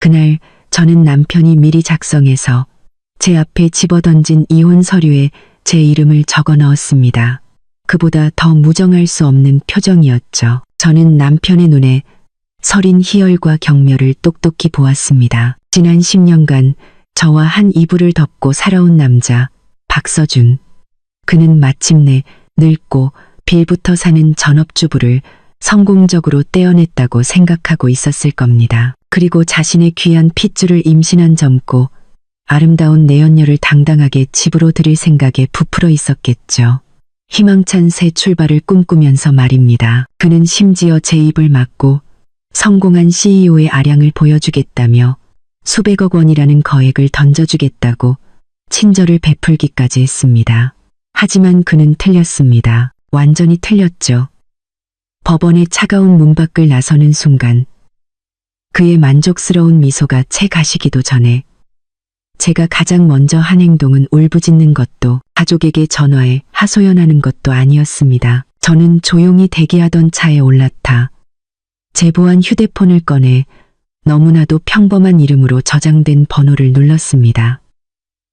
그날 저는 남편이 미리 작성해서 제 앞에 집어던진 이혼 서류에 제 이름을 적어 넣었습니다. 그보다 더 무정할 수 없는 표정이었죠. 저는 남편의 눈에 서린 희열과 경멸을 똑똑히 보았습니다. 지난 10년간 저와 한 이불을 덮고 살아온 남자, 박서준. 그는 마침내 늙고 빌부터 사는 전업주부를 성공적으로 떼어냈다고 생각하고 있었을 겁니다. 그리고 자신의 귀한 핏줄을 임신한 젊고 아름다운 내연녀를 당당하게 집으로 들일 생각에 부풀어 있었겠죠. 희망찬 새 출발을 꿈꾸면서 말입니다. 그는 심지어 제 입을 막고 성공한 CEO의 아량을 보여주겠다며 수백억 원이라는 거액을 던져주겠다고 친절을 베풀기까지 했습니다. 하지만 그는 틀렸습니다. 완전히 틀렸죠. 법원의 차가운 문 밖을 나서는 순간 그의 만족스러운 미소가 채 가시기도 전에 제가 가장 먼저 한 행동은 울부짖는 것도 가족에게 전화해 하소연하는 것도 아니었습니다. 저는 조용히 대기하던 차에 올라타 제보한 휴대폰을 꺼내 너무나도 평범한 이름으로 저장된 번호를 눌렀습니다.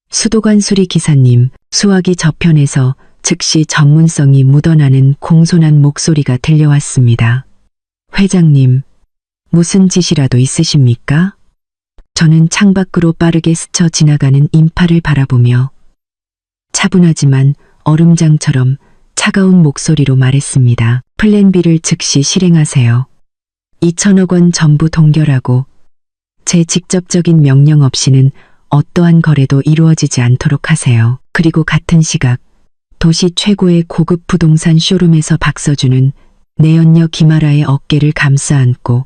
수도관 수리 기사님, 수화기 저편에서 즉시 전문성이 묻어나는 공손한 목소리가 들려왔습니다. 회장님, 무슨 짓이라도 있으십니까? 저는 창밖으로 빠르게 스쳐 지나가는 인파를 바라보며 차분하지만 얼음장처럼 차가운 목소리로 말했습니다. 플랜 B를 즉시 실행하세요. 2천억 원 전부 동결하고 제 직접적인 명령 없이는 어떠한 거래도 이루어지지 않도록 하세요. 그리고 같은 시각 도시 최고의 고급 부동산 쇼룸에서 박서준은 내연녀 김아라의 어깨를 감싸 안고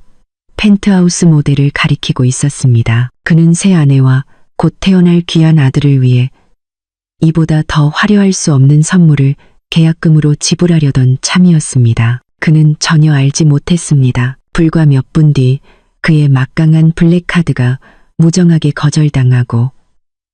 펜트하우스 모델을 가리키고 있었습니다. 그는 새 아내와 곧 태어날 귀한 아들을 위해 이보다 더 화려할 수 없는 선물을 계약금으로 지불하려던 참이었습니다. 그는 전혀 알지 못했습니다. 불과 몇 분 뒤 그의 막강한 블랙카드가 무정하게 거절당하고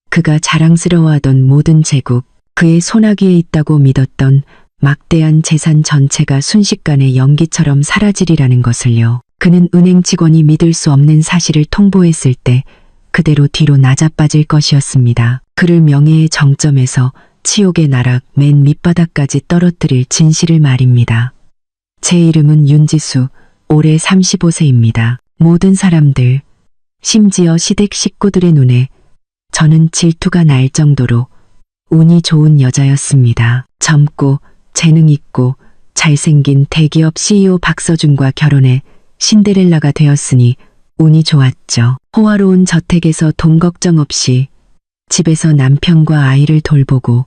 그가 자랑스러워하던 모든 제국, 그의 손아귀에 있다고 믿었던 막대한 재산 전체가 순식간에 연기처럼 사라지리라는 것을요. 그는 은행 직원이 믿을 수 없는 사실을 통보했을 때 그대로 뒤로 낮아빠질 것이었습니다. 그를 명예의 정점에서 치욕의 나락 맨 밑바닥까지 떨어뜨릴 진실을 말입니다. 제 이름은 윤지수, 올해 35세입니다. 모든 사람들, 심지어 시댁 식구들의 눈에 저는 질투가 날 정도로 운이 좋은 여자였습니다. 젊고 재능 있고 잘생긴 대기업 CEO 박서준과 결혼해 신데렐라가 되었으니 운이 좋았죠. 호화로운 저택에서 돈 걱정 없이 집에서 남편과 아이를 돌보고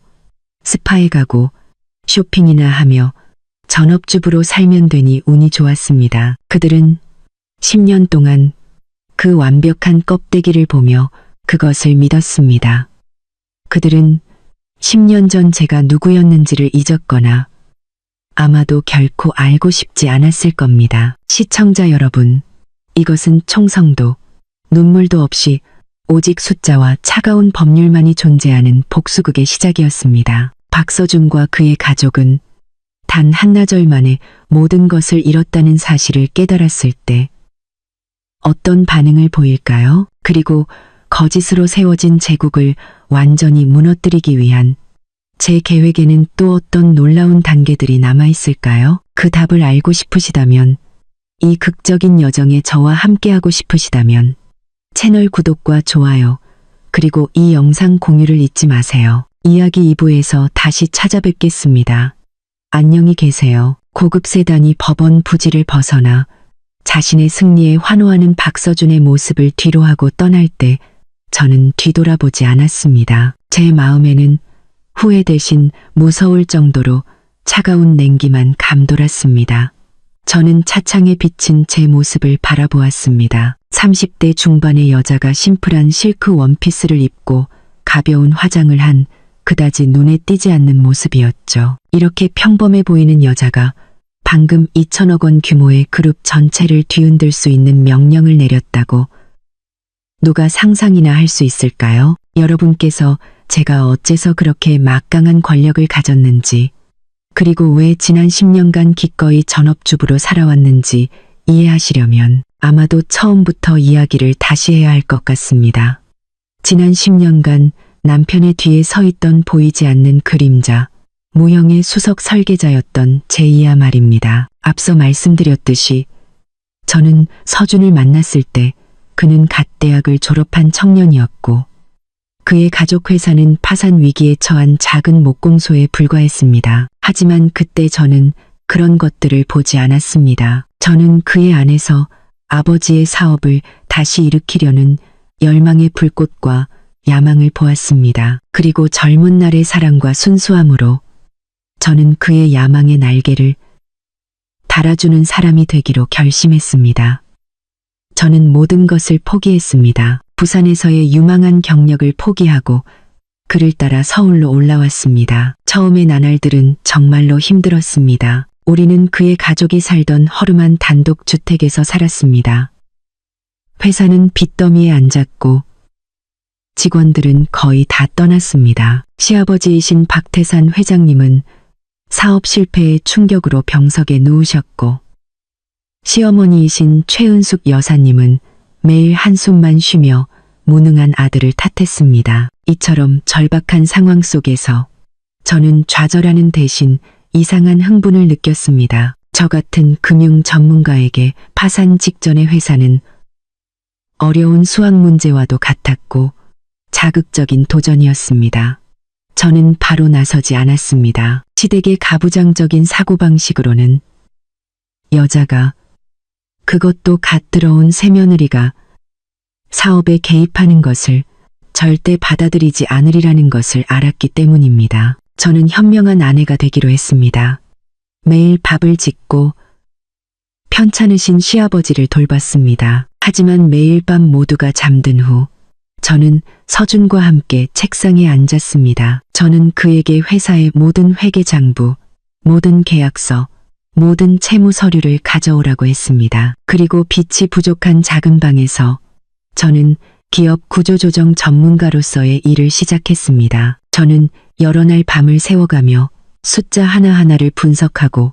스파에 가고 쇼핑이나 하며 전업주부로 살면 되니 운이 좋았습니다. 그들은 10년 동안 그 완벽한 껍데기를 보며 그것을 믿었습니다. 그들은 10년 전 제가 누구였는지를 잊었거나 아마도 결코 알고 싶지 않았을 겁니다. 시청자 여러분, 이것은 총성도, 눈물도 없이 오직 숫자와 차가운 법률만이 존재하는 복수극의 시작이었습니다. 박서준과 그의 가족은 단 한나절 만에 모든 것을 잃었다는 사실을 깨달았을 때 어떤 반응을 보일까요? 그리고 거짓으로 세워진 제국을 완전히 무너뜨리기 위한 제 계획에는 또 어떤 놀라운 단계들이 남아있을까요? 그 답을 알고 싶으시다면, 이 극적인 여정에 저와 함께하고 싶으시다면 채널 구독과 좋아요, 그리고 이 영상 공유를 잊지 마세요. 이야기 2부에서 다시 찾아뵙겠습니다. 안녕히 계세요. 고급 세단이 법원 부지를 벗어나 자신의 승리에 환호하는 박서준의 모습을 뒤로하고 떠날 때 저는 뒤돌아보지 않았습니다. 제 마음에는 후회 대신 무서울 정도로 차가운 냉기만 감돌았습니다. 저는 차창에 비친 제 모습을 바라보았습니다. 30대 중반의 여자가 심플한 실크 원피스를 입고 가벼운 화장을 한 그다지 눈에 띄지 않는 모습이었죠. 이렇게 평범해 보이는 여자가 방금 2천억 원 규모의 그룹 전체를 뒤흔들 수 있는 명령을 내렸다고 누가 상상이나 할 수 있을까요? 여러분께서 제가 어째서 그렇게 막강한 권력을 가졌는지, 그리고 왜 지난 10년간 기꺼이 전업주부로 살아왔는지 이해하시려면 아마도 처음부터 이야기를 다시 해야 할 것 같습니다. 지난 10년간 남편의 뒤에 서 있던 보이지 않는 그림자, 무형의 수석 설계자였던 제이야 말입니다. 앞서 말씀드렸듯이 저는 서준을 만났을 때 그는 갓 대학을 졸업한 청년이었고 그의 가족 회사는 파산 위기에 처한 작은 목공소에 불과했습니다. 하지만 그때 저는 그런 것들을 보지 않았습니다. 저는 그의 안에서 아버지의 사업을 다시 일으키려는 열망의 불꽃과 야망을 보았습니다. 그리고 젊은 날의 사랑과 순수함으로 저는 그의 야망의 날개를 달아주는 사람이 되기로 결심했습니다. 저는 모든 것을 포기했습니다. 부산에서의 유망한 경력을 포기하고 그를 따라 서울로 올라왔습니다. 처음의 나날들은 정말로 힘들었습니다. 우리는 그의 가족이 살던 허름한 단독주택에서 살았습니다. 회사는 빚더미에 앉았고 직원들은 거의 다 떠났습니다. 시아버지이신 박태산 회장님은 사업 실패의 충격으로 병석에 누우셨고 시어머니이신 최은숙 여사님은 매일 한숨만 쉬며 무능한 아들을 탓했습니다. 이처럼 절박한 상황 속에서 저는 좌절하는 대신 이상한 흥분을 느꼈습니다. 저 같은 금융 전문가에게 파산 직전의 회사는 어려운 수학 문제와도 같았고 자극적인 도전이었습니다. 저는 바로 나서지 않았습니다. 시댁의 가부장적인 사고방식으로는 여자가, 그것도 갓 들어온 새며느리가 사업에 개입하는 것을 절대 받아들이지 않으리라는 것을 알았기 때문입니다. 저는 현명한 아내가 되기로 했습니다. 매일 밥을 짓고 편찮으신 시아버지를 돌봤습니다. 하지만 매일 밤 모두가 잠든 후 저는 서준과 함께 책상에 앉았습니다. 저는 그에게 회사의 모든 회계장부, 모든 계약서, 모든 채무 서류를 가져오라고 했습니다. 그리고 빛이 부족한 작은 방에서 저는 기업 구조조정 전문가로서의 일을 시작했습니다. 저는 여러 날 밤을 새워가며 숫자 하나하나를 분석하고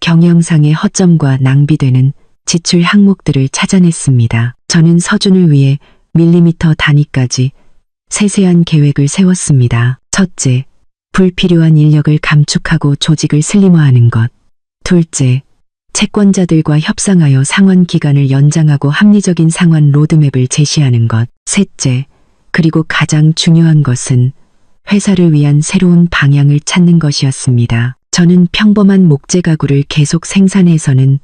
경영상의 허점과 낭비되는 지출 항목들을 찾아냈습니다. 저는 서준을 위해 밀리미터 단위까지 세세한 계획을 세웠습니다. 첫째, 불필요한 인력을 감축하고 조직을 슬림화하는 것. 둘째, 채권자들과 협상하여 상환 기간을 연장하고 합리적인 상환 로드맵을 제시하는 것. 셋째, 그리고 가장 중요한 것은 회사를 위한 새로운 방향을 찾는 것이었습니다. 저는 평범한 목재 가구를 계속 생산해서는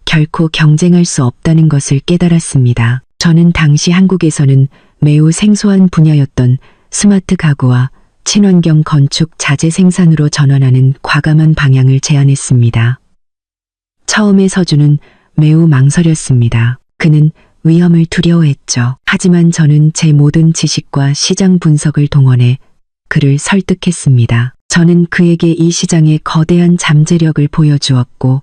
결코 경쟁할 수 없다는 것을 깨달았습니다. 저는 당시 한국에서는 매우 생소한 분야였던 스마트 가구와 친환경 건축 자재 생산으로 전환하는 과감한 방향을 제안했습니다. 처음에 서준은 매우 망설였습니다. 그는 위험을 두려워했죠. 하지만 저는 제 모든 지식과 시장 분석을 동원해 그를 설득했습니다. 저는 그에게 이 시장의 거대한 잠재력을 보여주었고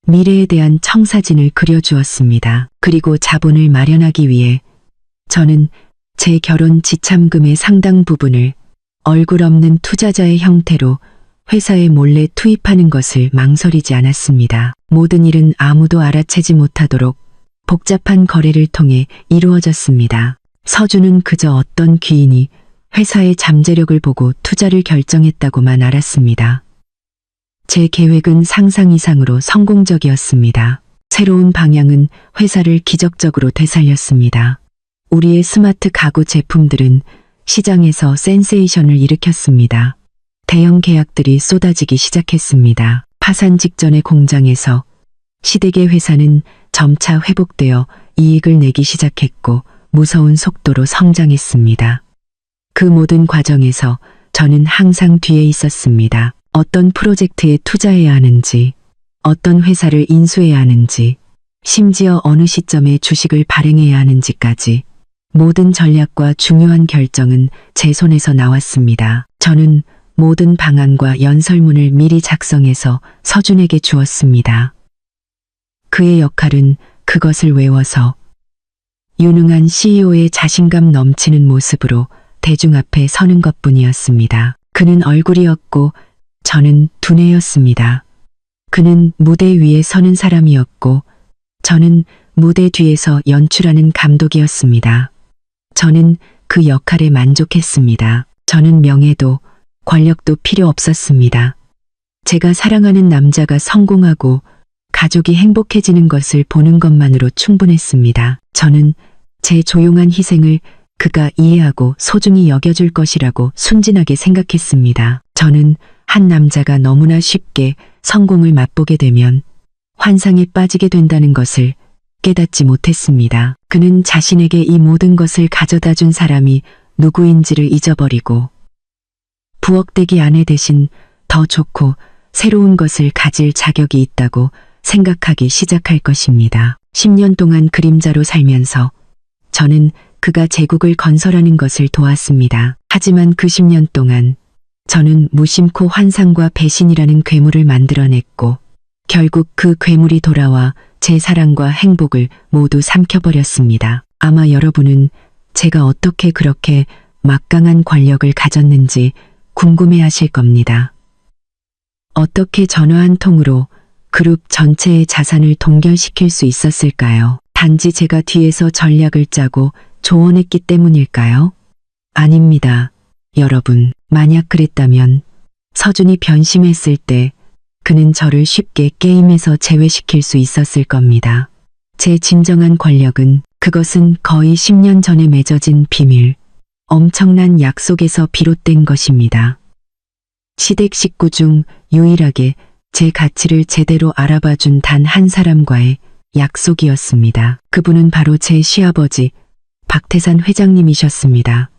미래에 대한 청사진을 그려주었습니다. 그리고 자본을 마련하기 위해 저는 제 결혼 지참금의 상당 부분을 얼굴 없는 투자자의 형태로 회사에 몰래 투입하는 것을 망설이지 않았습니다. 모든 일은 아무도 알아채지 못하도록 복잡한 거래를 통해 이루어졌습니다. 서준은 그저 어떤 귀인이 회사의 잠재력을 보고 투자를 결정했다고만 알았습니다. 제 계획은 상상 이상으로 성공적이었습니다. 새로운 방향은 회사를 기적적으로 되살렸습니다. 우리의 스마트 가구 제품들은 시장에서 센세이션을 일으켰습니다. 대형 계약들이 쏟아지기 시작했습니다. 파산 직전의 공장에서 시댁의 회사는 점차 회복되어 이익을 내기 시작했고 무서운 속도로 성장했습니다. 그 모든 과정에서 저는 항상 뒤에 있었습니다. 어떤 프로젝트에 투자해야 하는지, 어떤 회사를 인수해야 하는지, 심지어 어느 시점에 주식을 발행해야 하는지까지 모든 전략과 중요한 결정은 제 손에서 나왔습니다. 저는 모든 방안과 연설문을 미리 작성해서 서준에게 주었습니다. 그의 역할은 그것을 외워서 유능한 CEO의 자신감 넘치는 모습으로 대중 앞에 서는 것뿐이었습니다. 그는 얼굴이었고 저는 두뇌였습니다. 그는 무대 위에 서는 사람이었고 저는 무대 뒤에서 연출하는 감독이었습니다. 저는 그 역할에 만족했습니다. 저는 명예도 권력도 필요 없었습니다. 제가 사랑하는 남자가 성공하고 가족이 행복해지는 것을 보는 것만으로 충분했습니다. 저는 제 조용한 희생을 그가 이해하고 소중히 여겨줄 것이라고 순진하게 생각했습니다. 저는 한 남자가 너무나 쉽게 성공을 맛보게 되면 환상에 빠지게 된다는 것을 깨닫지 못했습니다. 그는 자신에게 이 모든 것을 가져다 준 사람이 누구인지를 잊어버리고 부엌대기 아내 대신 더 좋고 새로운 것을 가질 자격이 있다고 생각하기 시작할 것입니다. 10년 동안 그림자로 살면서 저는 그가 제국을 건설하는 것을 도왔습니다. 하지만 그 10년 동안 저는 무심코 환상과 배신이라는 괴물을 만들어냈고 결국 그 괴물이 돌아와 제 사랑과 행복을 모두 삼켜버렸습니다. 아마 여러분은 제가 어떻게 그렇게 막강한 권력을 가졌는지 궁금해하실 겁니다. 어떻게 전화 한 통으로 그룹 전체의 자산을 동결시킬 수 있었을까요? 단지 제가 뒤에서 전략을 짜고 조언했기 때문일까요? 아닙니다. 여러분, 만약 그랬다면 서준이 변심했을 때 그는 저를 쉽게 게임에서 제외시킬 수 있었을 겁니다. 제 진정한 권력은 그것은 거의 10년 전에 맺어진 비밀, 엄청난 약속에서 비롯된 것입니다. 시댁 식구 중 유일하게 제 가치를 제대로 알아봐준 단 한 사람과의 약속이었습니다. 그분은 바로 제 시아버지 박태산 회장님이셨습니다.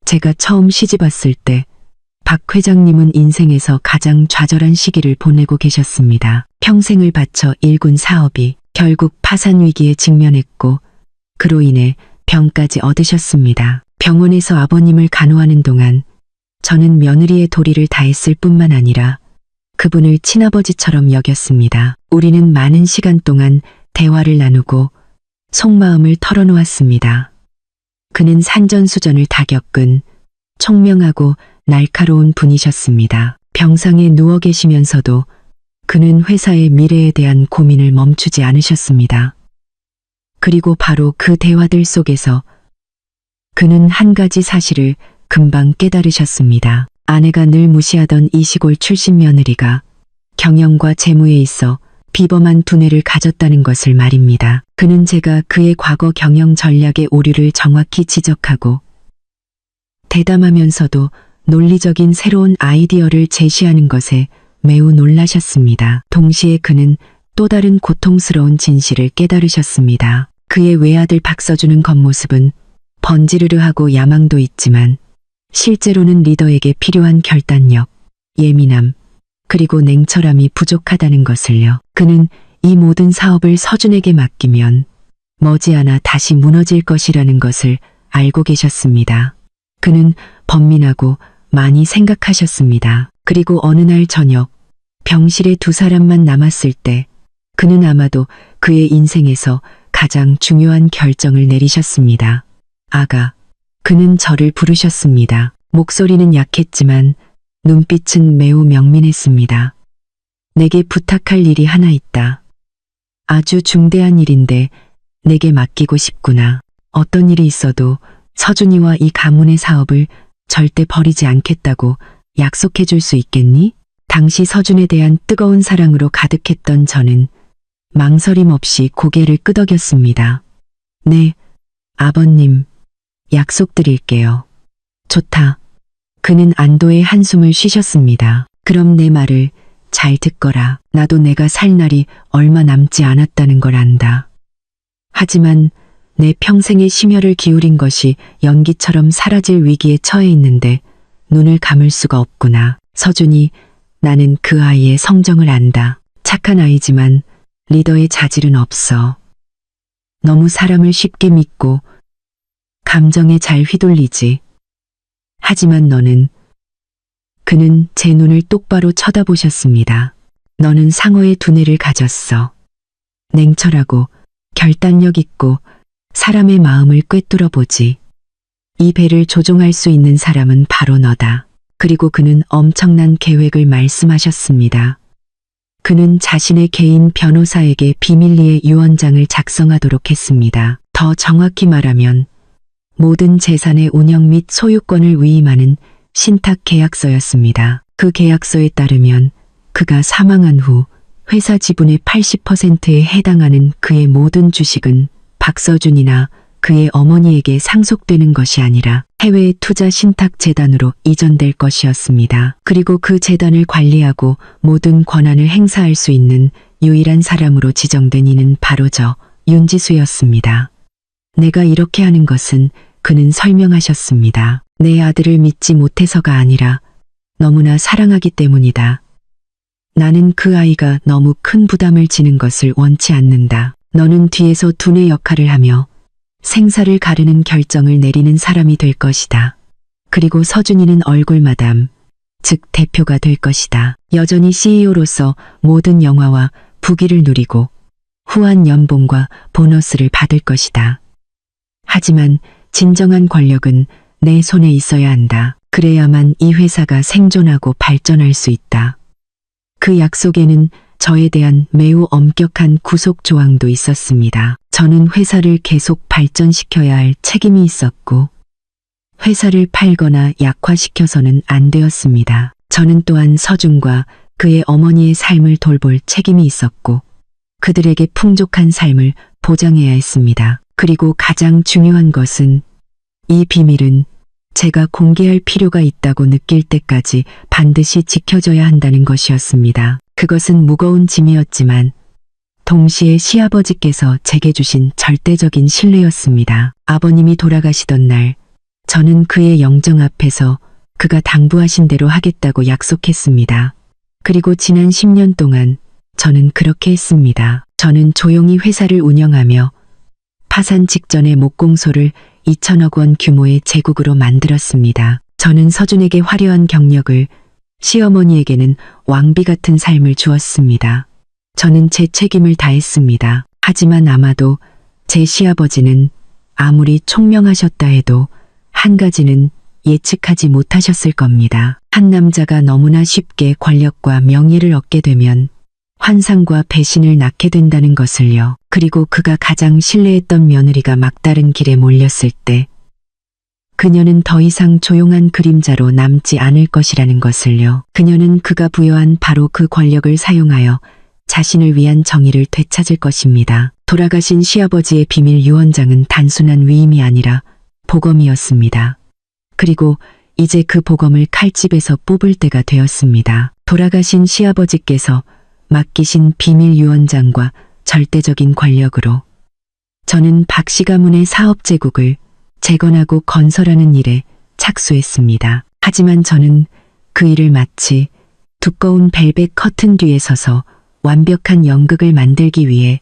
제가 처음 시집왔을 때 박 회장님은 인생에서 가장 좌절한 시기를 보내고 계셨습니다. 평생을 바쳐 일군 사업이 결국 파산 위기에 직면했고 그로 인해 병까지 얻으셨습니다. 병원에서 아버님을 간호하는 동안 저는 며느리의 도리를 다했을 뿐만 아니라 그분을 친아버지처럼 여겼습니다. 우리는 많은 시간 동안 대화를 나누고 속마음을 털어놓았습니다. 그는 산전수전을 다 겪은 총명하고 날카로운 분이셨습니다. 병상에 누워 계시면서도 그는 회사의 미래에 대한 고민을 멈추지 않으셨습니다. 그리고 바로 그 대화들 속에서 그는 한 가지 사실을 금방 깨달으셨습니다. 아내가 늘 무시하던 이 시골 출신 며느리가 경영과 재무에 있어 비범한 두뇌를 가졌다는 것을 말입니다. 그는 제가 그의 과거 경영 전략의 오류를 정확히 지적하고 대담하면서도 논리적인 새로운 아이디어를 제시하는 것에 매우 놀라셨습니다. 동시에 그는 또 다른 고통스러운 진실을 깨달으셨습니다. 그의 외아들 박서준은 겉모습은 번지르르하고 야망도 있지만 실제로는 리더에게 필요한 결단력, 예민함, 그리고 냉철함이 부족하다는 것을요. 그는 이 모든 사업을 서준에게 맡기면 머지않아 다시 무너질 것이라는 것을 알고 계셨습니다. 그는 번민하고 많이 생각하셨습니다. 그리고 어느 날 저녁 병실에 두 사람만 남았을 때 그는 아마도 그의 인생에서 가장 중요한 결정을 내리셨습니다. 아가, 그는 저를 부르셨습니다. 목소리는 약했지만 눈빛은 매우 명민했습니다. 내게 부탁할 일이 하나 있다. 아주 중대한 일인데 내게 맡기고 싶구나. 어떤 일이 있어도 서준이와 이 가문의 사업을 절대 버리지 않겠다고 약속해 줄 수 있겠니? 당시 서준에 대한 뜨거운 사랑으로 가득했던 저는 망설임 없이 고개를 끄덕였습니다. 네, 아버님, 약속드릴게요. 좋다. 그는 안도의 한숨을 쉬셨습니다. 그럼 내 말을 잘 듣거라. 나도 내가 살 날이 얼마 남지 않았다는 걸 안다. 하지만 내 평생의 심혈을 기울인 것이 연기처럼 사라질 위기에 처해 있는데 눈을 감을 수가 없구나. 서준이, 나는 그 아이의 성정을 안다. 착한 아이지만 리더의 자질은 없어. 너무 사람을 쉽게 믿고 감정에 잘 휘둘리지. 하지만 너는, 그는 제 눈을 똑바로 쳐다보셨습니다. 너는 상어의 두뇌를 가졌어. 냉철하고 결단력 있고 사람의 마음을 꿰뚫어 보지. 이 배를 조종할 수 있는 사람은 바로 너다. 그리고 그는 엄청난 계획을 말씀하셨습니다. 그는 자신의 개인 변호사에게 비밀리에 유언장을 작성하도록 했습니다. 더 정확히 말하면 모든 재산의 운영 및 소유권을 위임하는 신탁 계약서였습니다. 그 계약서에 따르면 그가 사망한 후 회사 지분의 80%에 해당하는 그의 모든 주식은 박서준이나 그의 어머니에게 상속되는 것이 아니라 해외 투자 신탁 재단으로 이전될 것이었습니다. 그리고 그 재단을 관리하고 모든 권한을 행사할 수 있는 유일한 사람으로 지정된 이는 바로 저 윤지수였습니다. 내가 이렇게 하는 것은 그는 설명하셨습니다. 내 아들을 믿지 못해서가 아니라 너무나 사랑하기 때문이다. 나는 그 아이가 너무 큰 부담을 지는 것을 원치 않는다. 너는 뒤에서 두뇌 역할을 하며 생사를 가르는 결정을 내리는 사람이 될 것이다. 그리고 서준이는 얼굴마담, 즉 대표가 될 것이다. 여전히 CEO로서 모든 영화와 부귀를 누리고 후한 연봉과 보너스를 받을 것이다. 하지만 진정한 권력은 내 손에 있어야 한다. 그래야만 이 회사가 생존하고 발전할 수 있다. 그 약속에는 저에 대한 매우 엄격한 구속 조항도 있었습니다. 저는 회사를 계속 발전시켜야 할 책임이 있었고 회사를 팔거나 약화시켜서는 안 되었습니다. 저는 또한 서준과 그의 어머니의 삶을 돌볼 책임이 있었고 그들에게 풍족한 삶을 보장해야 했습니다. 그리고 가장 중요한 것은 이 비밀은 제가 공개할 필요가 있다고 느낄 때까지 반드시 지켜져야 한다는 것이었습니다. 그것은 무거운 짐이었지만 동시에 시아버지께서 제게 주신 절대적인 신뢰였습니다. 아버님이 돌아가시던 날 저는 그의 영정 앞에서 그가 당부하신 대로 하겠다고 약속했습니다. 그리고 지난 10년 동안 저는 그렇게 했습니다. 저는 조용히 회사를 운영하며 파산 직전에 목공소를 2천억 원 규모의 제국으로 만들었습니다. 저는 서준에게 화려한 경력을, 시어머니에게는 왕비 같은 삶을 주었습니다. 저는 제 책임을 다했습니다. 하지만 아마도 제 시아버지는 아무리 총명하셨다 해도 한 가지는 예측하지 못하셨을 겁니다. 한 남자가 너무나 쉽게 권력과 명예를 얻게 되면 환상과 배신을 낳게 된다는 것을요. 그리고 그가 가장 신뢰했던 며느리가 막다른 길에 몰렸을 때 그녀는 더 이상 조용한 그림자로 남지 않을 것이라는 것을요. 그녀는 그가 부여한 바로 그 권력을 사용하여 자신을 위한 정의를 되찾을 것입니다. 돌아가신 시아버지의 비밀 유언장은 단순한 위임이 아니라 보검이었습니다. 그리고 이제 그 보검을 칼집에서 뽑을 때가 되었습니다. 돌아가신 시아버지께서 맡기신 비밀 유언장과 절대적인 권력으로 저는 박씨 가문의 사업 제국을 재건하고 건설하는 일에 착수했습니다. 하지만 저는 그 일을 마치 두꺼운 벨벳 커튼 뒤에 서서 완벽한 연극을 만들기 위해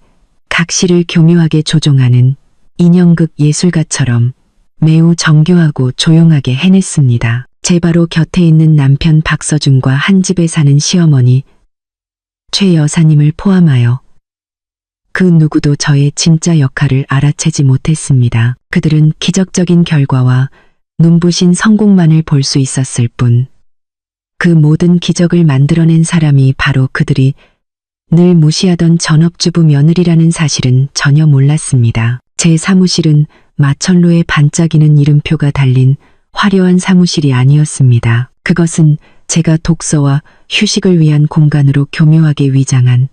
각시를 교묘하게 조종하는 인형극 예술가처럼 매우 정교하고 조용하게 해냈습니다. 제 바로 곁에 있는 남편 박서준과 한 집에 사는 시어머니 최 여사님을 포함하여 그 누구도 저의 진짜 역할을 알아채지 못했습니다. 그들은 기적적인 결과와 눈부신 성공만을 볼 수 있었을 뿐, 그 모든 기적을 만들어낸 사람이 바로 그들이 늘 무시하던 전업주부 며느리라는 사실은 전혀 몰랐습니다. 제 사무실은 마천루에 반짝이는 이름표가 달린 화려한 사무실이 아니었습니다. 그것은 제가 독서와 휴식을 위한 공간으로 교묘하게 위장한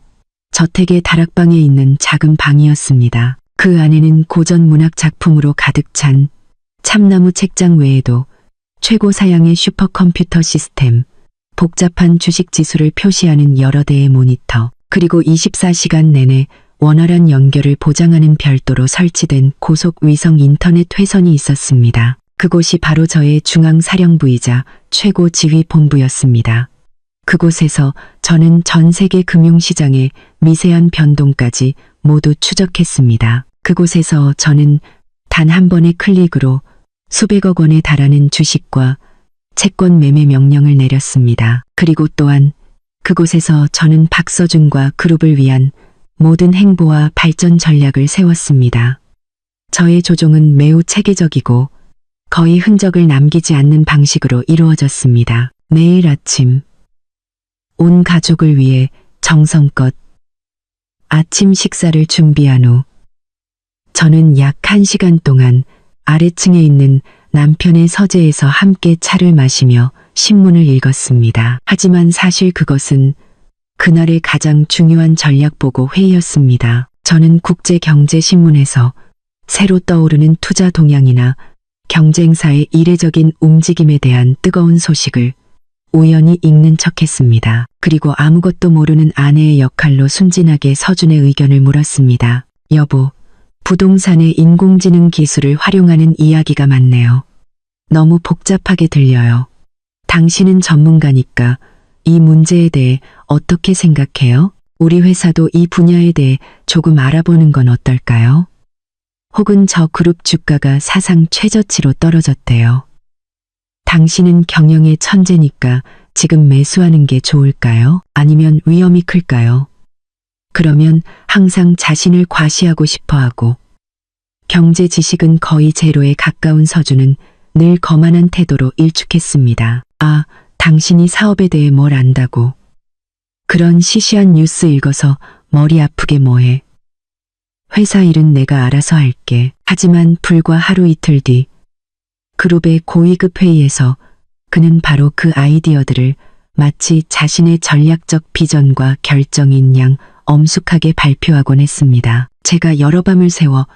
저택의 다락방에 있는 작은 방이었습니다. 그 안에는 고전 문학 작품으로 가득 찬 참나무 책장 외에도 최고 사양의 슈퍼컴퓨터 시스템, 복잡한 주식 지수를 표시하는 여러 대의 모니터, 그리고 24시간 내내 원활한 연결을 보장하는 별도로 설치된 고속 위성 인터넷 회선이 있었습니다. 그곳이 바로 저의 중앙사령부이자 최고 지휘 본부였습니다. 그곳에서 저는 전 세계 금융시장의 미세한 변동까지 모두 추적했습니다. 그곳에서 저는 단 한 번의 클릭으로 수백억 원에 달하는 주식과 채권 매매 명령을 내렸습니다. 그리고 또한 그곳에서 저는 박서준과 그룹을 위한 모든 행보와 발전 전략을 세웠습니다. 저의 조종은 매우 체계적이고 거의 흔적을 남기지 않는 방식으로 이루어졌습니다. 매일 아침 온 가족을 위해 정성껏 아침 식사를 준비한 후 저는 약 1시간 동안 아래층에 있는 남편의 서재에서 함께 차를 마시며 신문을 읽었습니다. 하지만 사실 그것은 그날의 가장 중요한 전략보고 회의였습니다. 저는 국제경제신문에서 새로 떠오르는 투자 동향이나 경쟁사의 이례적인 움직임에 대한 뜨거운 소식을 우연히 읽는 척했습니다. 그리고 아무것도 모르는 아내의 역할로 순진하게 서준의 의견을 물었습니다. 여보, 부동산의 인공지능 기술을 활용하는 이야기가 많네요. 너무 복잡하게 들려요. 당신은 전문가니까 이 문제에 대해 어떻게 생각해요? 우리 회사도 이 분야에 대해 조금 알아보는 건 어떨까요? 혹은 저 그룹 주가가 사상 최저치로 떨어졌대요. 당신은 경영의 천재니까 지금 매수하는 게 좋을까요? 아니면 위험이 클까요? 그러면 항상 자신을 과시하고 싶어하고 경제 지식은 거의 제로에 가까운 서준은 늘 거만한 태도로 일축했습니다. 아, 당신이 사업에 대해 뭘 안다고. 그런 시시한 뉴스 읽어서 머리 아프게 뭐해. 회사 일은 내가 알아서 할게. 하지만 불과 하루 이틀 뒤 그룹의 고위급 회의에서 그는 바로 그 아이디어들을 마치 자신의 전략적 비전과 결정인 양 엄숙하게 발표하곤 했습니다. 제가 여러 밤을 새워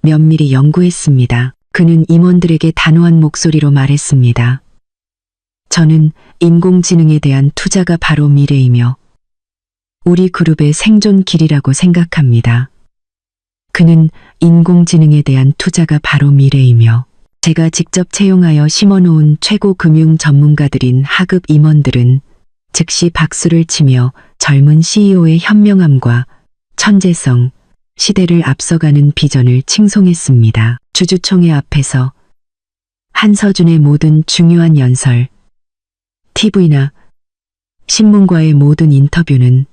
면밀히 연구했습니다. 그는 임원들에게 단호한 목소리로 말했습니다. 저는 인공지능에 대한 투자가 바로 미래이며 우리 그룹의 생존 길이라고 생각합니다. 그는 인공지능에 대한 투자가 바로 미래이며 제가 직접 채용하여 심어놓은 최고 금융 전문가들인 하급 임원들은 즉시 박수를 치며 젊은 CEO의 현명함과 천재성, 시대를 앞서가는 비전을 칭송했습니다. 주주총회 앞에서 한서준의 모든 중요한 연설, TV나 신문과의 모든 인터뷰는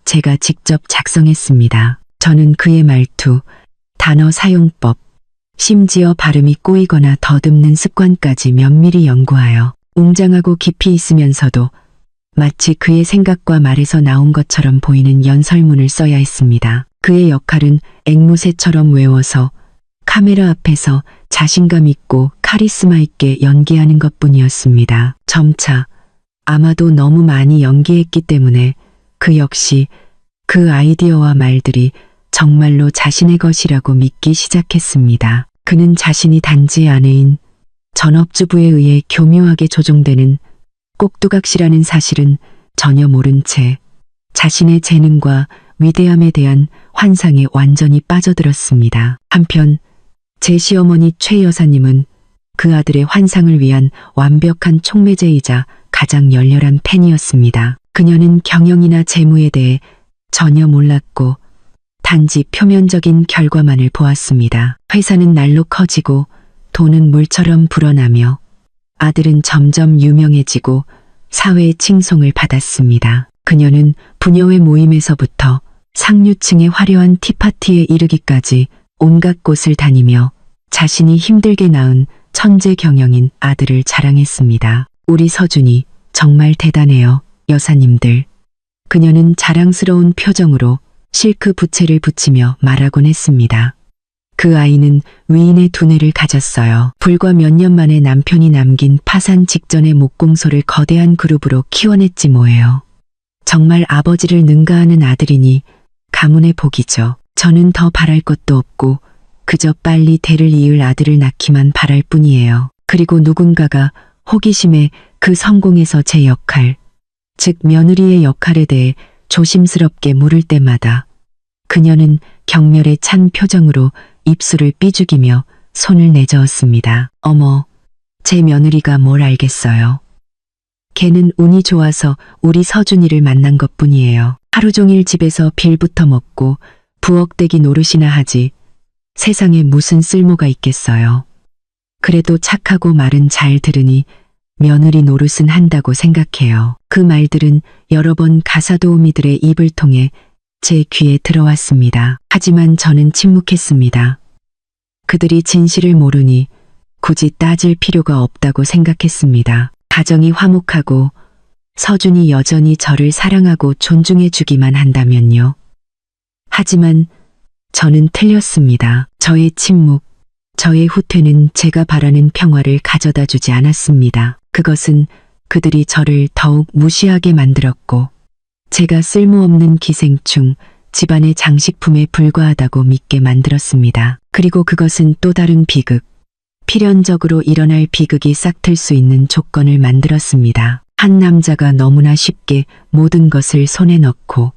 제가 직접 작성했습니다. 저는 그의 말투, 단어 사용법, 심지어 발음이 꼬이거나 더듬는 습관까지 면밀히 연구하여 웅장하고 깊이 있으면서도 마치 그의 생각과 말에서 나온 것처럼 보이는 연설문을 써야 했습니다. 그의 역할은 앵무새처럼 외워서 카메라 앞에서 자신감 있고 카리스마 있게 연기하는 것뿐이었습니다. 점차 아마도 너무 많이 연기했기 때문에 그 역시 그 아이디어와 말들이 정말로 자신의 것이라고 믿기 시작했습니다. 그는 자신이 단지 아내인 전업주부에 의해 교묘하게 조종되는 꼭두각시라는 사실은 전혀 모른 채 자신의 재능과 위대함에 대한 환상에 완전히 빠져들었습니다. 한편 제 시어머니 최 여사님은 그 아들의 환상을 위한 완벽한 촉매제이자 가장 열렬한 팬이었습니다. 그녀는 경영이나 재무에 대해 전혀 몰랐고 단지 표면적인 결과만을 보았습니다. 회사는 날로 커지고 돈은 물처럼 불어나며 아들은 점점 유명해지고 사회의 칭송을 받았습니다. 그녀는 부녀회 모임에서부터 상류층의 화려한 티파티에 이르기까지 온갖 곳을 다니며 자신이 힘들게 낳은 천재 경영인 아들을 자랑했습니다. 우리 서준이 정말 대단해요, 여사님들. 그녀는 자랑스러운 표정으로 실크 부채를 붙이며 말하곤 했습니다. 그 아이는 위인의 두뇌를 가졌어요. 불과 몇 년 만에 남편이 남긴 파산 직전의 목공소를 거대한 그룹으로 키워냈지 뭐예요. 정말 아버지를 능가하는 아들이니 가문의 복이죠. 저는 더 바랄 것도 없고 그저 빨리 대를 이을 아들을 낳기만 바랄 뿐이에요. 그리고 누군가가 호기심에 그 성공에서 제 역할, 즉 며느리의 역할에 대해 조심스럽게 물을 때마다 그녀는 경멸에 찬 표정으로 입술을 삐죽이며 손을 내저었습니다. 어머, 제 며느리가 뭘 알겠어요. 걔는 운이 좋아서 우리 서준이를 만난 것뿐이에요. 하루 종일 집에서 빌부터 먹고 부엌대기 노릇이나 하지 세상에 무슨 쓸모가 있겠어요. 그래도 착하고 말은 잘 들으니 며느리 노릇은 한다고 생각해요. 그 말들은 여러 번 가사도우미들의 입을 통해 제 귀에 들어왔습니다. 하지만 저는 침묵했습니다. 그들이 진실을 모르니 굳이 따질 필요가 없다고 생각했습니다. 가정이 화목하고 서준이 여전히 저를 사랑하고 존중해 주기만 한다면요. 하지만 저는 틀렸습니다. 저의 침묵, 저의 후퇴는 제가 바라는 평화를 가져다 주지 않았습니다. 그것은 그들이 저를 더욱 무시하게 만들었고, 제가 쓸모없는 기생충, 집안의 장식품에 불과하다고 믿게 만들었습니다. 그리고 그것은 또 다른 비극, 필연적으로 일어날 비극이 싹틀 수 있는 조건을 만들었습니다. 한 남자가 너무나 쉽게 모든 것을 손에 넣고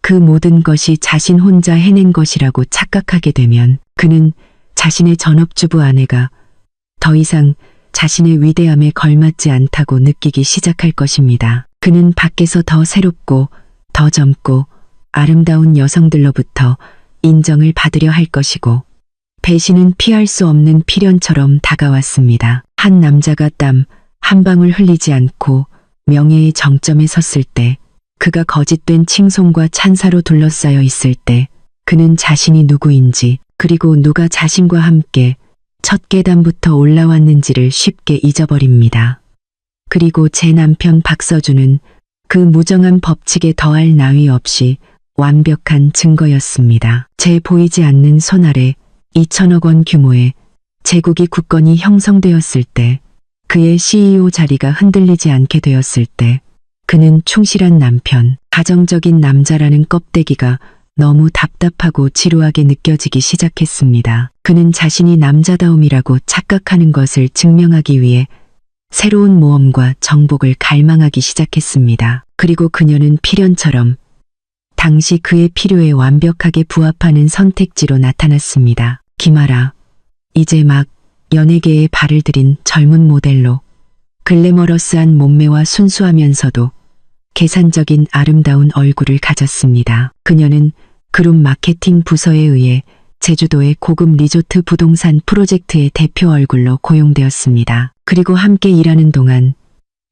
그 모든 것이 자신 혼자 해낸 것이라고 착각하게 되면 그는 자신의 전업주부 아내가 더 이상 자신의 위대함에 걸맞지 않다고 느끼기 시작할 것입니다. 그는 밖에서 더 새롭고 더 젊고 아름다운 여성들로부터 인정을 받으려 할 것이고, 배신은 피할 수 없는 필연처럼 다가왔습니다. 한 남자가 땀 한 방울 흘리지 않고 명예의 정점에 섰을 때, 그가 거짓된 칭송과 찬사로 둘러싸여 있을 때, 그는 자신이 누구인지, 그리고 누가 자신과 함께 첫 계단부터 올라왔는지를 쉽게 잊어버립니다. 그리고 제 남편 박서준은 그 무정한 법칙에 더할 나위 없이 완벽한 증거였습니다. 제 보이지 않는 손 아래 2천억 원 규모의 제국이 굳건히 형성되었을 때, 그의 CEO 자리가 흔들리지 않게 되었을 때, 그는 충실한 남편, 가정적인 남자라는 껍데기가 너무 답답하고 지루하게 느껴지기 시작했습니다. 그는 자신이 남자다움이라고 착각하는 것을 증명하기 위해 새로운 모험과 정복을 갈망하기 시작했습니다. 그리고 그녀는 필연처럼 당시 그의 필요에 완벽하게 부합하는 선택지로 나타났습니다. 김아라, 이제 막 연예계에 발을 들인 젊은 모델로 글래머러스한 몸매와 순수하면서도 계산적인 아름다운 얼굴을 가졌습니다. 그녀는 그룹 마케팅 부서에 의해 제주도의 고급 리조트 부동산 프로젝트의 대표 얼굴로 고용되었습니다. 그리고 함께 일하는 동안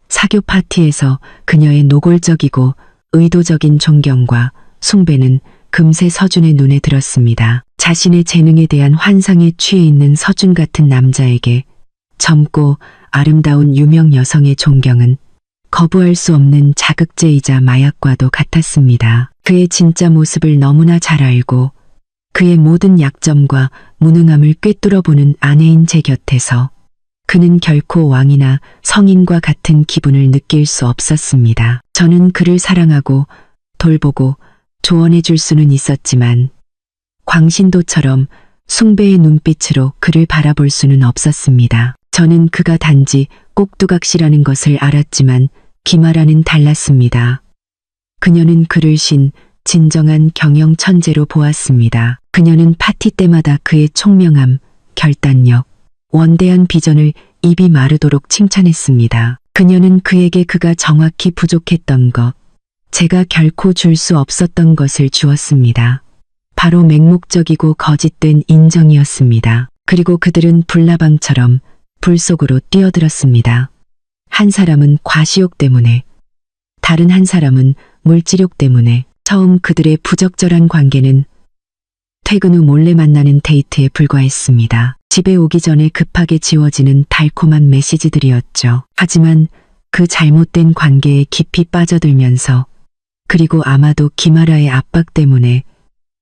사교 파티에서 그녀의 노골적이고 의도적인 존경과 숭배는 금세 서준의 눈에 들었습니다. 자신의 재능에 대한 환상에 취해 있는 서준 같은 남자에게 젊고 아름다운 유명 여성의 존경은 거부할 수 없는 자극제이자 마약과도 같았습니다. 그의 진짜 모습을 너무나 잘 알고 그의 모든 약점과 무능함을 꿰뚫어보는 아내인 제 곁에서 그는 결코 왕이나 성인과 같은 기분을 느낄 수 없었습니다. 저는 그를 사랑하고 돌보고 조언해 줄 수는 있었지만 광신도처럼 숭배의 눈빛으로 그를 바라볼 수는 없었습니다. 저는 그가 단지 꼭두각시라는 것을 알았지만 김아라는 달랐습니다. 그녀는 그를 진정한 경영 천재로 보았습니다. 그녀는 파티 때마다 그의 총명함, 결단력, 원대한 비전을 입이 마르도록 칭찬했습니다. 그녀는 그에게 그가 정확히 부족했던 것, 제가 결코 줄 수 없었던 것을 주었습니다. 바로 맹목적이고 거짓된 인정이었습니다. 그리고 그들은 불나방처럼 불 속으로 뛰어들었습니다. 한 사람은 과시욕 때문에, 다른 한 사람은 물질욕 때문에. 처음 그들의 부적절한 관계는 퇴근 후 몰래 만나는 데이트에 불과했습니다. 집에 오기 전에 급하게 지워지는 달콤한 메시지들이었죠. 하지만 그 잘못된 관계에 깊이 빠져들면서, 그리고 아마도 김아라의 압박 때문에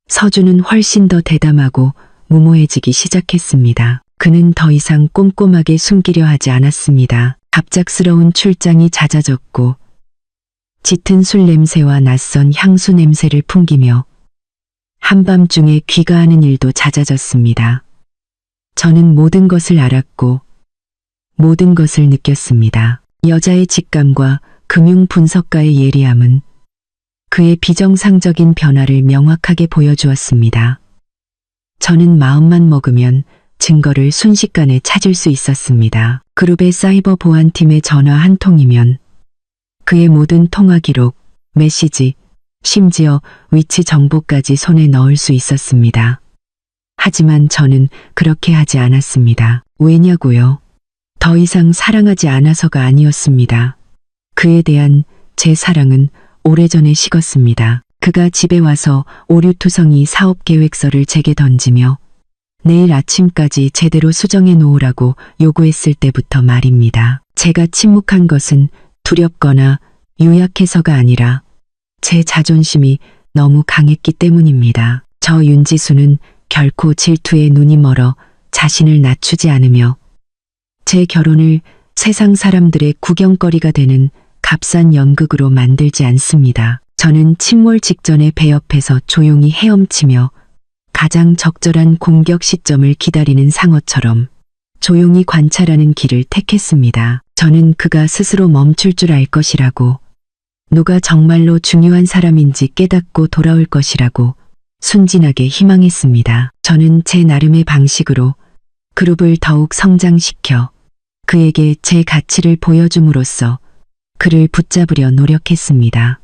서준은 훨씬 더 대담하고 무모해지기 시작했습니다. 그는 더 이상 꼼꼼하게 숨기려 하지 않았습니다. 갑작스러운 출장이 잦아졌고 짙은 술 냄새와 낯선 향수 냄새를 풍기며 한밤중에 귀가하는 일도 잦아졌습니다. 저는 모든 것을 알았고 모든 것을 느꼈습니다. 여자의 직감과 금융 분석가의 예리함은 그의 비정상적인 변화를 명확하게 보여주었습니다. 저는 마음만 먹으면 증거를 순식간에 찾을 수 있었습니다. 그룹의 사이버 보안팀의 전화 한 통이면 그의 모든 통화 기록, 메시지, 심지어 위치 정보까지 손에 넣을 수 있었습니다. 하지만 저는 그렇게 하지 않았습니다. 왜냐고요? 더 이상 사랑하지 않아서가 아니었습니다. 그에 대한 제 사랑은 오래전에 식었습니다. 그가 집에 와서 오류투성이 사업계획서를 제게 던지며 내일 아침까지 제대로 수정해 놓으라고 요구했을 때부터 말입니다. 제가 침묵한 것은 두렵거나 유약해서가 아니라 제 자존심이 너무 강했기 때문입니다. 저 윤지수는 결코 질투에 눈이 멀어 자신을 낮추지 않으며 제 결혼을 세상 사람들의 구경거리가 되는 값싼 연극으로 만들지 않습니다. 저는 침몰 직전에 배 옆에서 조용히 헤엄치며 가장 적절한 공격 시점을 기다리는 상어처럼 조용히 관찰하는 길을 택했습니다. 저는 그가 스스로 멈출 줄 알 것이라고, 누가 정말로 중요한 사람인지 깨닫고 돌아올 것이라고 순진하게 희망했습니다. 저는 제 나름의 방식으로 그룹을 더욱 성장시켜 그에게 제 가치를 보여줌으로써 그를 붙잡으려 노력했습니다.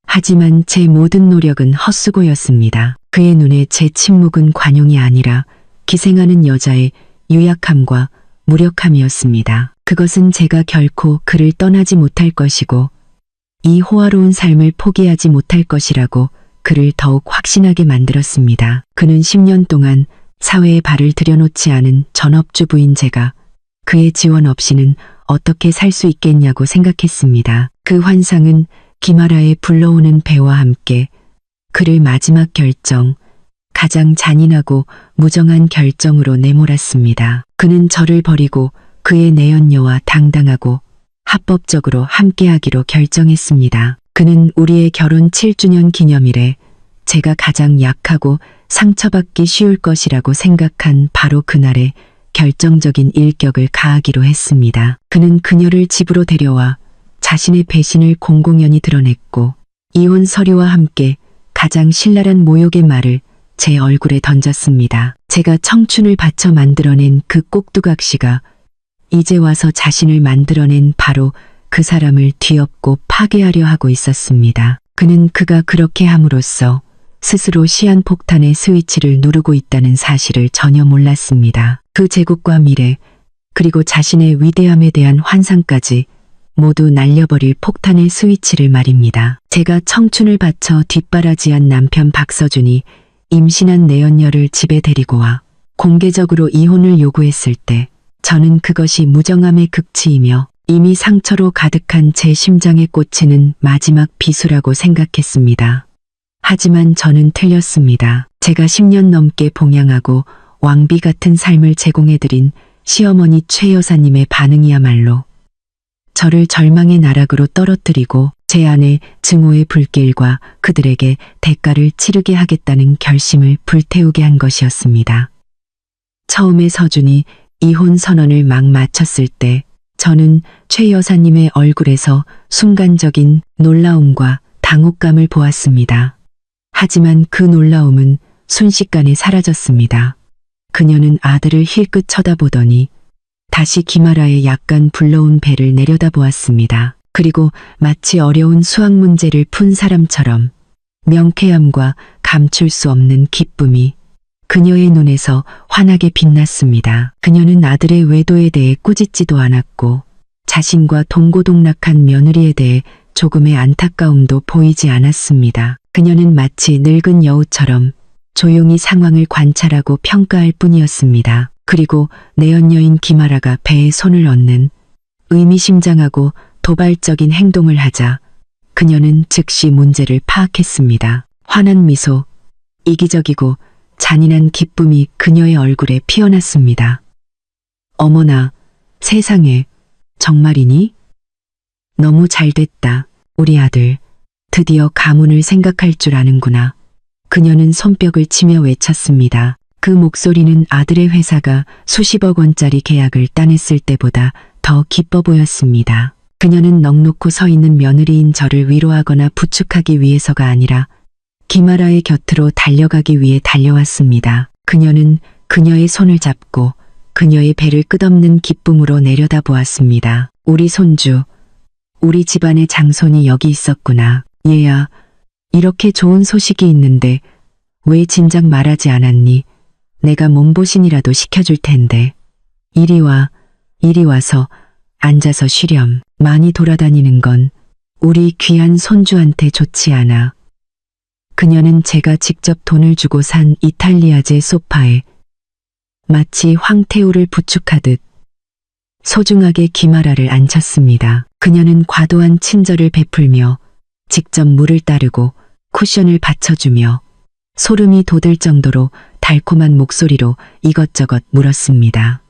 하지만 제 모든 노력은 헛수고였습니다. 그의 눈에 제 침묵은 관용이 아니라 기생하는 여자의 유약함과 무력함이었습니다. 그것은 제가 결코 그를 떠나지 못할 것이고 이 호화로운 삶을 포기하지 못할 것이라고 그를 더욱 확신하게 만들었습니다. 그는 10년 동안 사회에 발을 들여놓지 않은 전업주부인 제가 그의 지원 없이는 어떻게 살 수 있겠냐고 생각했습니다. 그 환상은 기마라의 불러오는 배와 함께 그를 마지막 결정, 가장 잔인하고 무정한 결정으로 내몰았습니다. 그는 저를 버리고 그의 내연녀와 당당하고 합법적으로 함께하기로 결정했습니다. 그는 우리의 결혼 7주년 기념일에 제가 가장 약하고 상처받기 쉬울 것이라고 생각한 바로 그날에 결정적인 일격을 가하기로 했습니다. 그는 그녀를 집으로 데려와 자신의 배신을 공공연히 드러냈고 이혼 서류와 함께 가장 신랄한 모욕의 말을 제 얼굴에 던졌습니다. 제가 청춘을 바쳐 만들어낸 그 꼭두각시가 이제 와서 자신을 만들어낸 바로 그 사람을 뒤엎고 파괴하려 하고 있었습니다. 그는 그가 그렇게 함으로써 스스로 시한폭탄의 스위치를 누르고 있다는 사실을 전혀 몰랐습니다. 그 제국과 미래, 그리고 자신의 위대함에 대한 환상까지 모두 날려버릴 폭탄의 스위치를 말입니다. 제가 청춘을 바쳐 뒷바라지한 남편 박서준이 임신한 내연녀를 집에 데리고 와 공개적으로 이혼을 요구했을 때 저는 그것이 무정함의 극치이며 이미 상처로 가득한 제 심장에 꽂히는 마지막 비수라고 생각했습니다. 하지만 저는 틀렸습니다. 제가 10년 넘게 봉양하고 왕비 같은 삶을 제공해드린 시어머니 최 여사님의 반응이야말로 저를 절망의 나락으로 떨어뜨리고 제 안의 증오의 불길과 그들에게 대가를 치르게 하겠다는 결심을 불태우게 한 것이었습니다. 처음에 서준이 이혼 선언을 막 마쳤을 때 저는 최 여사님의 얼굴에서 순간적인 놀라움과 당혹감을 보았습니다. 하지만 그 놀라움은 순식간에 사라졌습니다. 그녀는 아들을 힐끗 쳐다보더니 다시 기마라의 약간 불러온 배를 내려다보았습니다. 그리고 마치 어려운 수학 문제를 푼 사람처럼 명쾌함과 감출 수 없는 기쁨이 그녀의 눈에서 환하게 빛났습니다. 그녀는 아들의 외도에 대해 꾸짖지도 않았고 자신과 동고동락한 며느리에 대해 조금의 안타까움도 보이지 않았습니다. 그녀는 마치 늙은 여우처럼 조용히 상황을 관찰하고 평가할 뿐이었습니다. 그리고 내연녀인 기마라가 배에 손을 얹는 의미심장하고 도발적인 행동을 하자 그녀는 즉시 문제를 파악했습니다. 환한 미소, 이기적이고 잔인한 기쁨이 그녀의 얼굴에 피어났습니다. 어머나, 세상에, 정말이니? 너무 잘됐다, 우리 아들. 드디어 가문을 생각할 줄 아는구나. 그녀는 손뼉을 치며 외쳤습니다. 그 목소리는 아들의 회사가 수십억 원짜리 계약을 따냈을 때보다 더 기뻐 보였습니다. 그녀는 넋놓고 서 있는 며느리인 저를 위로하거나 부축하기 위해서가 아니라 기마라의 곁으로 달려가기 위해 달려왔습니다. 그녀는 그녀의 손을 잡고 그녀의 배를 끝없는 기쁨으로 내려다보았습니다. 우리 손주, 우리 집안의 장손이 여기 있었구나. 얘야, 이렇게 좋은 소식이 있는데 왜 진작 말하지 않았니? 내가 몸보신이라도 시켜줄 텐데. 이리 와, 이리 와서 앉아서 쉬렴. 많이 돌아다니는 건 우리 귀한 손주한테 좋지 않아. 그녀는 제가 직접 돈을 주고 산 이탈리아제 소파에 마치 황태호를 부축하듯 소중하게 김아라를 안쳤습니다. 그녀는 과도한 친절을 베풀며 직접 물을 따르고 쿠션을 받쳐주며 소름이 돋을 정도로 달콤한 목소리로 이것저것 물었습니다.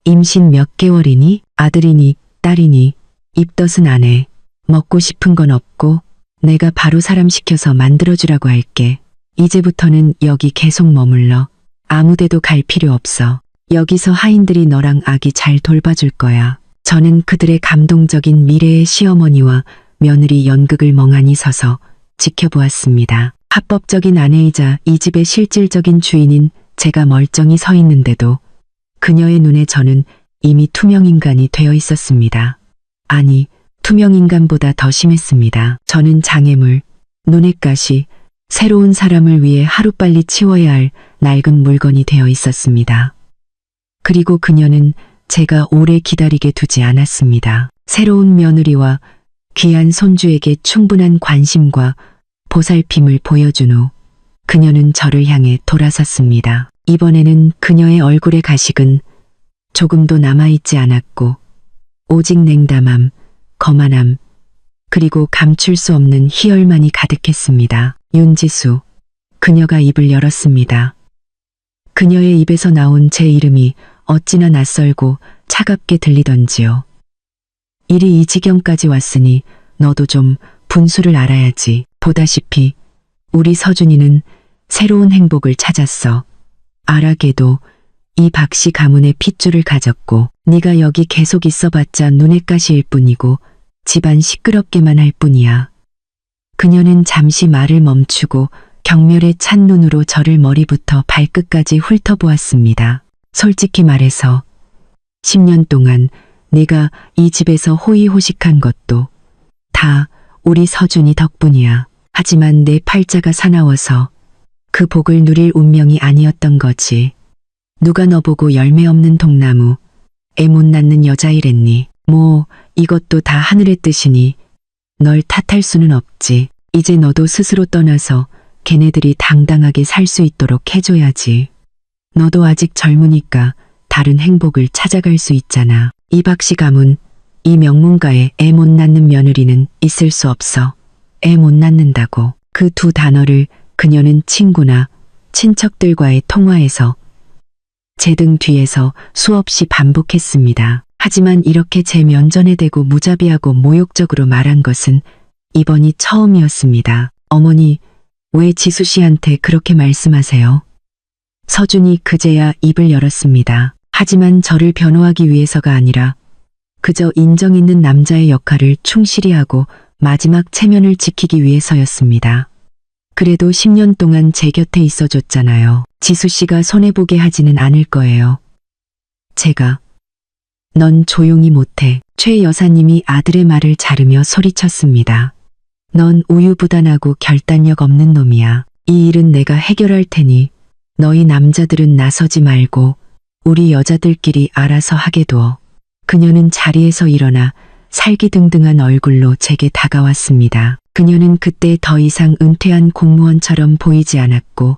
임신 몇 개월이니? 아들이니? 딸이니? 입덧은 안 해. 먹고 싶은 건 없고 내가 바로 사람 시켜서 만들어주라고 할게. 이제부터는 여기 계속 머물러. 아무데도 갈 필요 없어. 여기서 하인들이 너랑 아기 잘 돌봐줄 거야. 저는 그들의 감동적인 미래의 시어머니와 며느리 연극을 멍하니 서서 지켜보았습니다. 합법적인 아내이자 이 집의 실질적인 주인인 제가 멀쩡히 서 있는데도 그녀의 눈에 저는 이미 투명인간이 되어 있었습니다. 아니, 투명인간보다 더 심했습니다. 저는 장애물, 눈의 가시, 새로운 사람을 위해 하루빨리 치워야 할 낡은 물건이 되어 있었습니다. 그리고 그녀는 제가 오래 기다리게 두지 않았습니다. 새로운 며느리와 귀한 손주에게 충분한 관심과 보살핌을 보여준 후 그녀는 저를 향해 돌아섰습니다. 이번에는 그녀의 얼굴의 가식은 조금도 남아있지 않았고 오직 냉담함, 거만함, 그리고 감출 수 없는 희열만이 가득했습니다. 윤지수, 그녀가 입을 열었습니다. 그녀의 입에서 나온 제 이름이 어찌나 낯설고 차갑게 들리던지요. 일이 이 지경까지 왔으니 너도 좀 분수를 알아야지. 보다시피 우리 서준이는 새로운 행복을 찾았어. 아라게도 이 박씨 가문의 핏줄을 가졌고 네가 여기 계속 있어봤자 눈의 가시일 뿐이고 집안 시끄럽게만 할 뿐이야. 그녀는 잠시 말을 멈추고 경멸에 찬 눈으로 저를 머리부터 발끝까지 훑어보았습니다. 솔직히 말해서 10년 동안 내가 이 집에서 호의호식한 것도 다 우리 서준이 덕분이야. 하지만 내 팔자가 사나워서 그 복을 누릴 운명이 아니었던 거지. 누가 너보고 열매 없는 동나무, 애 못 낳는 여자이랬니? 뭐 이것도 다 하늘의 뜻이니 널 탓할 수는 없지. 이제 너도 스스로 떠나서 걔네들이 당당하게 살 수 있도록 해줘야지. 너도 아직 젊으니까 다른 행복을 찾아갈 수 있잖아. 이 박씨 가문, 이 명문가에 애 못 낳는 며느리는 있을 수 없어. 애 못 낳는다고. 그 두 단어를 그녀는 친구나 친척들과의 통화에서 제 등 뒤에서 수없이 반복했습니다. 하지만 이렇게 제 면전에 대고 무자비하고 모욕적으로 말한 것은 이번이 처음이었습니다. 어머니, 왜 지수 씨한테 그렇게 말씀하세요? 서준이 그제야 입을 열었습니다. 하지만 저를 변호하기 위해서가 아니라 그저 인정 있는 남자의 역할을 충실히 하고 마지막 체면을 지키기 위해서였습니다. 그래도 10년 동안 제 곁에 있어줬잖아요. 지수 씨가 손해보게 하지는 않을 거예요. 제가. 넌 조용히 못해. 최 여사님이 아들의 말을 자르며 소리쳤습니다. 넌 우유부단하고 결단력 없는 놈이야. 이 일은 내가 해결할 테니 너희 남자들은 나서지 말고 우리 여자들끼리 알아서 하게 둬. 그녀는 자리에서 일어나 살기등등한 얼굴로 제게 다가왔습니다. 그녀는 그때 더 이상 은퇴한 공무원처럼 보이지 않았고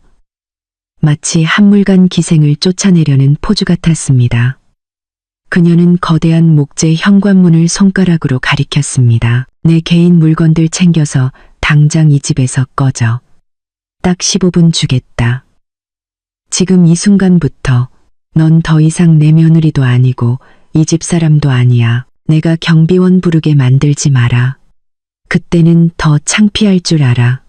마치 한물간 기생을 쫓아내려는 포주 같았습니다. 그녀는 거대한 목재 현관문을 손가락으로 가리켰습니다. 내 개인 물건들 챙겨서 당장 이 집에서 꺼져. 딱 15분 주겠다. 지금 이 순간부터 넌 더 이상 내 며느리도 아니고 이 집 사람도 아니야. 내가 경비원 부르게 만들지 마라. 그때는 더 창피할 줄 알아.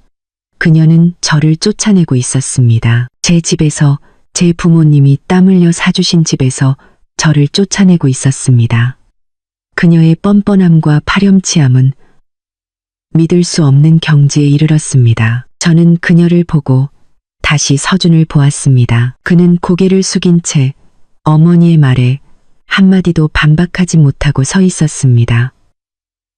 그녀는 저를 쫓아내고 있었습니다. 제 집에서, 제 부모님이 땀 흘려 사주신 집에서 저를 쫓아내고 있었습니다. 그녀의 뻔뻔함과 파렴치함은 믿을 수 없는 경지에 이르렀습니다. 저는 그녀를 보고 다시 서준을 보았습니다. 그는 고개를 숙인 채 어머니의 말에 한마디도 반박하지 못하고 서 있었습니다.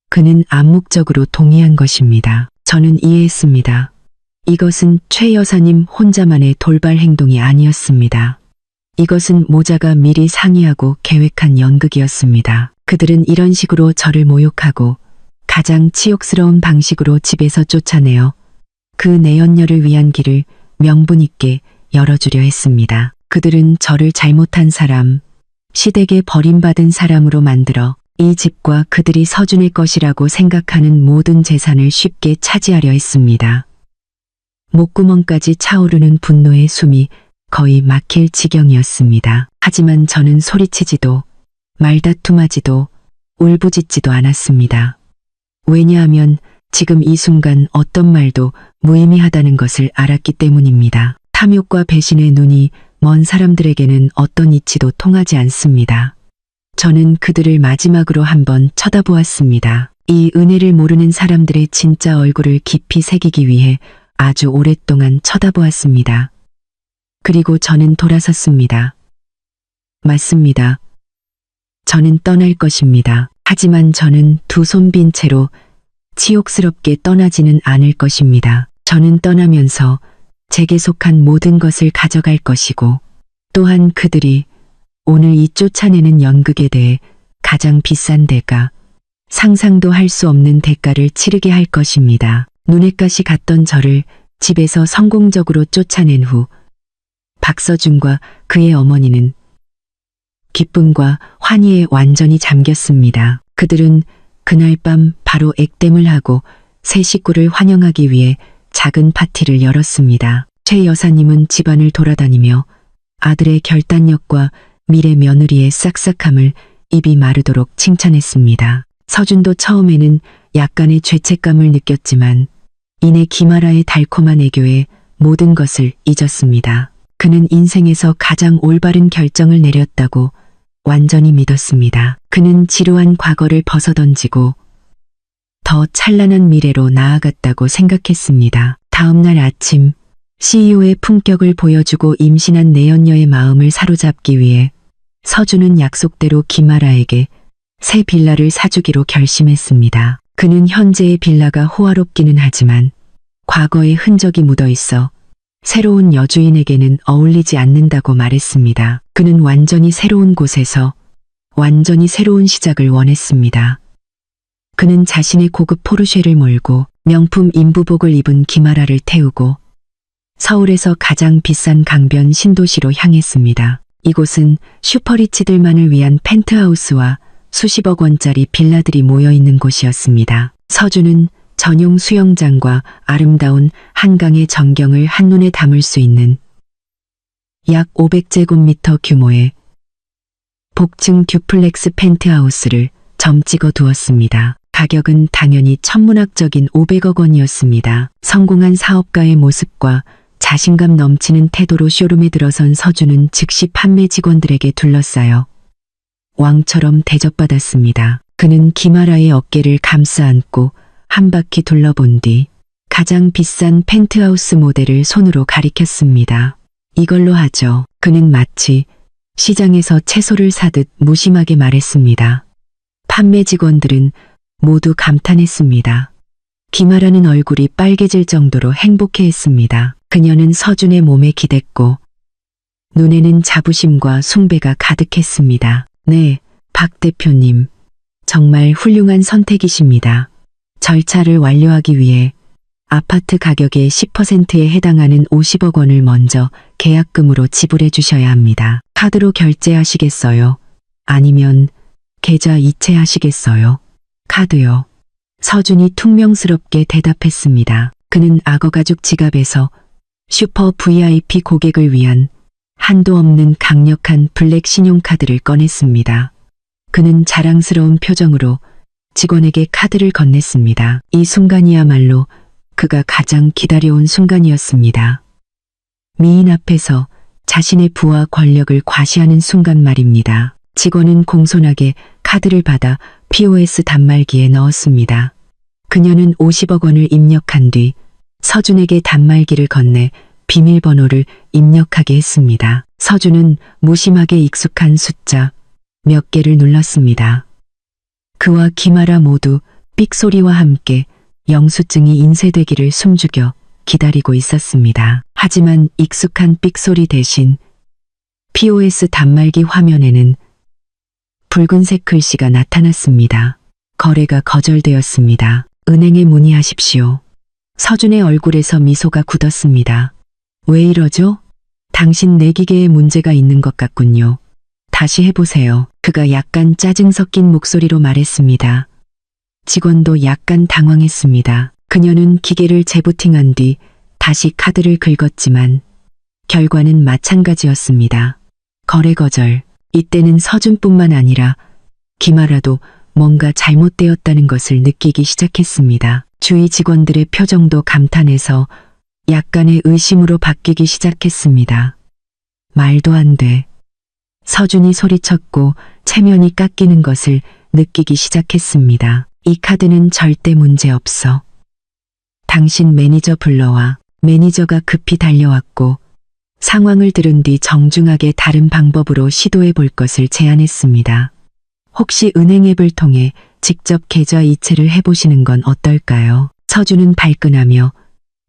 그는 암묵적으로 동의한 것입니다. 저는 이해했습니다. 이것은 최 여사님 혼자만의 돌발 행동이 아니었습니다. 이것은 모자가 미리 상의하고 계획한 연극이었습니다. 그들은 이런 식으로 저를 모욕하고 가장 치욕스러운 방식으로 집에서 쫓아내어 그 내연녀를 위한 길을 명분 있게 열어주려 했습니다. 그들은 저를 잘못한 사람, 시댁에 버림받은 사람으로 만들어 이 집과 그들이 서준의 것이라고 생각하는 모든 재산을 쉽게 차지하려 했습니다. 목구멍까지 차오르는 분노의 숨이 거의 막힐 지경이었습니다. 하지만 저는 소리치지도 말다툼하지도 울부짖지도 않았습니다. 왜냐하면 지금 이 순간 어떤 말도 무의미하다는 것을 알았기 때문입니다. 탐욕과 배신의 눈이 먼 사람들에게는 어떤 이치도 통하지 않습니다. 저는 그들을 마지막으로 한번 쳐다보았습니다. 이 은혜를 모르는 사람들의 진짜 얼굴을 깊이 새기기 위해 아주 오랫동안 쳐다보았습니다. 그리고 저는 돌아섰습니다. 맞습니다. 저는 떠날 것입니다. 하지만 저는 두 손 빈 채로 치욕스럽게 떠나지는 않을 것입니다. 저는 떠나면서 제게 속한 모든 것을 가져갈 것이고 또한 그들이 오늘 이 쫓아내는 연극에 대해 가장 비싼 대가, 상상도 할 수 없는 대가를 치르게 할 것입니다. 눈엣가시 갔던 저를 집에서 성공적으로 쫓아낸 후 박서준과 그의 어머니는 기쁨과 환희에 완전히 잠겼습니다. 그들은 그날 밤 바로 액땜을 하고 새 식구를 환영하기 위해 작은 파티를 열었습니다. 최 여사님은 집안을 돌아다니며 아들의 결단력과 미래 며느리의 싹싹함을 입이 마르도록 칭찬했습니다. 서준도 처음에는 약간의 죄책감을 느꼈지만 이내 김아라의 달콤한 애교에 모든 것을 잊었습니다. 그는 인생에서 가장 올바른 결정을 내렸다고 완전히 믿었습니다. 그는 지루한 과거를 벗어던지고 더 찬란한 미래로 나아갔다고 생각했습니다. 다음 날 아침 CEO의 품격을 보여주고 임신한 내연녀의 마음을 사로잡기 위해 서준은 약속대로 김아라에게 새 빌라를 사주기로 결심했습니다. 그는 현재의 빌라가 호화롭기는 하지만 과거의 흔적이 묻어 있어 새로운 여주인에게는 어울리지 않는다고 말했습니다. 그는 완전히 새로운 곳에서 완전히 새로운 시작을 원했습니다. 그는 자신의 고급 포르쉐를 몰고 명품 인부복을 입은 김아라를 태우고 서울에서 가장 비싼 강변 신도시로 향했습니다. 이곳은 슈퍼리치들만을 위한 펜트하우스와 수십억 원짜리 빌라들이 모여있는 곳이었습니다. 서준은 전용 수영장과 아름다운 한강의 전경을 한눈에 담을 수 있는 약 500제곱미터 규모의 복층 듀플렉스 펜트하우스를 점 찍어 두었습니다. 가격은 당연히 천문학적인 500억 원이었습니다. 성공한 사업가의 모습과 자신감 넘치는 태도로 쇼룸에 들어선 서준은 즉시 판매 직원들에게 둘러싸여 왕처럼 대접받았습니다. 그는 김아라의 어깨를 감싸 안고 한 바퀴 둘러본 뒤 가장 비싼 펜트하우스 모델을 손으로 가리켰습니다. 이걸로 하죠. 그는 마치 시장에서 채소를 사듯 무심하게 말했습니다. 판매 직원들은 모두 감탄했습니다. 김아라는 얼굴이 빨개질 정도로 행복해했습니다. 그녀는 서준의 몸에 기댔고 눈에는 자부심과 숭배가 가득했습니다. 네, 박 대표님. 정말 훌륭한 선택이십니다. 절차를 완료하기 위해 아파트 가격의 10%에 해당하는 50억 원을 먼저 계약금으로 지불해 주셔야 합니다. 카드로 결제하시겠어요? 아니면 계좌 이체하시겠어요? 카드요. 서준이 퉁명스럽게 대답했습니다. 그는 악어가죽 지갑에서 슈퍼 VIP 고객을 위한 한도 없는 강력한 블랙 신용카드를 꺼냈습니다. 그는 자랑스러운 표정으로 직원에게 카드를 건넸습니다. 이 순간이야말로 그가 가장 기다려온 순간이었습니다. 미인 앞에서 자신의 부와 권력을 과시하는 순간 말입니다. 직원은 공손하게 카드를 받아 POS 단말기에 넣었습니다. 그녀는 50억 원을 입력한 뒤 서준에게 단말기를 건네 비밀번호를 입력하게 했습니다. 서준은 무심하게 익숙한 숫자 몇 개를 눌렀습니다. 그와 김아라 모두 삑소리와 함께 영수증이 인쇄되기를 숨죽여 기다리고 있었습니다. 하지만 익숙한 삑소리 대신 POS 단말기 화면에는 붉은색 글씨가 나타났습니다. 거래가 거절되었습니다. 은행에 문의하십시오. 서준의 얼굴에서 미소가 굳었습니다. 왜 이러죠? 당신 내기계에 문제가 있는 것 같군요. 다시 해보세요. 그가 약간 짜증 섞인 목소리로 말했습니다. 직원도 약간 당황했습니다. 그녀는 기계를 재부팅한 뒤 다시 카드를 긁었지만 결과는 마찬가지였습니다. 거래 거절. 이때는 서준뿐만 아니라 김아라도 뭔가 잘못되었다는 것을 느끼기 시작했습니다. 주위 직원들의 표정도 감탄해서 약간의 의심으로 바뀌기 시작했습니다. 말도 안 돼. 서준이 소리쳤고 체면이 깎이는 것을 느끼기 시작했습니다. 이 카드는 절대 문제 없어. 당신 매니저 불러와. 매니저가 급히 달려왔고 상황을 들은 뒤 정중하게 다른 방법으로 시도해 볼 것을 제안했습니다. 혹시 은행 앱을 통해 직접 계좌 이체를 해보시는 건 어떨까요? 서준은 발끈하며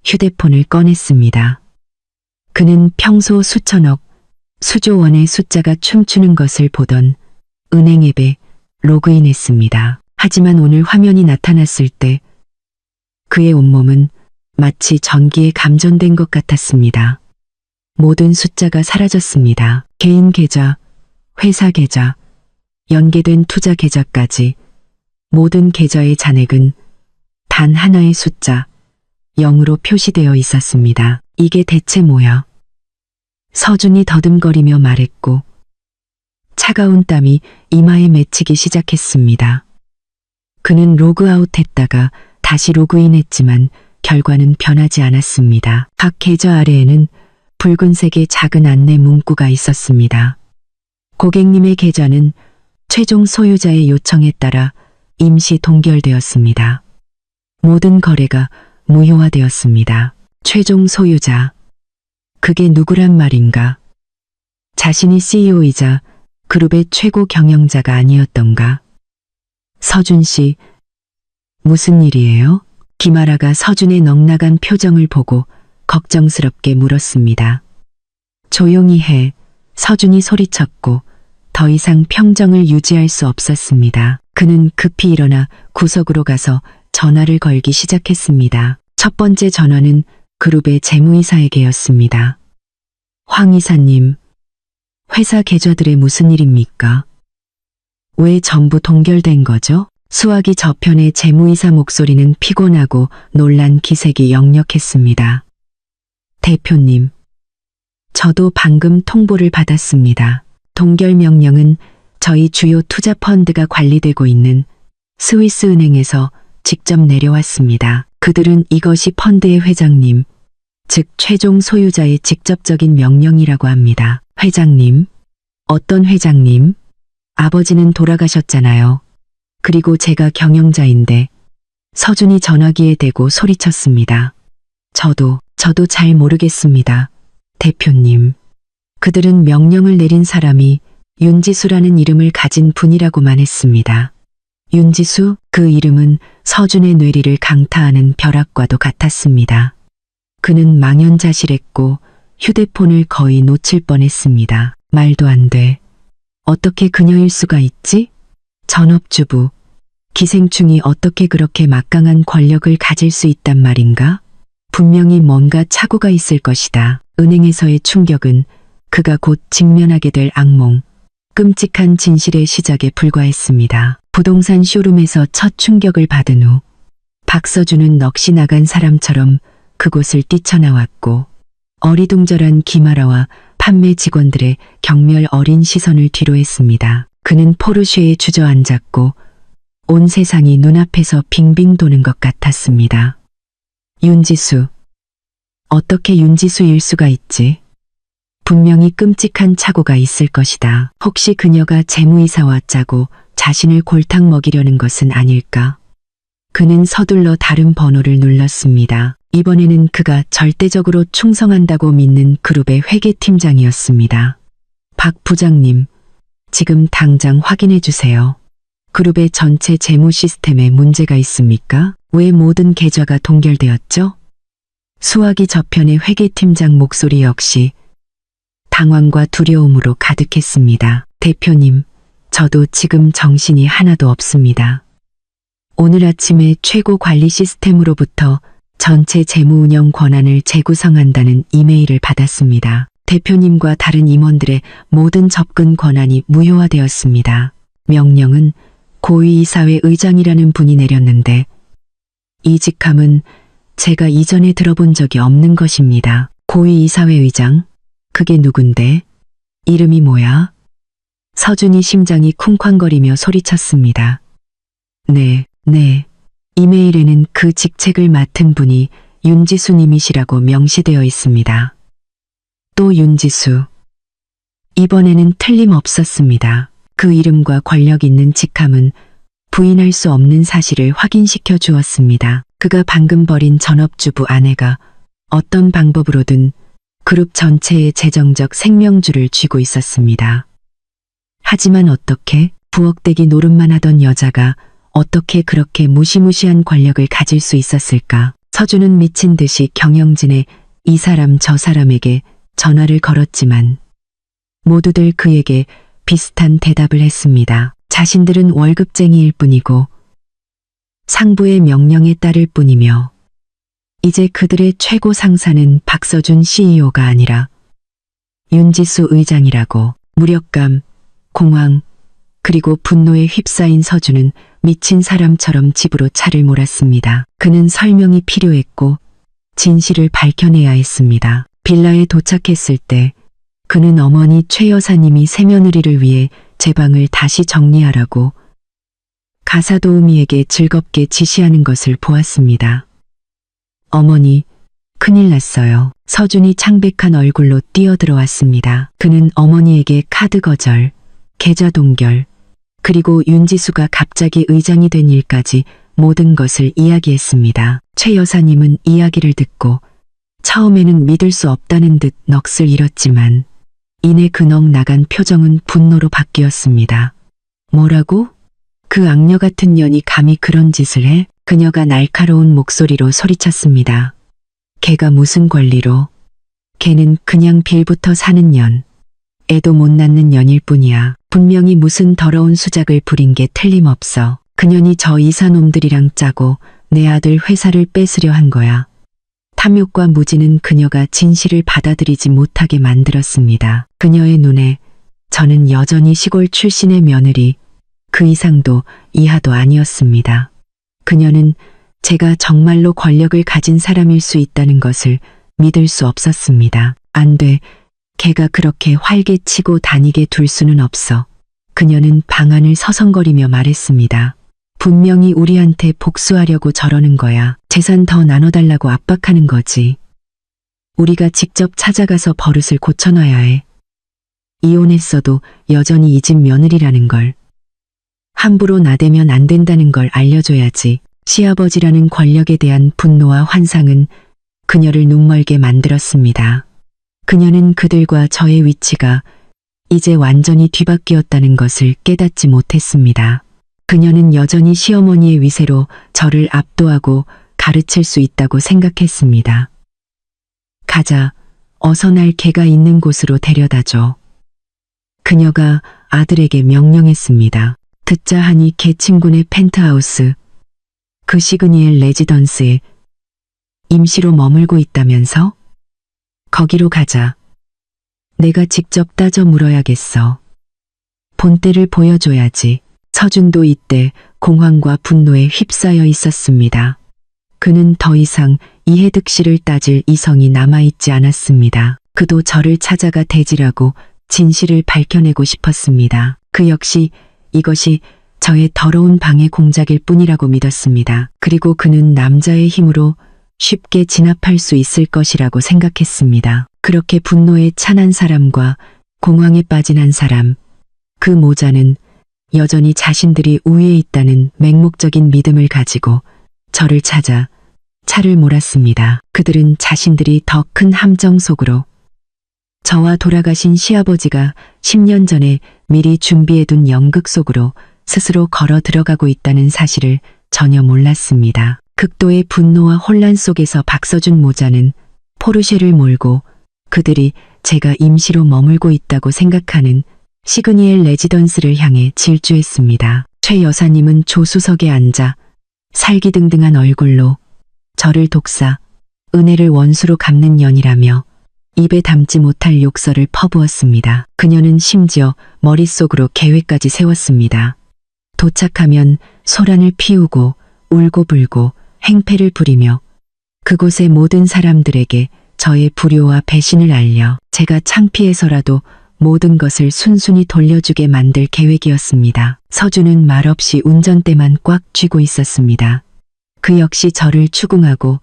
휴대폰을 꺼냈습니다. 그는 평소 수천억, 수조 원의 숫자가 춤추는 것을 보던 은행 앱에 로그인했습니다. 하지만 오늘 화면이 나타났을 때 그의 온몸은 마치 전기에 감전된 것 같았습니다. 모든 숫자가 사라졌습니다. 개인 계좌, 회사 계좌, 연계된 투자 계좌까지 모든 계좌의 잔액은 단 하나의 숫자 0으로 표시되어 있었습니다. 이게 대체 뭐야? 서준이 더듬거리며 말했고 차가운 땀이 이마에 맺히기 시작했습니다. 그는 로그아웃했다가 다시 로그인했지만 결과는 변하지 않았습니다. 각 계좌 아래에는 붉은색의 작은 안내 문구가 있었습니다. 고객님의 계좌는 최종 소유자의 요청에 따라 임시 동결되었습니다. 모든 거래가 무효화되었습니다. 최종 소유자. 그게 누구란 말인가? 자신이 CEO이자 그룹의 최고 경영자가 아니었던가? 서준 씨, 무슨 일이에요? 김아라가 서준의 넉나간 표정을 보고 걱정스럽게 물었습니다. 조용히 해. 서준이 소리쳤고 더 이상 평정을 유지할 수 없었습니다. 그는 급히 일어나 구석으로 가서 전화를 걸기 시작했습니다. 첫 번째 전화는 그룹의 재무이사에게였습니다. 황 이사님, 회사 계좌들의 무슨 일입니까? 왜 전부 동결된 거죠? 수화기 저편의 재무이사 목소리는 피곤하고 놀란 기색이 역력했습니다. 대표님, 저도 방금 통보를 받았습니다. 동결 명령은 저희 주요 투자 펀드가 관리되고 있는 스위스 은행에서 직접 내려왔습니다. 그들은 이것이 펀드의 회장님, 즉 최종 소유자의 직접적인 명령이라고 합니다. 회장님? 어떤 회장님? 아버지는 돌아가셨잖아요. 그리고 제가 경영자인데. 서준이 전화기에 대고 소리쳤습니다. 저도 잘 모르겠습니다. 대표님. 그들은 명령을 내린 사람이 윤지수라는 이름을 가진 분이라고만 했습니다. 윤지수? 그 이름은 서준의 뇌리를 강타하는 벼락과도 같았습니다. 그는 망연자실했고 휴대폰을 거의 놓칠 뻔했습니다. 말도 안 돼. 어떻게 그녀일 수가 있지? 전업주부, 기생충이 어떻게 그렇게 막강한 권력을 가질 수 있단 말인가? 분명히 뭔가 착오가 있을 것이다. 은행에서의 충격은 그가 곧 직면하게 될 악몽, 끔찍한 진실의 시작에 불과했습니다. 부동산 쇼룸에서 첫 충격을 받은 후 박서준은 넋이 나간 사람처럼 그곳을 뛰쳐나왔고 어리둥절한 김아라와 판매 직원들의 경멸 어린 시선을 뒤로했습니다. 그는 포르쉐에 주저앉았고 온 세상이 눈앞에서 빙빙 도는 것 같았습니다. 윤지수. 어떻게 윤지수일 수가 있지? 분명히 끔찍한 착오가 있을 것이다. 혹시 그녀가 재무이사와 짜고 자신을 골탕 먹이려는 것은 아닐까? 그는 서둘러 다른 번호를 눌렀습니다. 이번에는 그가 절대적으로 충성한다고 믿는 그룹의 회계팀장이었습니다. 박 부장님, 지금 당장 확인해 주세요. 그룹의 전체 재무 시스템에 문제가 있습니까? 왜 모든 계좌가 동결되었죠? 수화기 저편의 회계팀장 목소리 역시 당황과 두려움으로 가득했습니다. 대표님, 저도 지금 정신이 하나도 없습니다. 오늘 아침에 최고 관리 시스템으로부터 전체 재무 운영 권한을 재구성한다는 이메일을 받았습니다. 대표님과 다른 임원들의 모든 접근 권한이 무효화되었습니다. 명령은 고위이사회 의장이라는 분이 내렸는데 이 직함은 제가 이전에 들어본 적이 없는 것입니다. 고위이사회 의장? 그게 누군데? 이름이 뭐야? 서준이 심장이 쿵쾅거리며 소리쳤습니다. 네. 이메일에는 그 직책을 맡은 분이 윤지수님이시라고 명시되어 있습니다. 또 윤지수. 이번에는 틀림없었습니다. 그 이름과 권력 있는 직함은 부인할 수 없는 사실을 확인시켜 주었습니다. 그가 방금 버린 전업주부 아내가 어떤 방법으로든 그룹 전체의 재정적 생명줄을 쥐고 있었습니다. 하지만 어떻게 부엌대기 노릇만 하던 여자가 어떻게 그렇게 무시무시한 권력을 가질 수 있었을까? 서준은 미친 듯이 경영진의 이 사람 저 사람에게 전화를 걸었지만 모두들 그에게 비슷한 대답을 했습니다. 자신들은 월급쟁이일 뿐이고 상부의 명령에 따를 뿐이며 이제 그들의 최고 상사는 박서준 CEO가 아니라 윤지수 의장이라고. 무력감, 공황, 그리고 분노에 휩싸인 서준은 미친 사람처럼 집으로 차를 몰았습니다. 그는 설명이 필요했고 진실을 밝혀내야 했습니다. 빌라에 도착했을 때 그는 어머니 최 여사님이 새며느리를 위해 제 방을 다시 정리하라고 가사도우미에게 즐겁게 지시하는 것을 보았습니다. 어머니, 큰일 났어요. 서준이 창백한 얼굴로 뛰어들어왔습니다. 그는 어머니에게 카드 거절, 계좌 동결, 그리고 윤지수가 갑자기 의장이 된 일까지 모든 것을 이야기했습니다. 최 여사님은 이야기를 듣고 처음에는 믿을 수 없다는 듯 넋을 잃었지만 이내 그 넋 나간 표정은 분노로 바뀌었습니다. 뭐라고? 그 악녀 같은 년이 감히 그런 짓을 해? 그녀가 날카로운 목소리로 소리쳤습니다. 걔가 무슨 권리로? 걔는 그냥 빌부터 사는 년. 애도 못 낳는 년일 뿐이야. 분명히 무슨 더러운 수작을 부린 게 틀림없어. 그년이 저 이사놈들이랑 짜고 내 아들 회사를 뺏으려 한 거야. 탐욕과 무지는 그녀가 진실을 받아들이지 못하게 만들었습니다. 그녀의 눈에 저는 여전히 시골 출신의 며느리, 그 이상도 이하도 아니었습니다. 그녀는 제가 정말로 권력을 가진 사람일 수 있다는 것을 믿을 수 없었습니다. 안 돼. 걔가 그렇게 활개치고 다니게 둘 수는 없어. 그녀는 방안을 서성거리며 말했습니다. 분명히 우리한테 복수하려고 저러는 거야. 재산 더 나눠달라고 압박하는 거지. 우리가 직접 찾아가서 버릇을 고쳐놔야 해. 이혼했어도 여전히 이 집 며느리라는 걸. 함부로 나대면 안 된다는 걸 알려줘야지. 시아버지라는 권력에 대한 분노와 환상은 그녀를 눈멀게 만들었습니다. 그녀는 그들과 저의 위치가 이제 완전히 뒤바뀌었다는 것을 깨닫지 못했습니다. 그녀는 여전히 시어머니의 위세로 저를 압도하고 가르칠 수 있다고 생각했습니다. 가자, 어서 날 걔가 있는 곳으로 데려다줘. 그녀가 아들에게 명령했습니다. 듣자 하니 걔 친구네 펜트하우스, 그 시그니엘 레지던스에 임시로 머물고 있다면서? 거기로 가자. 내가 직접 따져 물어야겠어. 본때를 보여줘야지. 서준도 이때 공황과 분노에 휩싸여 있었습니다. 그는 더 이상 이해득 씨를 따질 이성이 남아있지 않았습니다. 그도 저를 찾아가 대질하고 진실을 밝혀내고 싶었습니다. 그 역시 이것이 저의 더러운 방해 공작일 뿐이라고 믿었습니다. 그리고 그는 남자의 힘으로 쉽게 진압할 수 있을 것이라고 생각했습니다. 그렇게 분노에 찬 한 사람과 공황에 빠진 한 사람, 그 모자는 여전히 자신들이 우위에 있다는 맹목적인 믿음을 가지고 저를 찾아 차를 몰았습니다. 그들은 자신들이 더 큰 함정 속으로 저와 돌아가신 시아버지가 10년 전에 미리 준비해둔 연극 속으로 스스로 걸어 들어가고 있다는 사실을 전혀 몰랐습니다. 극도의 분노와 혼란 속에서 박서준 모자는 포르쉐를 몰고 그들이 제가 임시로 머물고 있다고 생각하는 시그니엘 레지던스를 향해 질주했습니다. 최 여사님은 조수석에 앉아 살기등등한 얼굴로 저를 독사, 은혜를 원수로 갚는 년이라며 입에 담지 못할 욕설을 퍼부었습니다. 그녀는 심지어 머릿속으로 계획까지 세웠습니다. 도착하면 소란을 피우고 울고불고 행패를 부리며 그곳의 모든 사람들에게 저의 불효와 배신을 알려 제가 창피해서라도 모든 것을 순순히 돌려주게 만들 계획이었습니다. 서준은 말없이 운전대만 꽉 쥐고 있었습니다. 그 역시 저를 추궁하고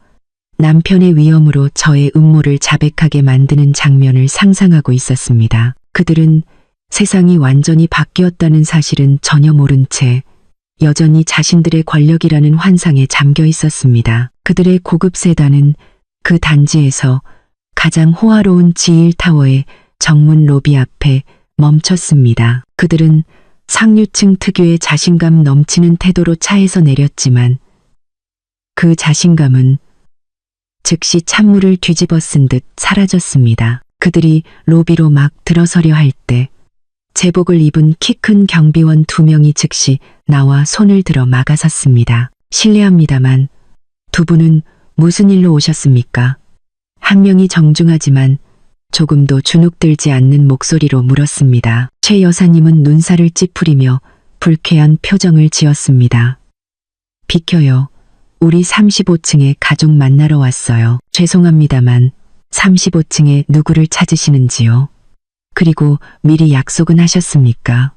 남편의 위험으로 저의 음모를 자백하게 만드는 장면을 상상하고 있었습니다. 그들은 세상이 완전히 바뀌었다는 사실은 전혀 모른 채 여전히 자신들의 권력이라는 환상에 잠겨 있었습니다. 그들의 고급 세단은 그 단지에서 가장 호화로운 G1타워의 정문 로비 앞에 멈췄습니다. 그들은 상류층 특유의 자신감 넘치는 태도로 차에서 내렸지만 그 자신감은 즉시 찬물을 뒤집어 쓴 듯 사라졌습니다. 그들이 로비로 막 들어서려 할 때 제복을 입은 키 큰 경비원 2명이 즉시 나와 손을 들어 막아섰습니다. 실례합니다만 두 분은 무슨 일로 오셨습니까? 한 명이 정중하지만 조금도 주눅들지 않는 목소리로 물었습니다. 최 여사님은 눈살을 찌푸리며 불쾌한 표정을 지었습니다. 비켜요. 우리 35층에 가족 만나러 왔어요. 죄송합니다만 35층에 누구를 찾으시는지요? 그리고 미리 약속은 하셨습니까?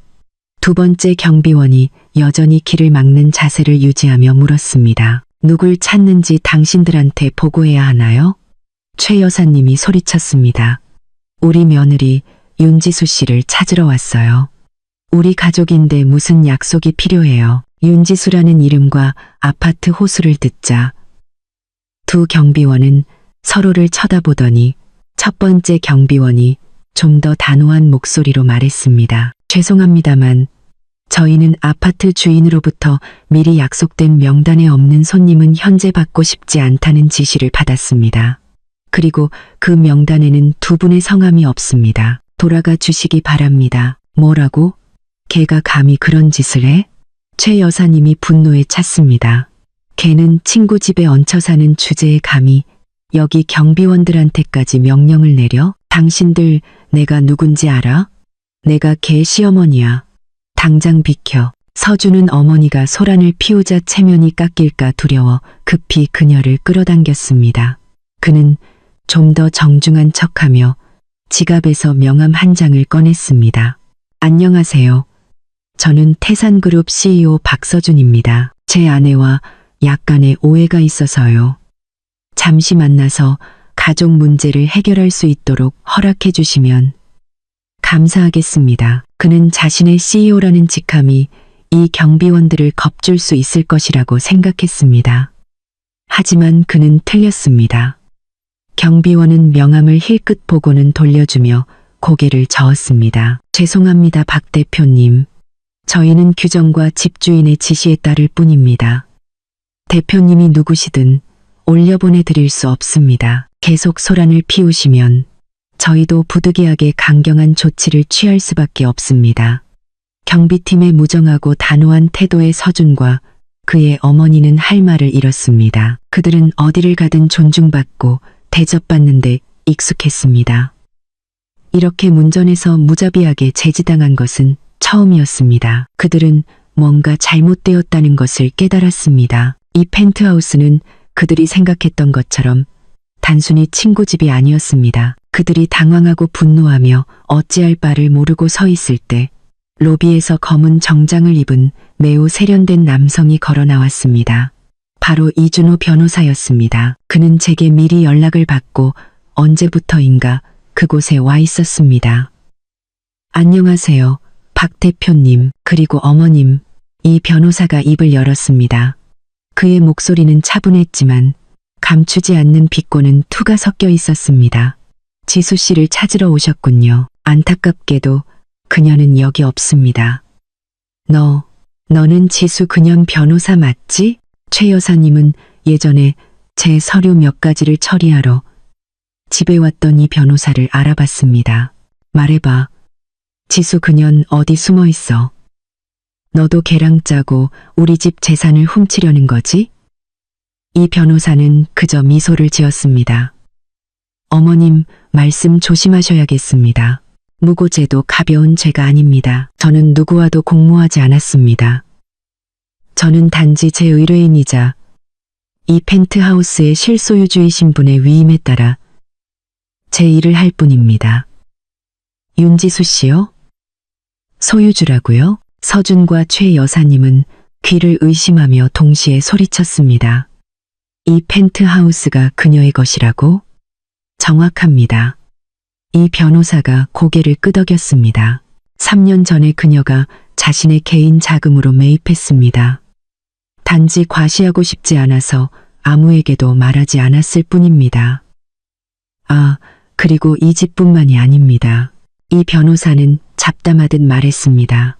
두 번째 경비원이 여전히 길을 막는 자세를 유지하며 물었습니다. 누굴 찾는지 당신들한테 보고해야 하나요? 최 여사님이 소리쳤습니다. 우리 며느리 윤지수 씨를 찾으러 왔어요. 우리 가족인데 무슨 약속이 필요해요. 윤지수라는 이름과 아파트 호수를 듣자 두 경비원은 서로를 쳐다보더니 첫 번째 경비원이 좀 더 단호한 목소리로 말했습니다. 죄송합니다만 저희는 아파트 주인으로부터 미리 약속된 명단에 없는 손님은 현재 받고 싶지 않다는 지시를 받았습니다. 그리고 그 명단에는 두 분의 성함이 없습니다. 돌아가 주시기 바랍니다. 뭐라고? 걔가 감히 그런 짓을 해? 최 여사님이 분노에 찼습니다. 걔는 친구 집에 얹혀 사는 주제에 감히 여기 경비원들한테까지 명령을 내려? 당신들 내가 누군지 알아? 내가 걔 시어머니야. 당장 비켜. 서준은 어머니가 소란을 피우자 체면이 깎일까 두려워 급히 그녀를 끌어당겼습니다. 그는 좀 더 정중한 척하며 지갑에서 명함 한 장을 꺼냈습니다. 안녕하세요. 저는 태산그룹 CEO 박서준입니다. 제 아내와 약간의 오해가 있어서요. 잠시 만나서 가족 문제를 해결할 수 있도록 허락해 주시면 감사하겠습니다. 그는 자신의 CEO라는 직함이 이 경비원들을 겁줄 수 있을 것이라고 생각했습니다. 하지만 그는 틀렸습니다. 경비원은 명함을 힐끗 보고는 돌려주며 고개를 저었습니다. 죄송합니다, 박 대표님. 저희는 규정과 집주인의 지시에 따를 뿐입니다. 대표님이 누구시든 올려보내드릴 수 없습니다. 계속 소란을 피우시면 저희도 부득이하게 강경한 조치를 취할 수밖에 없습니다. 경비팀의 무정하고 단호한 태도의 서준과 그의 어머니는 할 말을 잃었습니다. 그들은 어디를 가든 존중받고 대접받는데 익숙했습니다. 이렇게 문전에서 무자비하게 제지당한 것은 처음이었습니다. 그들은 뭔가 잘못되었다는 것을 깨달았습니다. 이 펜트하우스는 그들이 생각했던 것처럼 단순히 친구 집이 아니었습니다. 그들이 당황하고 분노하며 어찌할 바를 모르고 서 있을 때 로비에서 검은 정장을 입은 매우 세련된 남성이 걸어 나왔습니다. 바로 이준호 변호사였습니다. 그는 제게 미리 연락을 받고 언제부터인가 그곳에 와 있었습니다. 안녕하세요, 박 대표님, 그리고 어머님. 이 변호사가 입을 열었습니다. 그의 목소리는 차분했지만 감추지 않는 비꼬는 투가 섞여 있었습니다. 지수 씨를 찾으러 오셨군요. 안타깝게도 그녀는 여기 없습니다. 너는 지수 그년 변호사 맞지? 최 여사님은 예전에 제 서류 몇 가지를 처리하러 집에 왔던 이 변호사를 알아봤습니다. 말해봐. 지수 그년 어디 숨어 있어? 너도 걔랑 짜고 우리 집 재산을 훔치려는 거지? 이 변호사는 그저 미소를 지었습니다. 어머님, 말씀 조심하셔야겠습니다. 무고죄도 가벼운 죄가 아닙니다. 저는 누구와도 공모하지 않았습니다. 저는 단지 제 의뢰인이자 이 펜트하우스의 실소유주이신 분의 위임에 따라 제 일을 할 뿐입니다. 윤지수 씨요? 소유주라고요? 서준과 최 여사님은 귀를 의심하며 동시에 소리쳤습니다. 이 펜트하우스가 그녀의 것이라고? 정확합니다. 이 변호사가 고개를 끄덕였습니다. 3년 전에 그녀가 자신의 개인 자금으로 매입했습니다. 단지 과시하고 싶지 않아서 아무에게도 말하지 않았을 뿐입니다. 아, 그리고 이 집뿐만이 아닙니다. 이 변호사는 잡담하듯 말했습니다.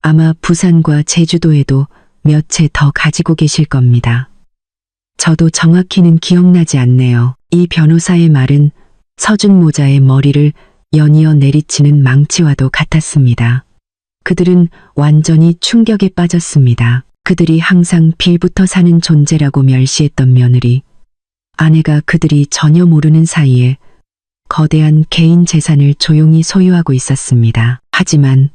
아마 부산과 제주도에도 몇 채 더 가지고 계실 겁니다. 저도 정확히는 기억나지 않네요. 이 변호사의 말은 서준 모자의 머리를 연이어 내리치는 망치와도 같았습니다. 그들은 완전히 충격에 빠졌습니다. 그들이 항상 빌부터 사는 존재라고 멸시했던 며느리, 아내가 그들이 전혀 모르는 사이에 거대한 개인 재산을 조용히 소유하고 있었습니다. 하지만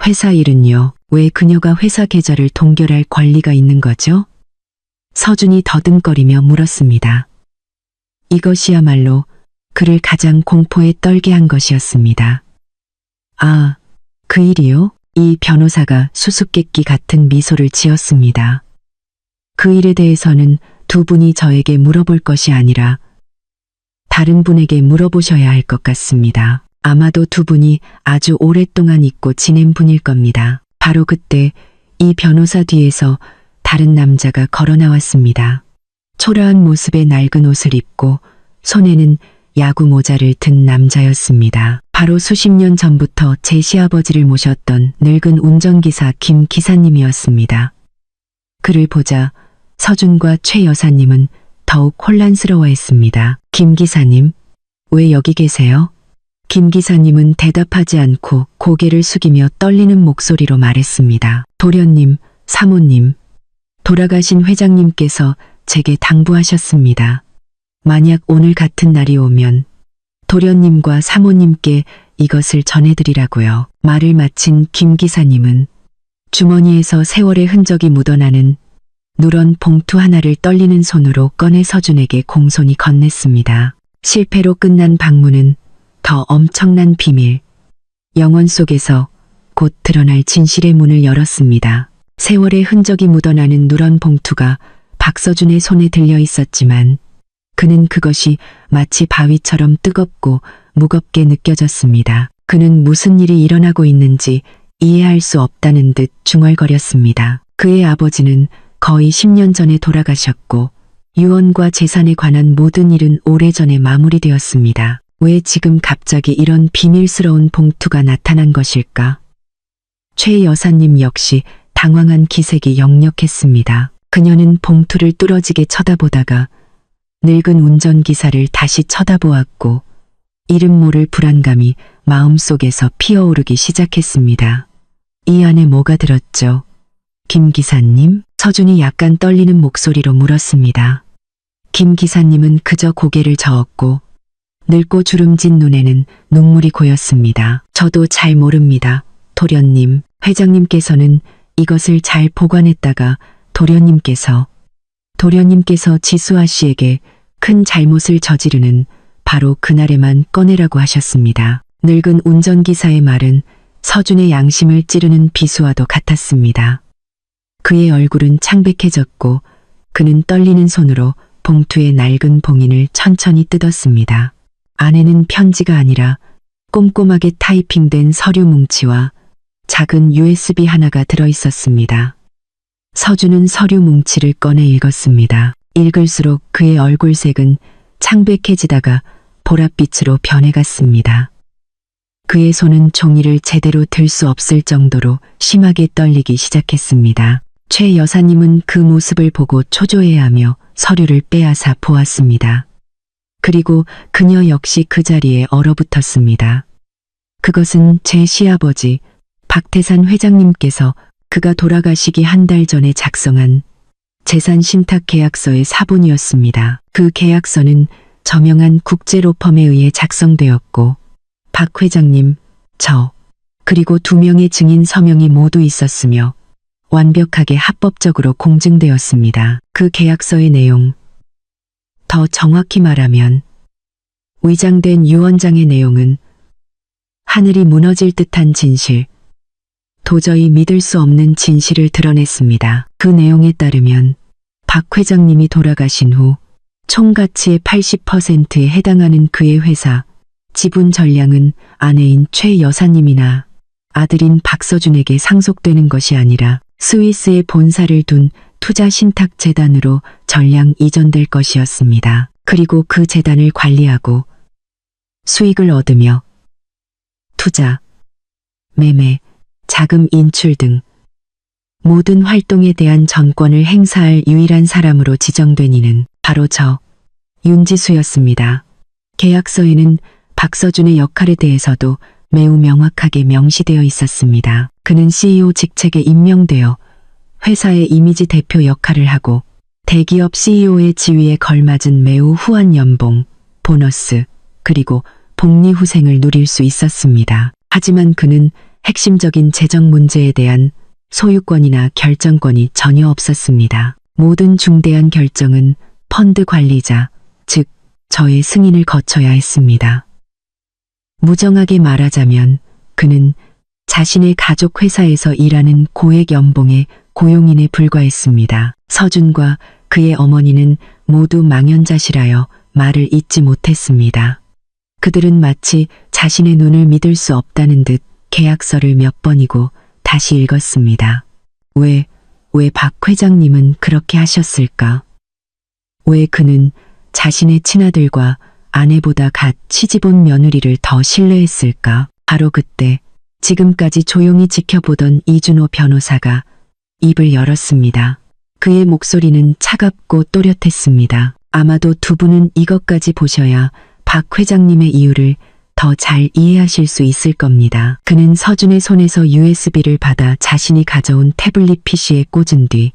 회사 일은요? 왜 그녀가 회사 계좌를 동결할 권리가 있는 거죠? 서준이 더듬거리며 물었습니다. 이것이야말로 그를 가장 공포에 떨게 한 것이었습니다. 아, 그 일이요? 이 변호사가 수수께끼 같은 미소를 지었습니다. 그 일에 대해서는 두 분이 저에게 물어볼 것이 아니라 다른 분에게 물어보셔야 할 것 같습니다. 아마도 두 분이 아주 오랫동안 잊고 지낸 분일 겁니다. 바로 그때 이 변호사 뒤에서 다른 남자가 걸어 나왔습니다. 초라한 모습의 낡은 옷을 입고 손에는 야구 모자를 든 남자였습니다. 바로 수십 년 전부터 제 시아버지를 모셨던 늙은 운전기사 김 기사님이었습니다. 그를 보자 서준과 최 여사님은 더욱 혼란스러워했습니다. 김 기사님, 왜 여기 계세요? 김 기사님은 대답하지 않고 고개를 숙이며 떨리는 목소리로 말했습니다. 도련님, 사모님, 돌아가신 회장님께서 제게 당부하셨습니다. 만약 오늘 같은 날이 오면 도련님과 사모님께 이것을 전해드리라고요. 말을 마친 김 기사님은 주머니에서 세월의 흔적이 묻어나는 누런 봉투 하나를 떨리는 손으로 꺼내 서준에게 공손히 건넸습니다. 실패로 끝난 방문은 더 엄청난 비밀, 영혼 속에서 곧 드러날 진실의 문을 열었습니다. 세월의 흔적이 묻어나는 누런 봉투가 박서준의 손에 들려 있었지만 그는 그것이 마치 바위처럼 뜨겁고 무겁게 느껴졌습니다. 그는 무슨 일이 일어나고 있는지 이해할 수 없다는 듯 중얼거렸습니다. 그의 아버지는 거의 10년 전에 돌아가셨고 유언과 재산에 관한 모든 일은 오래전에 마무리되었습니다. 왜 지금 갑자기 이런 비밀스러운 봉투가 나타난 것일까? 최 여사님 역시 당황한 기색이 역력했습니다. 그녀는 봉투를 뚫어지게 쳐다보다가 늙은 운전기사를 다시 쳐다보았고 이름 모를 불안감이 마음속에서 피어오르기 시작했습니다. 이 안에 뭐가 들었죠? 김 기사님? 서준이 약간 떨리는 목소리로 물었습니다. 김 기사님은 그저 고개를 저었고 늙고 주름진 눈에는 눈물이 고였습니다. 저도 잘 모릅니다. 도련님, 회장님께서는 이것을 잘 보관했다가 도련님께서 지수아 씨에게 큰 잘못을 저지르는 바로 그날에만 꺼내라고 하셨습니다. 늙은 운전기사의 말은 서준의 양심을 찌르는 비수와도 같았습니다. 그의 얼굴은 창백해졌고 그는 떨리는 손으로 봉투의 낡은 봉인을 천천히 뜯었습니다. 안에는 편지가 아니라 꼼꼼하게 타이핑된 서류 뭉치와 작은 USB 하나가 들어있었습니다. 서준은 서류 뭉치를 꺼내 읽었습니다. 읽을수록 그의 얼굴색은 창백해지다가 보랏빛으로 변해갔습니다. 그의 손은 종이를 제대로 들 수 없을 정도로 심하게 떨리기 시작했습니다. 최 여사님은 그 모습을 보고 초조해하며 서류를 빼앗아 보았습니다. 그리고 그녀 역시 그 자리에 얼어붙었습니다. 그것은 제 시아버지 박태산 회장님께서 그가 돌아가시기 한 달 전에 작성한 재산 신탁 계약서의 사본이었습니다. 그 계약서는 저명한 국제 로펌에 의해 작성되었고 박 회장님, 저, 그리고 2명의 증인 서명이 모두 있었으며 완벽하게 합법적으로 공증되었습니다. 그 계약서의 내용, 더 정확히 말하면 위장된 유언장의 내용은 하늘이 무너질 듯한 진실, 도저히 믿을 수 없는 진실을 드러냈습니다. 그 내용에 따르면 박 회장님이 돌아가신 후 총가치의 80%에 해당하는 그의 회사, 지분 전량은 아내인 최 여사님이나 아들인 박서준에게 상속되는 것이 아니라 스위스에 본사를 둔 투자신탁재단으로 전량 이전될 것이었습니다. 그리고 그 재단을 관리하고 수익을 얻으며 투자, 매매, 자금 인출 등 모든 활동에 대한 전권을 행사할 유일한 사람으로 지정된 이는 바로 저 윤지수였습니다. 계약서에는 박서준의 역할에 대해서도 매우 명확하게 명시되어 있었습니다. 그는 CEO 직책에 임명되어 회사의 이미지 대표 역할을 하고 대기업 CEO의 지위에 걸맞은 매우 후한 연봉, 보너스, 그리고 복리후생을 누릴 수 있었습니다. 하지만 그는 핵심적인 재정 문제에 대한 소유권이나 결정권이 전혀 없었습니다. 모든 중대한 결정은 펀드 관리자, 즉 저의 승인을 거쳐야 했습니다. 무정하게 말하자면 그는 자신의 가족 회사에서 일하는 고액 연봉의 고용인에 불과했습니다. 서준과 그의 어머니는 모두 망연자실하여 말을 잇지 못했습니다. 그들은 마치 자신의 눈을 믿을 수 없다는 듯 계약서를 몇 번이고 다시 읽었습니다. 왜 박 회장님은 그렇게 하셨을까? 왜 그는 자신의 친아들과 아내보다 갓 시집온 며느리를 더 신뢰했을까? 바로 그때 지금까지 조용히 지켜보던 이준호 변호사가 입을 열었습니다. 그의 목소리는 차갑고 또렷했습니다. 아마도 두 분은 이것까지 보셔야 박 회장님의 이유를 더 잘 이해하실 수 있을 겁니다. 그는 서준의 손에서 USB를 받아 자신이 가져온 태블릿 PC에 꽂은 뒤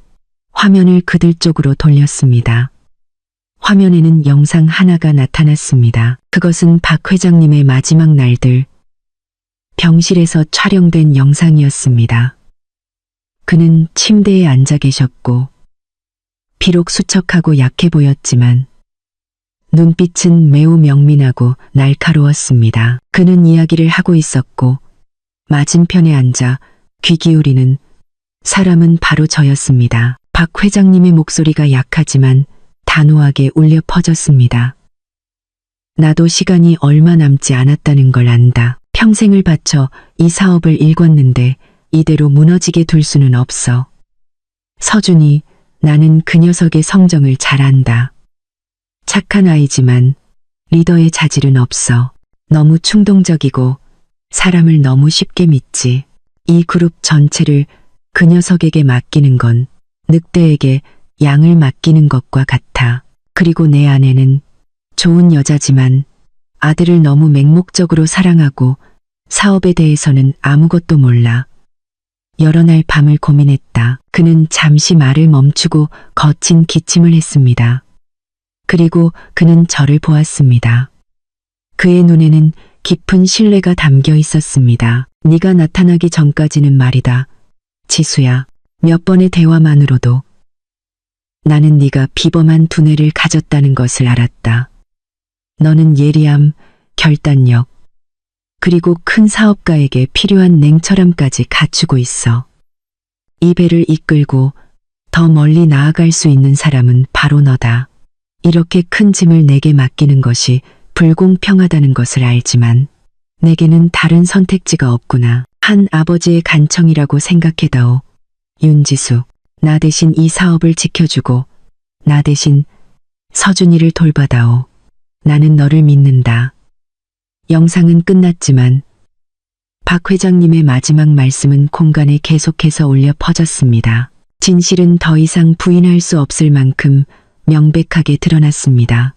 화면을 그들 쪽으로 돌렸습니다. 화면에는 영상 하나가 나타났습니다. 그것은 박 회장님의 마지막 날들, 병실에서 촬영된 영상이었습니다. 그는 침대에 앉아 계셨고 비록 수척하고 약해 보였지만 눈빛은 매우 명민하고 날카로웠습니다. 그는 이야기를 하고 있었고 맞은편에 앉아 귀 기울이는 사람은 바로 저였습니다. 박 회장님의 목소리가 약하지만 단호하게 울려 퍼졌습니다. 나도 시간이 얼마 남지 않았다는 걸 안다. 평생을 바쳐 이 사업을 일궜는데 이대로 무너지게 둘 수는 없어. 서준이, 나는 그 녀석의 성정을 잘 안다. 착한 아이지만 리더의 자질은 없어. 너무 충동적이고 사람을 너무 쉽게 믿지. 이 그룹 전체를 그 녀석에게 맡기는 건 늑대에게 양을 맡기는 것과 같아. 그리고 내 아내는 좋은 여자지만 아들을 너무 맹목적으로 사랑하고 사업에 대해서는 아무것도 몰라. 여러 날 밤을 고민했다. 그는 잠시 말을 멈추고 거친 기침을 했습니다. 그리고 그는 저를 보았습니다. 그의 눈에는 깊은 신뢰가 담겨 있었습니다. 네가 나타나기 전까지는 말이다. 지수야, 몇 번의 대화만으로도 나는 네가 비범한 두뇌를 가졌다는 것을 알았다. 너는 예리함, 결단력, 그리고 큰 사업가에게 필요한 냉철함까지 갖추고 있어. 이 배를 이끌고 더 멀리 나아갈 수 있는 사람은 바로 너다. 이렇게 큰 짐을 내게 맡기는 것이 불공평하다는 것을 알지만 내게는 다른 선택지가 없구나. 한 아버지의 간청이라고 생각해다오. 윤지수, 나 대신 이 사업을 지켜주고 나 대신 서준이를 돌봐다오. 나는 너를 믿는다. 영상은 끝났지만 박 회장님의 마지막 말씀은 공간에 계속해서 울려 퍼졌습니다. 진실은 더 이상 부인할 수 없을 만큼 명백하게 드러났습니다.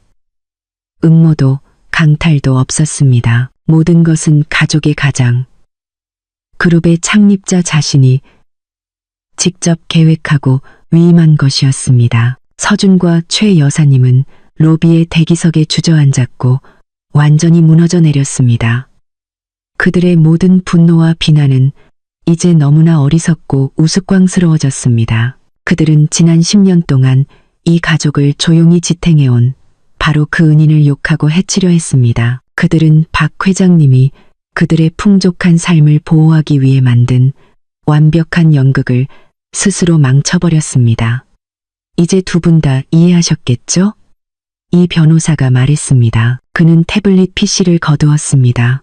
음모도 강탈도 없었습니다. 모든 것은 가족의 가장, 그룹의 창립자 자신이 직접 계획하고 위임한 것이었습니다. 서준과 최 여사님은 로비의 대기석에 주저앉았고 완전히 무너져 내렸습니다. 그들의 모든 분노와 비난은 이제 너무나 어리석고 우스꽝스러워졌습니다. 그들은 지난 10년 동안 이 가족을 조용히 지탱해온 바로 그 은인을 욕하고 해치려 했습니다. 그들은 박 회장님이 그들의 풍족한 삶을 보호하기 위해 만든 완벽한 연극을 스스로 망쳐버렸습니다. 이제 두 분 다 이해하셨겠죠? 이 변호사가 말했습니다. 그는 태블릿 PC를 거두었습니다.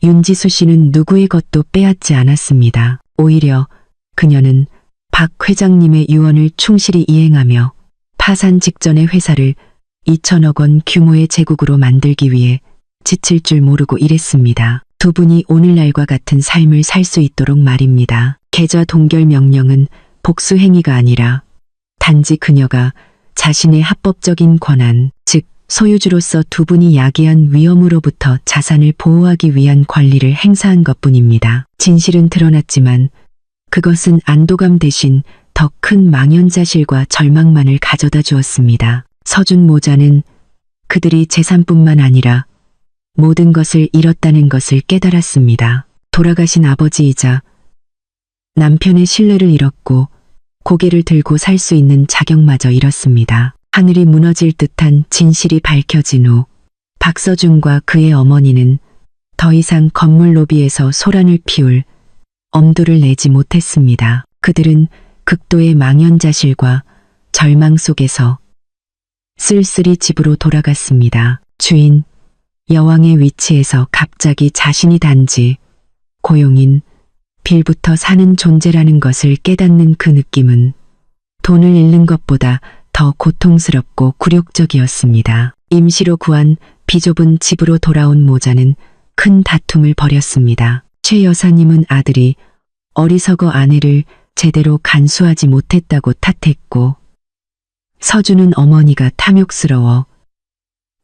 윤지수 씨는 누구의 것도 빼앗지 않았습니다. 오히려 그녀는 박 회장님의 유언을 충실히 이행하며 파산 직전의 회사를 2천억 원 규모의 제국으로 만들기 위해 지칠 줄 모르고 일했습니다. 두 분이 오늘날과 같은 삶을 살 수 있도록 말입니다. 계좌 동결 명령은 복수 행위가 아니라 단지 그녀가 자신의 합법적인 권한, 즉 소유주로서 두 분이 야기한 위험으로부터 자산을 보호하기 위한 권리를 행사한 것뿐입니다. 진실은 드러났지만 그것은 안도감 대신 더 큰 망연자실과 절망만을 가져다 주었습니다. 서준 모자는 그들이 재산뿐만 아니라 모든 것을 잃었다는 것을 깨달았습니다. 돌아가신 아버지이자 남편의 신뢰를 잃었고 고개를 들고 살 수 있는 자격마저 잃었습니다. 하늘이 무너질 듯한 진실이 밝혀진 후 박서준과 그의 어머니는 더 이상 건물 로비에서 소란을 피울 엄두를 내지 못했습니다. 그들은 극도의 망연자실과 절망 속에서 쓸쓸히 집으로 돌아갔습니다. 주인, 여왕의 위치에서 갑자기 자신이 단지 고용인, 빌부터 사는 존재라는 것을 깨닫는 그 느낌은 돈을 잃는 것보다 더 고통스럽고 굴욕적이었습니다. 임시로 구한 비좁은 집으로 돌아온 모자는 큰 다툼을 벌였습니다. 최 여사님은 아들이 어리석어 아내를 제대로 간수하지 못했다고 탓했고, 서준은 어머니가 탐욕스러워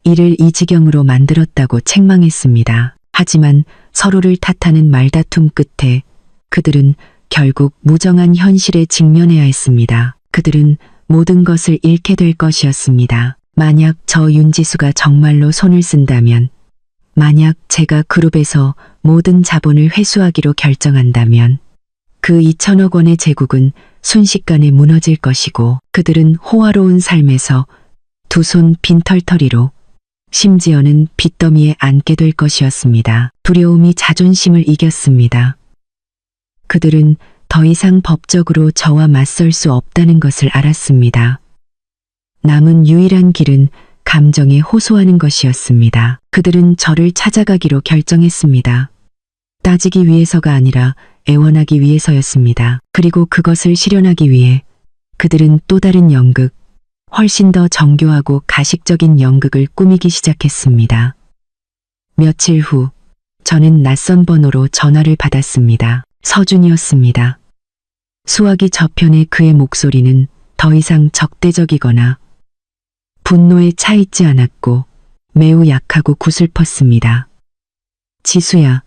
이를 이 지경으로 만들었다고 책망했습니다. 하지만 서로를 탓하는 말다툼 끝에 그들은 결국 무정한 현실에 직면해야 했습니다. 그들은 모든 것을 잃게 될 것이었습니다. 만약 저 윤지수가 정말로 손을 쓴다면, 만약 제가 그룹에서 모든 자본을 회수하기로 결정한다면 그 2천억 원의 제국은 순식간에 무너질 것이고 그들은 호화로운 삶에서 두 손 빈털터리로 심지어는 빚더미에 앉게 될 것이었습니다. 두려움이 자존심을 이겼습니다. 그들은 더 이상 법적으로 저와 맞설 수 없다는 것을 알았습니다. 남은 유일한 길은 감정에 호소하는 것이었습니다. 그들은 저를 찾아가기로 결정했습니다. 따지기 위해서가 아니라 애원하기 위해서였습니다. 그리고 그것을 실현하기 위해 그들은 또 다른 연극, 훨씬 더 정교하고 가식적인 연극을 꾸미기 시작했습니다. 며칠 후 저는 낯선 번호로 전화를 받았습니다. 서준이었습니다. 수화기 저편의 그의 목소리는 더 이상 적대적이거나 분노에 차있지 않았고 매우 약하고 구슬펐습니다. 지수야,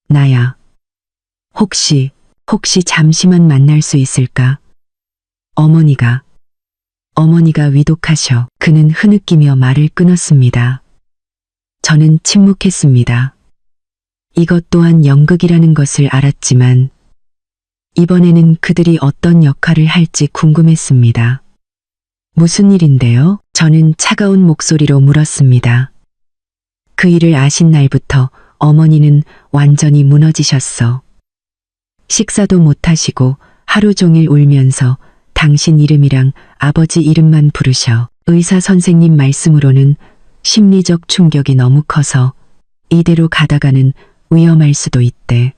나야. 혹시 잠시만 만날 수 있을까? 어머니가 위독하셔. 그는 흐느끼며 말을 끊었습니다. 저는 침묵했습니다. 이것 또한 연극이라는 것을 알았지만 이번에는 그들이 어떤 역할을 할지 궁금했습니다. 무슨 일인데요? 저는 차가운 목소리로 물었습니다. 그 일을 아신 날부터 어머니는 완전히 무너지셨어. 식사도 못하시고 하루 종일 울면서 당신 이름이랑 아버지 이름만 부르셔. 의사 선생님 말씀으로는 심리적 충격이 너무 커서 이대로 가다가는 위험할 수도 있대.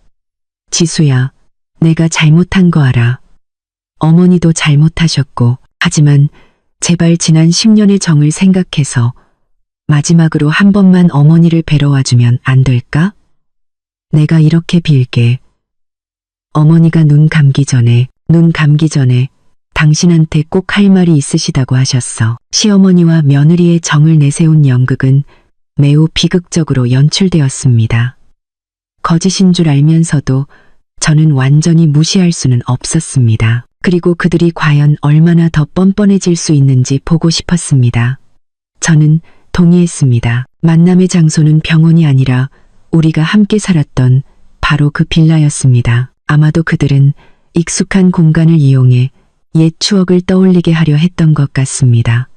지수야, 내가 잘못한 거 알아. 어머니도 잘못하셨고, 하지만 제발 지난 10년의 정을 생각해서 마지막으로 한 번만 어머니를 뵈러 와주면 안 될까? 내가 이렇게 빌게. 어머니가 눈 감기 전에 당신한테 꼭 할 말이 있으시다고 하셨어. 시어머니와 며느리의 정을 내세운 연극은 매우 비극적으로 연출되었습니다. 거짓인 줄 알면서도 저는 완전히 무시할 수는 없었습니다. 그리고 그들이 과연 얼마나 더 뻔뻔해질 수 있는지 보고 싶었습니다. 저는 동의했습니다. 만남의 장소는 병원이 아니라 우리가 함께 살았던 바로 그 빌라였습니다. 아마도 그들은 익숙한 공간을 이용해 옛 추억을 떠올리게 하려 했던 것 같습니다.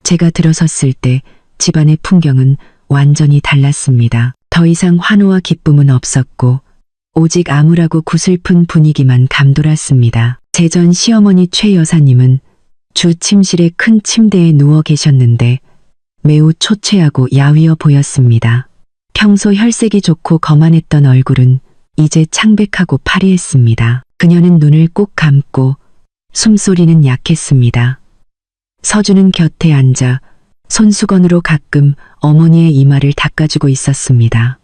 제가 들어섰을 때 집안의 풍경은 완전히 달랐습니다. 더 이상 환호와 기쁨은 없었고 오직 암울하고 구슬픈 분위기만 감돌았습니다. 제 전 시어머니 최 여사님은 주 침실의 큰 침대에 누워 계셨는데 매우 초췌하고 야위어 보였습니다. 평소 혈색이 좋고 거만했던 얼굴은 이제 창백하고 파리했습니다. 그녀는 눈을 꼭 감고 숨소리는 약했습니다. 서준은 곁에 앉아 손수건으로 가끔 어머니의 이마를 닦아주고 있었습니다.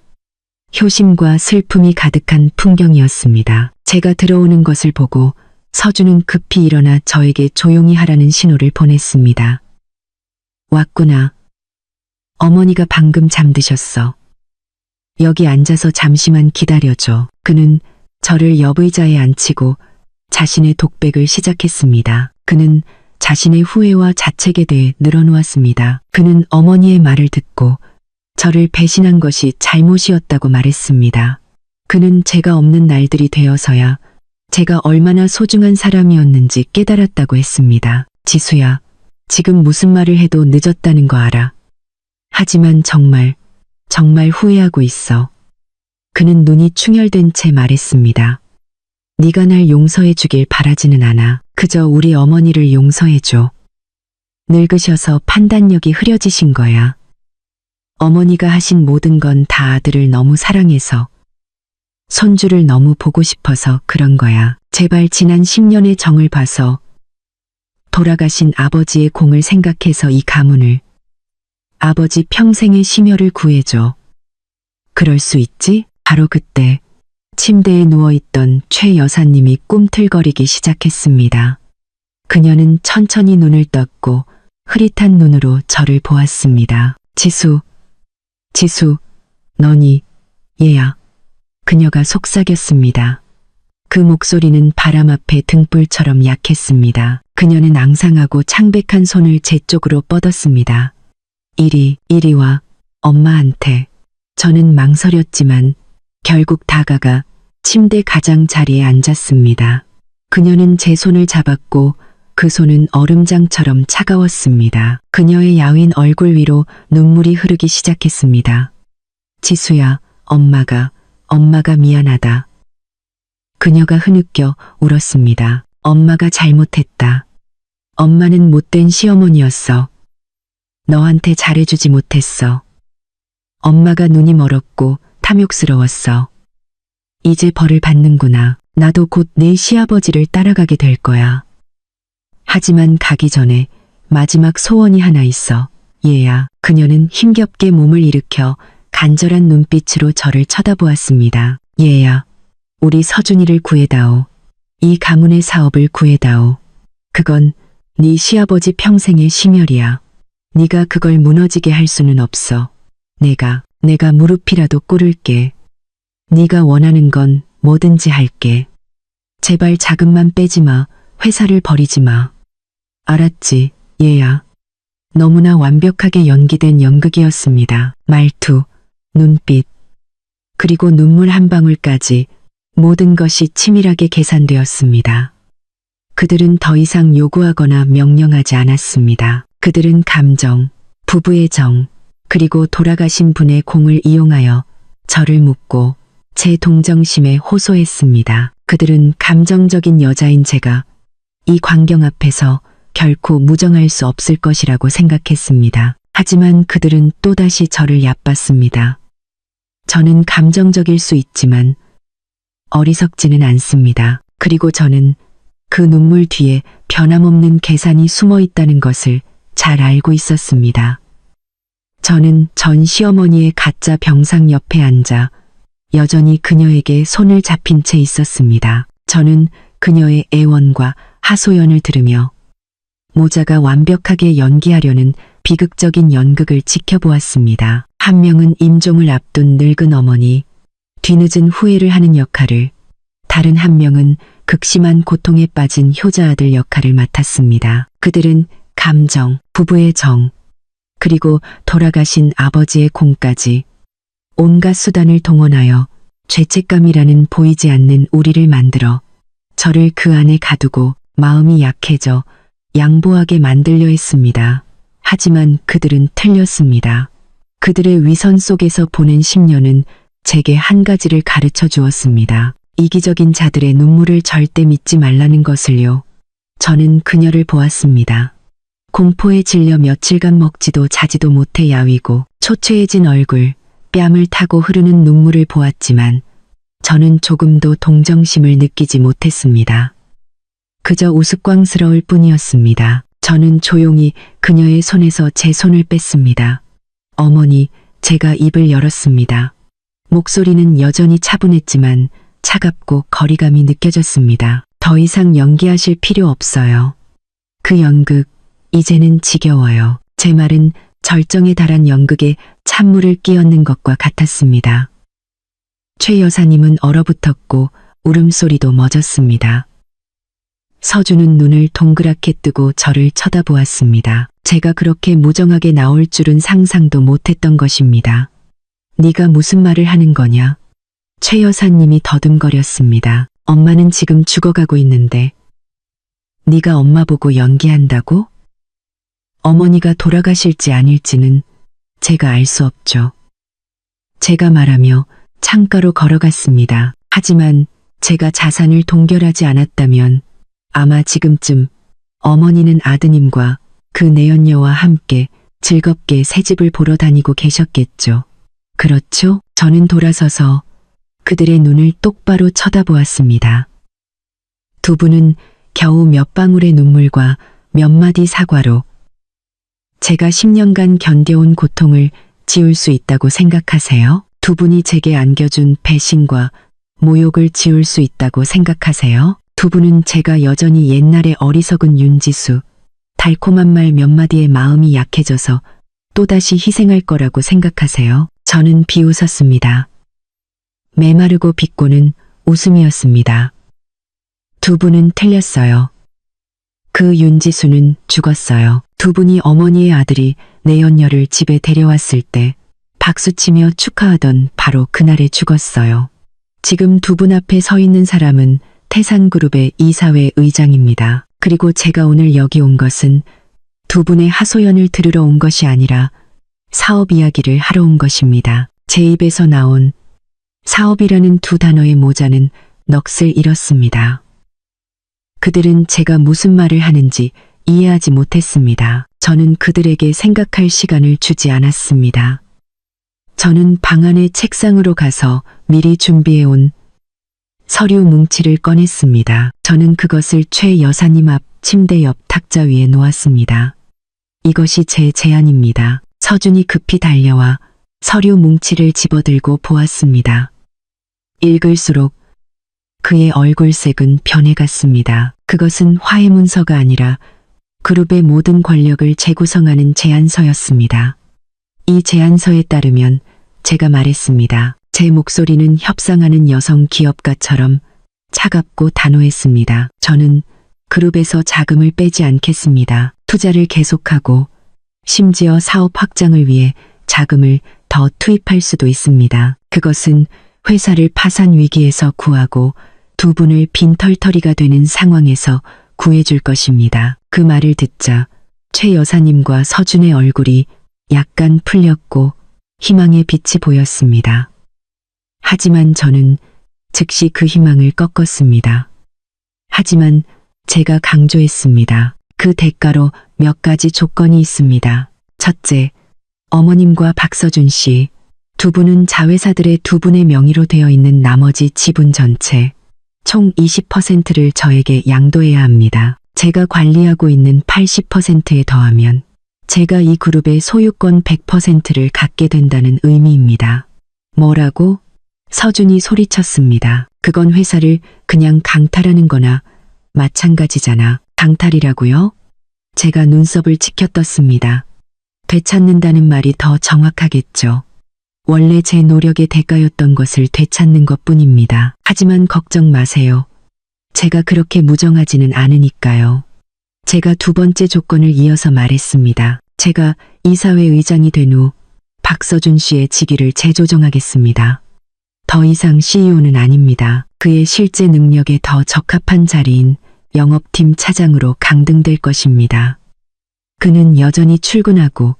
효심과 슬픔이 가득한 풍경이었습니다. 제가 들어오는 것을 보고 서준은 급히 일어나 저에게 조용히 하라는 신호를 보냈습니다. 왔구나. 어머니가 방금 잠드셨어. 여기 앉아서 잠시만 기다려줘. 그는 저를 옆의자에 앉히고 자신의 독백을 시작했습니다. 그는 자신의 후회와 자책에 대해 늘어놓았습니다. 그는 어머니의 말을 듣고 저를 배신한 것이 잘못이었다고 말했습니다. 그는 제가 없는 날들이 되어서야 제가 얼마나 소중한 사람이었는지 깨달았다고 했습니다. 지수야, 지금 무슨 말을 해도 늦었다는 거 알아. 하지만 정말 후회하고 있어. 그는 눈이 충혈된 채 말했습니다. 네가 날 용서해 주길 바라지는 않아. 그저 우리 어머니를 용서해 줘. 늙으셔서 판단력이 흐려지신 거야. 어머니가 하신 모든 건 다 아들을 너무 사랑해서, 손주를 너무 보고 싶어서 그런 거야. 제발 지난 10년의 정을 봐서, 돌아가신 아버지의 공을 생각해서 이 가문을, 아버지 평생의 심혈을 구해줘. 그럴 수 있지? 바로 그때 침대에 누워있던 최 여사님이 꿈틀거리기 시작했습니다. 그녀는 천천히 눈을 떴고 흐릿한 눈으로 저를 보았습니다. 지수, 너니, 얘야. 그녀가 속삭였습니다. 그 목소리는 바람 앞에 등불처럼 약했습니다. 그녀는 앙상하고 창백한 손을 제 쪽으로 뻗었습니다. 이리 와, 엄마한테. 저는 망설였지만 결국 다가가 침대 가장자리에 앉았습니다. 그녀는 제 손을 잡았고 그 손은 얼음장처럼 차가웠습니다. 그녀의 야윈 얼굴 위로 눈물이 흐르기 시작했습니다. 지수야, 엄마가 미안하다. 그녀가 흐느껴 울었습니다. 엄마가 잘못했다. 엄마는 못된 시어머니였어. 너한테 잘해주지 못했어. 엄마가 눈이 멀었고 탐욕스러웠어. 이제 벌을 받는구나. 나도 곧 내 시아버지를 따라가게 될 거야. 하지만 가기 전에 마지막 소원이 하나 있어. 얘야. 그녀는 힘겹게 몸을 일으켜 간절한 눈빛으로 저를 쳐다보았습니다. 얘야. 우리 서준이를 구해다오. 이 가문의 사업을 구해다오. 그건 네 시아버지 평생의 심혈이야. 네가 그걸 무너지게 할 수는 없어. 내가 무릎이라도 꿇을게. 네가 원하는 건 뭐든지 할게. 제발 자금만 빼지 마. 회사를 버리지 마. 알았지, 얘야. 너무나 완벽하게 연기된 연극이었습니다. 말투, 눈빛, 그리고 눈물 한 방울까지 모든 것이 치밀하게 계산되었습니다. 그들은 더 이상 요구하거나 명령하지 않았습니다. 그들은 감정, 부부의 정, 그리고 돌아가신 분의 공을 이용하여 저를 묻고 제 동정심에 호소했습니다. 그들은 감정적인 여자인 제가 이 광경 앞에서 결코 무정할 수 없을 것이라고 생각했습니다. 하지만 그들은 또다시 저를 얕봤습니다. 저는 감정적일 수 있지만 어리석지는 않습니다. 그리고 저는 그 눈물 뒤에 변함없는 계산이 숨어 있다는 것을 잘 알고 있었습니다. 저는 전 시어머니의 가짜 병상 옆에 앉아 여전히 그녀에게 손을 잡힌 채 있었습니다. 저는 그녀의 애원과 하소연을 들으며 모자가 완벽하게 연기하려는 비극적인 연극을 지켜보았습니다. 한 명은 임종을 앞둔 늙은 어머니, 뒤늦은 후회를 하는 역할을, 다른 한 명은 극심한 고통에 빠진 효자 아들 역할을 맡았습니다. 그들은 감정, 부부의 정, 그리고 돌아가신 아버지의 공까지 온갖 수단을 동원하여 죄책감이라는 보이지 않는 우리를 만들어 저를 그 안에 가두고 마음이 약해져 양보하게 만들려 했습니다. 하지만 그들은 틀렸습니다. 그들의 위선 속에서 보낸 10년은 제게 한 가지를 가르쳐 주었습니다. 이기적인 자들의 눈물을 절대 믿지 말라는 것을요. 저는 그녀를 보았습니다. 공포에 질려 며칠간 먹지도 자지도 못해 야위고 초췌해진 얼굴, 뺨을 타고 흐르는 눈물을 보았지만 저는 조금도 동정심을 느끼지 못했습니다. 그저 우스꽝스러울 뿐이었습니다. 저는 조용히 그녀의 손에서 제 손을 뺐습니다. 어머니, 제가 입을 열었습니다. 목소리는 여전히 차분했지만 차갑고 거리감이 느껴졌습니다. 더 이상 연기하실 필요 없어요. 그 연극, 이제는 지겨워요. 제 말은 절정에 달한 연극에 찬물을 끼얹는 것과 같았습니다. 최 여사님은 얼어붙었고 울음소리도 멎었습니다. 서준은 눈을 동그랗게 뜨고 저를 쳐다보았습니다. 제가 그렇게 무정하게 나올 줄은 상상도 못했던 것입니다. 네가 무슨 말을 하는 거냐? 최 여사님이 더듬거렸습니다. 엄마는 지금 죽어가고 있는데 네가 엄마 보고 연기한다고? 어머니가 돌아가실지 아닐지는 제가 알 수 없죠. 제가 말하며 창가로 걸어갔습니다. 하지만 제가 자산을 동결하지 않았다면 아마 지금쯤 어머니는 아드님과 그 내연녀와 함께 즐겁게 새집을 보러 다니고 계셨겠죠. 그렇죠? 저는 돌아서서 그들의 눈을 똑바로 쳐다보았습니다. 두 분은 겨우 몇 방울의 눈물과 몇 마디 사과로 제가 10년간 견뎌온 고통을 지울 수 있다고 생각하세요? 두 분이 제게 안겨준 배신과 모욕을 지울 수 있다고 생각하세요? 두 분은 제가 여전히 옛날의 어리석은 윤지수, 달콤한 말 몇 마디에 마음이 약해져서 또다시 희생할 거라고 생각하세요? 저는 비웃었습니다. 메마르고 비꼬는 웃음이었습니다. 두 분은 틀렸어요. 그 윤지수는 죽었어요. 두 분이 어머니의 아들이 내연녀를 집에 데려왔을 때 박수치며 축하하던 바로 그날에 죽었어요. 지금 두 분 앞에 서 있는 사람은 태산그룹의 이사회 의장입니다. 그리고 제가 오늘 여기 온 것은 두 분의 하소연을 들으러 온 것이 아니라 사업 이야기를 하러 온 것입니다. 제 입에서 나온 사업이라는 두 단어의 모자는 넋을 잃었습니다. 그들은 제가 무슨 말을 하는지 이해하지 못했습니다. 저는 그들에게 생각할 시간을 주지 않았습니다. 저는 방 안의 책상으로 가서 미리 준비해온 서류 뭉치를 꺼냈습니다. 저는 그것을 최 여사님 앞 침대 옆 탁자 위에 놓았습니다. 이것이 제 제안입니다. 서준이 급히 달려와 서류 뭉치를 집어들고 보았습니다. 읽을수록 그의 얼굴색은 변해갔습니다. 그것은 화해 문서가 아니라 그룹의 모든 권력을 재구성하는 제안서였습니다. 이 제안서에 따르면 제가 말했습니다. 제 목소리는 협상하는 여성 기업가처럼 차갑고 단호했습니다. 저는 그룹에서 자금을 빼지 않겠습니다. 투자를 계속하고 심지어 사업 확장을 위해 자금을 더 투입할 수도 있습니다. 그것은 회사를 파산 위기에서 구하고 두 분을 빈털터리가 되는 상황에서 구해줄 것입니다. 그 말을 듣자 최 여사님과 서준의 얼굴이 약간 풀렸고 희망의 빛이 보였습니다. 하지만 저는 즉시 그 희망을 꺾었습니다. 하지만 제가 강조했습니다. 그 대가로 몇 가지 조건이 있습니다. 첫째, 어머님과 박서준 씨, 두 분은 자회사들의 두 분의 명의로 되어 있는 나머지 지분 전체, 총 20%를 저에게 양도해야 합니다. 제가 관리하고 있는 80%에 더하면 제가 이 그룹의 소유권 100%를 갖게 된다는 의미입니다. 뭐라고? 서준이 소리쳤습니다. 그건 회사를 그냥 강탈하는 거나 마찬가지잖아. 강탈이라고요? 제가 눈썹을 치켜떴습니다. 되찾는다는 말이 더 정확하겠죠. 원래 제 노력의 대가였던 것을 되찾는 것뿐입니다. 하지만 걱정 마세요. 제가 그렇게 무정하지는 않으니까요. 제가 두 번째 조건을 이어서 말했습니다. 제가 이사회 의장이 된 후 박서준 씨의 직위를 재조정하겠습니다. 더 이상 CEO는 아닙니다. 그의 실제 능력에 더 적합한 자리인 영업팀 차장으로 강등될 것입니다. 그는 여전히 출근하고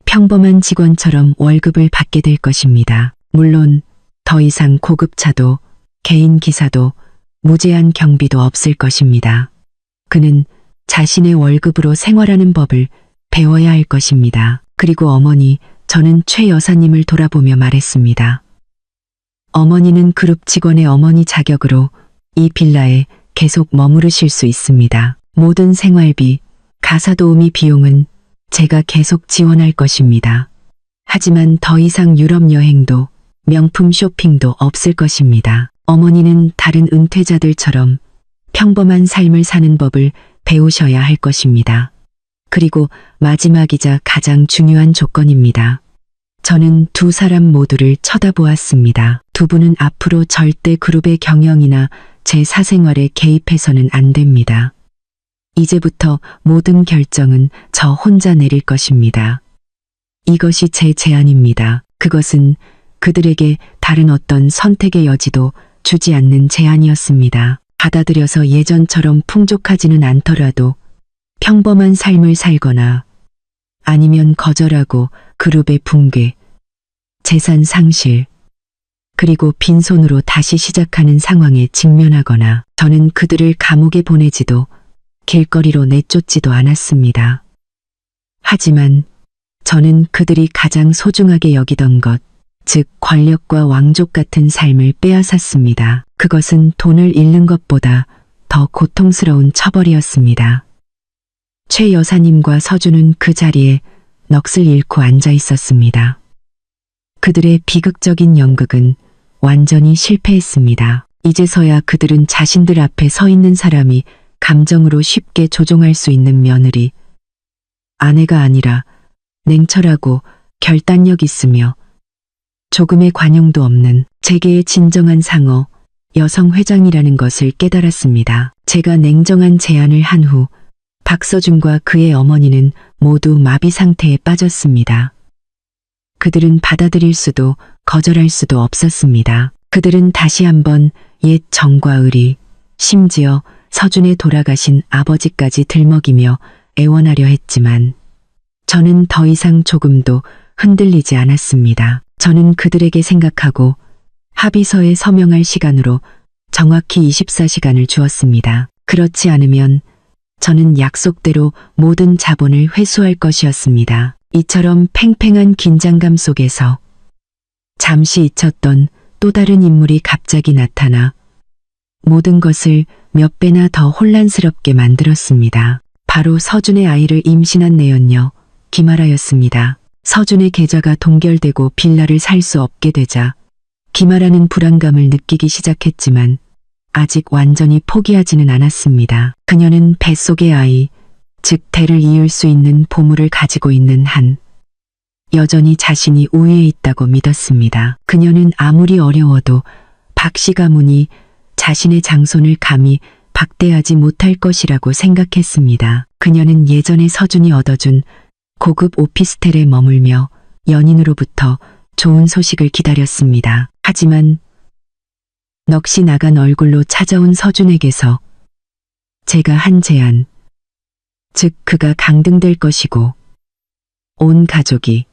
평범한 직원처럼 월급을 받게 될 것입니다. 물론 더 이상 고급차도 개인 기사도 무제한 경비도 없을 것입니다. 그는 자신의 월급으로 생활하는 법을 배워야 할 것입니다. 그리고 어머니, 저는 최 여사님을 돌아보며 말했습니다. 어머니는 그룹 직원의 어머니 자격으로 이 빌라에 계속 머무르실 수 있습니다. 모든 생활비, 가사 도우미 비용은 제가 계속 지원할 것입니다. 하지만 더 이상 유럽 여행도 명품 쇼핑도 없을 것입니다. 어머니는 다른 은퇴자들처럼 평범한 삶을 사는 법을 배우셔야 할 것입니다. 그리고 마지막이자 가장 중요한 조건입니다. 저는 두 사람 모두를 쳐다보았습니다. 두 분은 앞으로 절대 그룹의 경영이나 제 사생활에 개입해서는 안 됩니다. 이제부터 모든 결정은 저 혼자 내릴 것입니다. 이것이 제 제안입니다. 그것은 그들에게 다른 어떤 선택의 여지도 주지 않는 제안이었습니다. 받아들여서 예전처럼 풍족하지는 않더라도 평범한 삶을 살거나 아니면 거절하고 그룹의 붕괴, 재산 상실, 그리고 빈손으로 다시 시작하는 상황에 직면하거나 저는 그들을 감옥에 보내지도 길거리로 내쫓지도 않았습니다. 하지만 저는 그들이 가장 소중하게 여기던 것, 즉 권력과 왕족 같은 삶을 빼앗았습니다. 그것은 돈을 잃는 것보다 더 고통스러운 처벌이었습니다. 최 여사님과 서준은 그 자리에 넋을 잃고 앉아 있었습니다. 그들의 비극적인 연극은 완전히 실패했습니다. 이제서야 그들은 자신들 앞에 서 있는 사람이 감정으로 쉽게 조종할 수 있는 며느리, 아내가 아니라 냉철하고 결단력 있으며 조금의 관용도 없는 재계의 진정한 상어, 여성 회장이라는 것을 깨달았습니다. 제가 냉정한 제안을 한 후 박서준과 그의 어머니는 모두 마비 상태에 빠졌습니다. 그들은 받아들일 수도 거절할 수도 없었습니다. 그들은 다시 한번 옛 정과 의리, 심지어 서준의 돌아가신 아버지까지 들먹이며 애원하려 했지만 저는 더 이상 조금도 흔들리지 않았습니다. 저는 그들에게 생각하고 합의서에 서명할 시간으로 정확히 24시간을 주었습니다. 그렇지 않으면 저는 약속대로 모든 자본을 회수할 것이었습니다. 이처럼 팽팽한 긴장감 속에서 잠시 잊혔던 또 다른 인물이 갑자기 나타나 모든 것을 몇 배나 더 혼란스럽게 만들었습니다. 바로 서준의 아이를 임신한 내연녀 김아라였습니다. 서준의 계좌가 동결되고 빌라를 살 수 없게 되자 김아라는 불안감을 느끼기 시작했지만 아직 완전히 포기하지는 않았습니다. 그녀는 뱃속의 아이, 즉 대를 이을 수 있는 보물을 가지고 있는 한 여전히 자신이 우위에 있다고 믿었습니다. 그녀는 아무리 어려워도 박씨 가문이 자신의 장손을 감히 박대하지 못할 것이라고 생각했습니다. 그녀는 예전에 서준이 얻어준 고급 오피스텔에 머물며 연인으로부터 좋은 소식을 기다렸습니다. 하지만 넋이 나간 얼굴로 찾아온 서준에게서 제가 한 제안, 즉 그가 강등될 것이고 온 가족이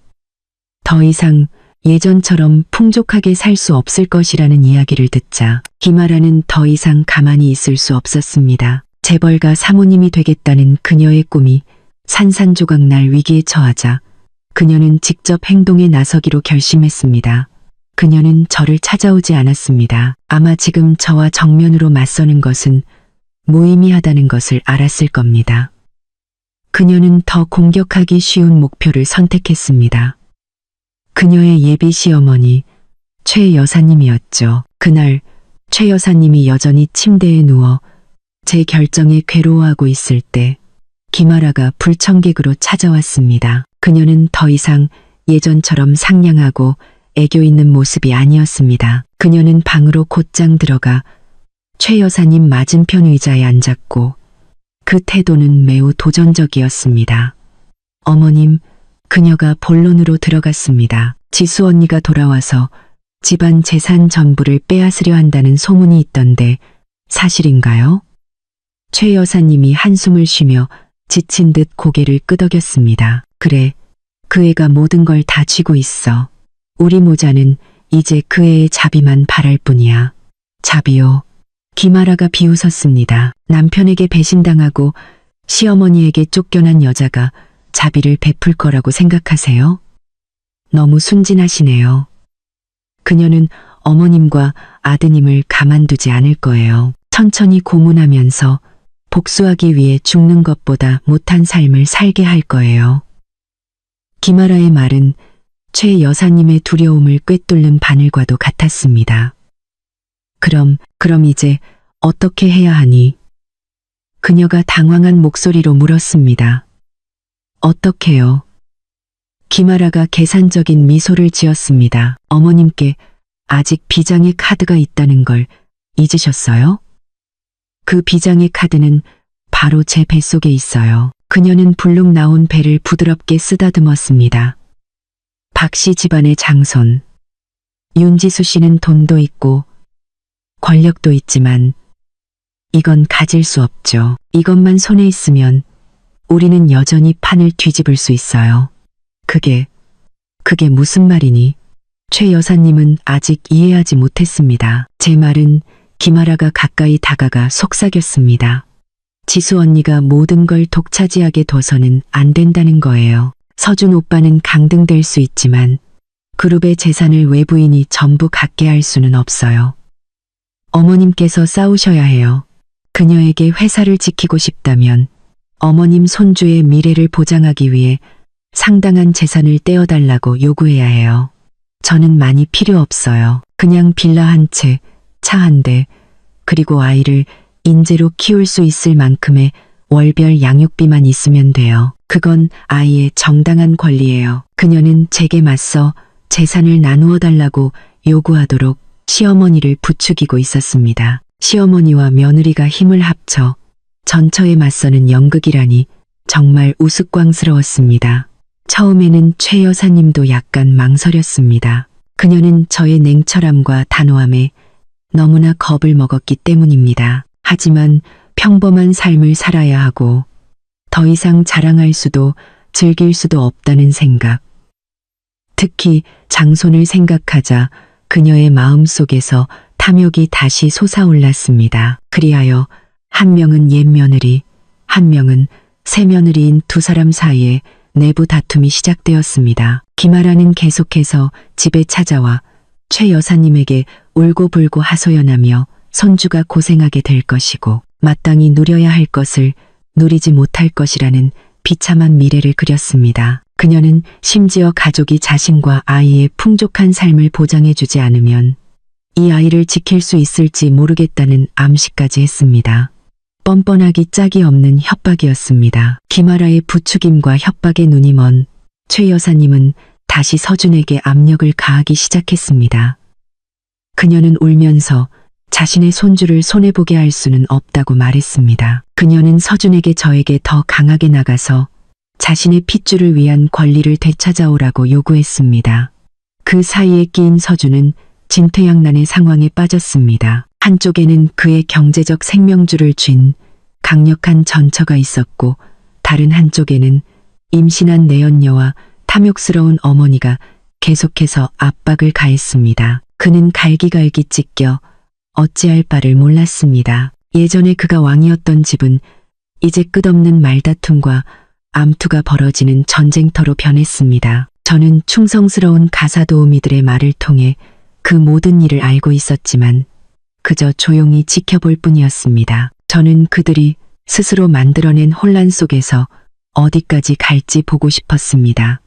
더 이상 예전처럼 풍족하게 살 수 없을 것이라는 이야기를 듣자 김아라는 더 이상 가만히 있을 수 없었습니다. 재벌가 사모님이 되겠다는 그녀의 꿈이 산산조각 날 위기에 처하자 그녀는 직접 행동에 나서기로 결심했습니다. 그녀는 저를 찾아오지 않았습니다. 아마 지금 저와 정면으로 맞서는 것은 무의미하다는 것을 알았을 겁니다. 그녀는 더 공격하기 쉬운 목표를 선택했습니다. 그녀의 예비 시어머니 최 여사님이었죠. 그날 최 여사님이 여전히 침대에 누워 제 결정에 괴로워하고 있을 때 김아라가 불청객으로 찾아왔습니다. 그녀는 더 이상 예전처럼 상냥하고 애교 있는 모습이 아니었습니다. 그녀는 방으로 곧장 들어가 최 여사님 맞은편 의자에 앉았고 그 태도는 매우 도전적이었습니다. 어머님, 그녀가 본론으로 들어갔습니다. 지수 언니가 돌아와서 집안 재산 전부를 빼앗으려 한다는 소문이 있던데 사실인가요? 최 여사님이 한숨을 쉬며 지친 듯 고개를 끄덕였습니다. 그래, 그 애가 모든 걸 다 쥐고 있어. 우리 모자는 이제 그 애의 자비만 바랄 뿐이야. 자비요. 김아라가 비웃었습니다. 남편에게 배신당하고 시어머니에게 쫓겨난 여자가 자비를 베풀 거라고 생각하세요? 너무 순진하시네요. 그녀는 어머님과 아드님을 가만두지 않을 거예요. 천천히 고문하면서 복수하기 위해 죽는 것보다 못한 삶을 살게 할 거예요. 김아라의 말은 최 여사님의 두려움을 꿰뚫는 바늘과도 같았습니다. 그럼 이제 어떻게 해야 하니? 그녀가 당황한 목소리로 물었습니다. 어떻게요? 김아라가 계산적인 미소를 지었습니다. 어머님께 아직 비장의 카드가 있다는 걸 잊으셨어요? 그 비장의 카드는 바로 제 뱃속에 있어요. 그녀는 불룩 나온 배를 부드럽게 쓰다듬었습니다. 박씨 집안의 장손. 윤지수 씨는 돈도 있고 권력도 있지만 이건 가질 수 없죠. 이것만 손에 있으면 우리는 여전히 판을 뒤집을 수 있어요. 그게 무슨 말이니? 최 여사님은 아직 이해하지 못했습니다. 제 말은 김아라가 가까이 다가가 속삭였습니다. 지수 언니가 모든 걸 독차지하게 둬서는 안 된다는 거예요. 서준 오빠는 강등될 수 있지만 그룹의 재산을 외부인이 전부 갖게 할 수는 없어요. 어머님께서 싸우셔야 해요. 그녀에게 회사를 지키고 싶다면 어머님 손주의 미래를 보장하기 위해 상당한 재산을 떼어달라고 요구해야 해요. 저는 많이 필요 없어요. 그냥 빌라 한 채, 차 한 대, 그리고 아이를 인재로 키울 수 있을 만큼의 월별 양육비만 있으면 돼요. 그건 아이의 정당한 권리예요. 그녀는 제게 맞서 재산을 나누어 달라고 요구하도록 시어머니를 부추기고 있었습니다. 시어머니와 며느리가 힘을 합쳐 전처에 맞서는 연극이라니 정말 우스꽝스러웠습니다. 처음에는 최 여사님도 약간 망설였습니다. 그녀는 저의 냉철함과 단호함에 너무나 겁을 먹었기 때문입니다. 하지만 평범한 삶을 살아야 하고 더 이상 자랑할 수도 즐길 수도 없다는 생각. 특히 장손을 생각하자 그녀의 마음속에서 탐욕이 다시 솟아올랐습니다. 그리하여 한 명은 옛 며느리, 한 명은 새 며느리인 두 사람 사이에 내부 다툼이 시작되었습니다. 김아라는 계속해서 집에 찾아와 최 여사님에게 울고불고 하소연하며 손주가 고생하게 될 것이고 마땅히 누려야 할 것을 누리지 못할 것이라는 비참한 미래를 그렸습니다. 그녀는 심지어 가족이 자신과 아이의 풍족한 삶을 보장해주지 않으면 이 아이를 지킬 수 있을지 모르겠다는 암시까지 했습니다. 뻔뻔하기 짝이 없는 협박이었습니다. 김아라의 부추김과 협박에 눈이 먼 최 여사님은 다시 서준에게 압력을 가하기 시작했습니다. 그녀는 울면서 자신의 손주를 손해보게 할 수는 없다고 말했습니다. 그녀는 서준에게 저에게 더 강하게 나가서 자신의 핏줄을 위한 권리를 되찾아오라고 요구했습니다. 그 사이에 끼인 서준은 진퇴양난의 상황에 빠졌습니다. 한쪽에는 그의 경제적 생명줄을 쥔 강력한 전처가 있었고 다른 한쪽에는 임신한 내연녀와 탐욕스러운 어머니가 계속해서 압박을 가했습니다. 그는 갈기갈기 찢겨 어찌할 바를 몰랐습니다. 예전에 그가 왕이었던 집은 이제 끝없는 말다툼과 암투가 벌어지는 전쟁터로 변했습니다. 저는 충성스러운 가사도우미들의 말을 통해 그 모든 일을 알고 있었지만 그저 조용히 지켜볼 뿐이었습니다. 저는 그들이 스스로 만들어낸 혼란 속에서 어디까지 갈지 보고 싶었습니다.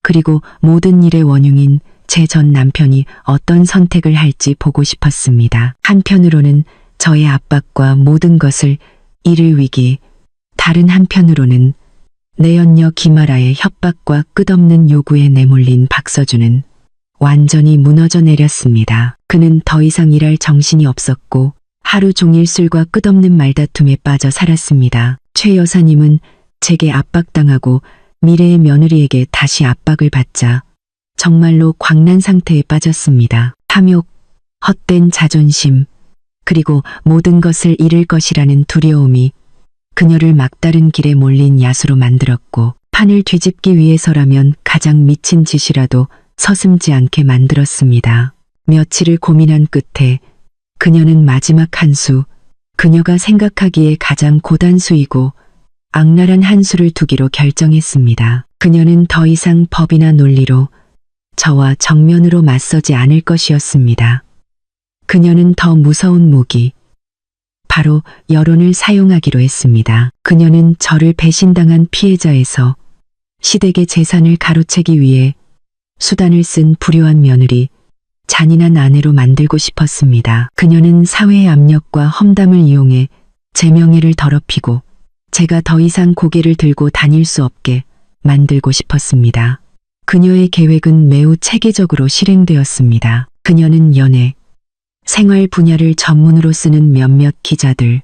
그리고 모든 일의 원흉인 제 전 남편이 어떤 선택을 할지 보고 싶었습니다. 한편으로는 저의 압박과 모든 것을 잃을 위기, 다른 한편으로는 내연녀 김아라의 협박과 끝없는 요구에 내몰린 박서준은 완전히 무너져 내렸습니다. 그는 더 이상 일할 정신이 없었고 하루 종일 술과 끝없는 말다툼에 빠져 살았습니다. 최 여사님은 제게 압박당하고 미래의 며느리에게 다시 압박을 받자 정말로 광란 상태에 빠졌습니다. 탐욕, 헛된 자존심, 그리고 모든 것을 잃을 것이라는 두려움이 그녀를 막다른 길에 몰린 야수로 만들었고 판을 뒤집기 위해서라면 가장 미친 짓이라도 서슴지 않게 만들었습니다. 며칠을 고민한 끝에 그녀는 마지막 한 수, 그녀가 생각하기에 가장 고단수이고 악랄한 한 수를 두기로 결정했습니다. 그녀는 더 이상 법이나 논리로 저와 정면으로 맞서지 않을 것이었습니다. 그녀는 더 무서운 무기, 바로 여론을 사용하기로 했습니다. 그녀는 저를 배신당한 피해자에서 시댁의 재산을 가로채기 위해 수단을 쓴 불효한 며느리, 잔인한 아내로 만들고 싶었습니다. 그녀는 사회의 압력과 험담을 이용해 제 명예를 더럽히고 제가 더 이상 고개를 들고 다닐 수 없게 만들고 싶었습니다. 그녀의 계획은 매우 체계적으로 실행되었습니다. 그녀는 연애, 생활 분야를 전문으로 쓰는 몇몇 기자들,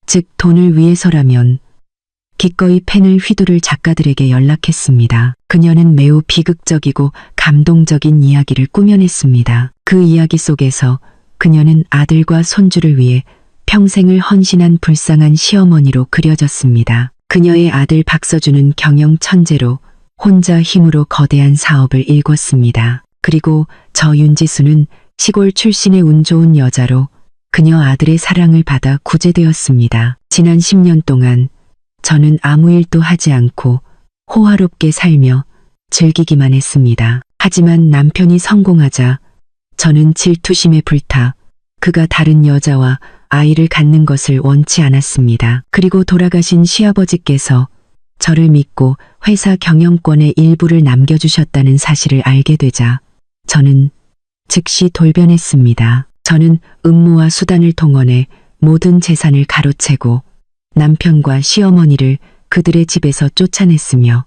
즉 돈을 위해서라면 기꺼이 펜을 휘두를 작가들에게 연락했습니다. 그녀는 매우 비극적이고 감동적인 이야기를 꾸며냈습니다. 그 이야기 속에서 그녀는 아들과 손주를 위해 평생을 헌신한 불쌍한 시어머니로 그려졌습니다. 그녀의 아들 박서준은 경영 천재로 혼자 힘으로 거대한 사업을 일궜습니다. 그리고 저 윤지수는 시골 출신의 운 좋은 여자로 그녀 아들의 사랑을 받아 구제되었습니다. 지난 10년 동안 저는 아무 일도 하지 않고 호화롭게 살며 즐기기만 했습니다. 하지만 남편이 성공하자 저는 질투심에 불타 그가 다른 여자와 아이를 갖는 것을 원치 않았습니다. 그리고 돌아가신 시아버지께서 저를 믿고 회사 경영권의 일부를 남겨주셨다는 사실을 알게 되자 저는 즉시 돌변했습니다. 저는 음모와 수단을 동원해 모든 재산을 가로채고 남편과 시어머니를 그들의 집에서 쫓아냈으며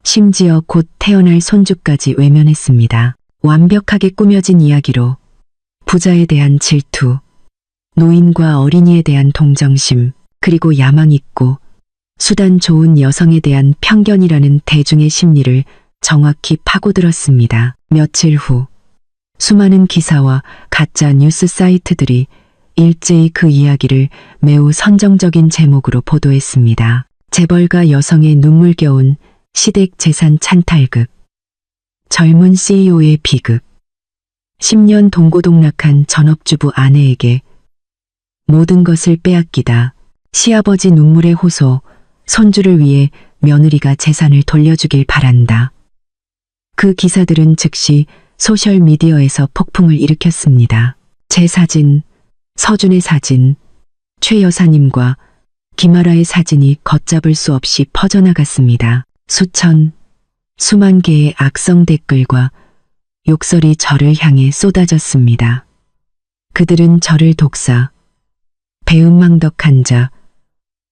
심지어 곧 태어날 손주까지 외면했습니다. 완벽하게 꾸며진 이야기로 부자에 대한 질투, 노인과 어린이에 대한 동정심, 그리고 야망 있고 수단 좋은 여성에 대한 편견이라는 대중의 심리를 정확히 파고들었습니다. 며칠 후 수많은 기사와 가짜 뉴스 사이트들이 일제히 그 이야기를 매우 선정적인 제목으로 보도했습니다. 재벌가 여성의 눈물겨운 시댁 재산 찬탈극, 젊은 CEO의 비극, 10년 동고동락한 전업주부 아내에게 모든 것을 빼앗기다 시아버지 눈물의 호소, 손주를 위해 며느리가 재산을 돌려주길 바란다. 그 기사들은 즉시 소셜미디어에서 폭풍을 일으켰습니다. 제 사진, 서준의 사진, 최 여사님과 김아라의 사진이 걷잡을 수 없이 퍼져나갔습니다. 수만 개의 악성 댓글과 욕설이 저를 향해 쏟아졌습니다. 그들은 저를 독사, 배은망덕한 자,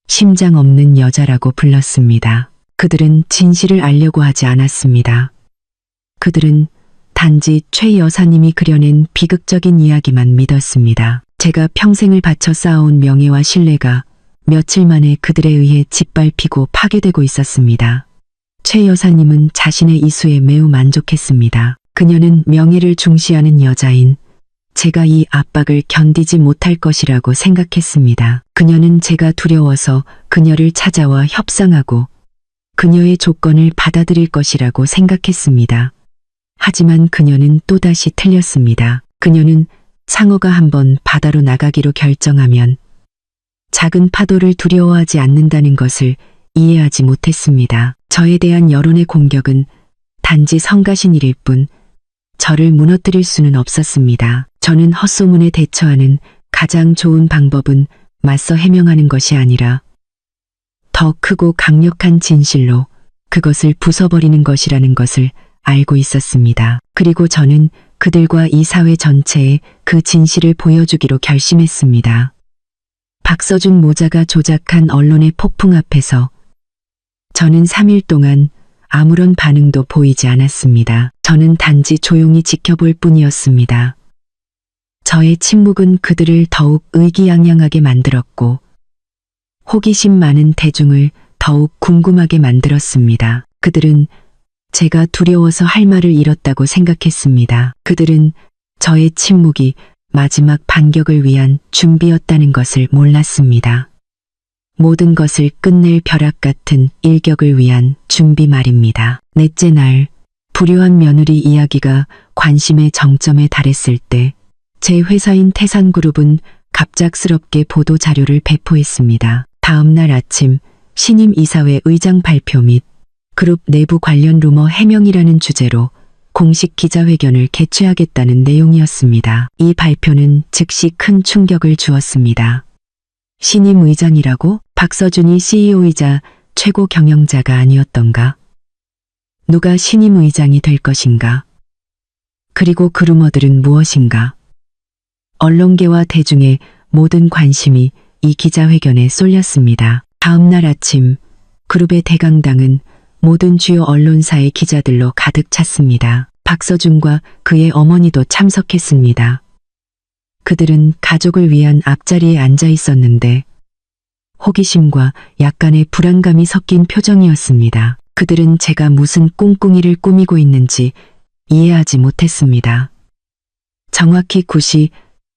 심장 없는 여자라고 불렀습니다. 그들은 진실을 알려고 하지 않았습니다. 그들은 단지 최 여사님이 그려낸 비극적인 이야기만 믿었습니다. 제가 평생을 바쳐 쌓아온 명예와 신뢰가 며칠 만에 그들에 의해 짓밟히고 파괴되고 있었습니다. 최 여사님은 자신의 이수에 매우 만족했습니다. 그녀는 명예를 중시하는 여자인 제가 이 압박을 견디지 못할 것이라고 생각했습니다. 그녀는 제가 두려워서 그녀를 찾아와 협상하고 그녀의 조건을 받아들일 것이라고 생각했습니다. 하지만 그녀는 또다시 틀렸습니다. 그녀는 상어가 한번 바다로 나가기로 결정하면 작은 파도를 두려워하지 않는다는 것을 이해하지 못했습니다. 저에 대한 여론의 공격은 단지 성가신 일일 뿐 저를 무너뜨릴 수는 없었습니다. 저는 헛소문에 대처하는 가장 좋은 방법은 맞서 해명하는 것이 아니라 더 크고 강력한 진실로 그것을 부숴버리는 것이라는 것을 알고 있었습니다. 그리고 저는 그들과 이 사회 전체에 그 진실을 보여주기로 결심했습니다. 박서준 모자가 조작한 언론의 폭풍 앞에서 저는 3일 동안 아무런 반응도 보이지 않았습니다. 저는 단지 조용히 지켜볼 뿐이었습니다. 저의 침묵은 그들을 더욱 의기양양하게 만들었고 호기심 많은 대중을 더욱 궁금하게 만들었습니다. 그들은 제가 두려워서 할 말을 잃었다고 생각했습니다. 그들은 저의 침묵이 마지막 반격을 위한 준비였다는 것을 몰랐습니다. 모든 것을 끝낼 벼락 같은 일격을 위한 준비 말입니다. 넷째 날, 불효한 며느리 이야기가 관심의 정점에 달했을 때 제 회사인 태산그룹은 갑작스럽게 보도 자료를 배포했습니다. 다음 날 아침 신임 이사회 의장 발표 및 그룹 내부 관련 루머 해명이라는 주제로 공식 기자회견을 개최하겠다는 내용이었습니다. 이 발표는 즉시 큰 충격을 주었습니다. 신임 의장이라고? 박서준이 CEO이자 최고 경영자가 아니었던가? 누가 신임 의장이 될 것인가? 그리고 그 루머들은 무엇인가? 언론계와 대중의 모든 관심이 이 기자회견에 쏠렸습니다. 다음 날 아침 그룹의 대강당은 모든 주요 언론사의 기자들로 가득 찼습니다. 박서준과 그의 어머니도 참석했습니다. 그들은 가족을 위한 앞자리에 앉아 있었는데 호기심과 약간의 불안감이 섞인 표정이었습니다. 그들은 제가 무슨 꿍꿍이를 꾸미고 있는지 이해하지 못했습니다. 정확히 9시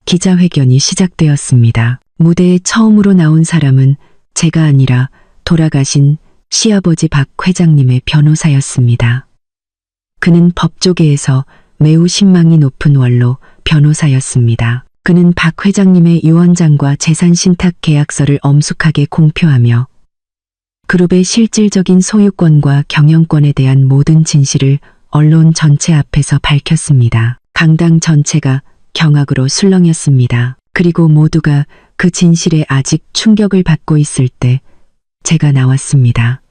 기자회견이 시작되었습니다. 무대에 처음으로 나온 사람은 제가 아니라 돌아가신 시아버지 박 회장님의 변호사였습니다. 그는 법조계에서 매우 신망이 높은 원로 변호사였습니다. 그는 박 회장님의 유언장과 재산 신탁 계약서를 엄숙하게 공표하며 그룹의 실질적인 소유권과 경영권에 대한 모든 진실을 언론 전체 앞에서 밝혔습니다. 강당 전체가 경악으로 술렁였습니다. 그리고 모두가 그 진실에 아직 충격을 받고 있을 때 제가 나왔습니다.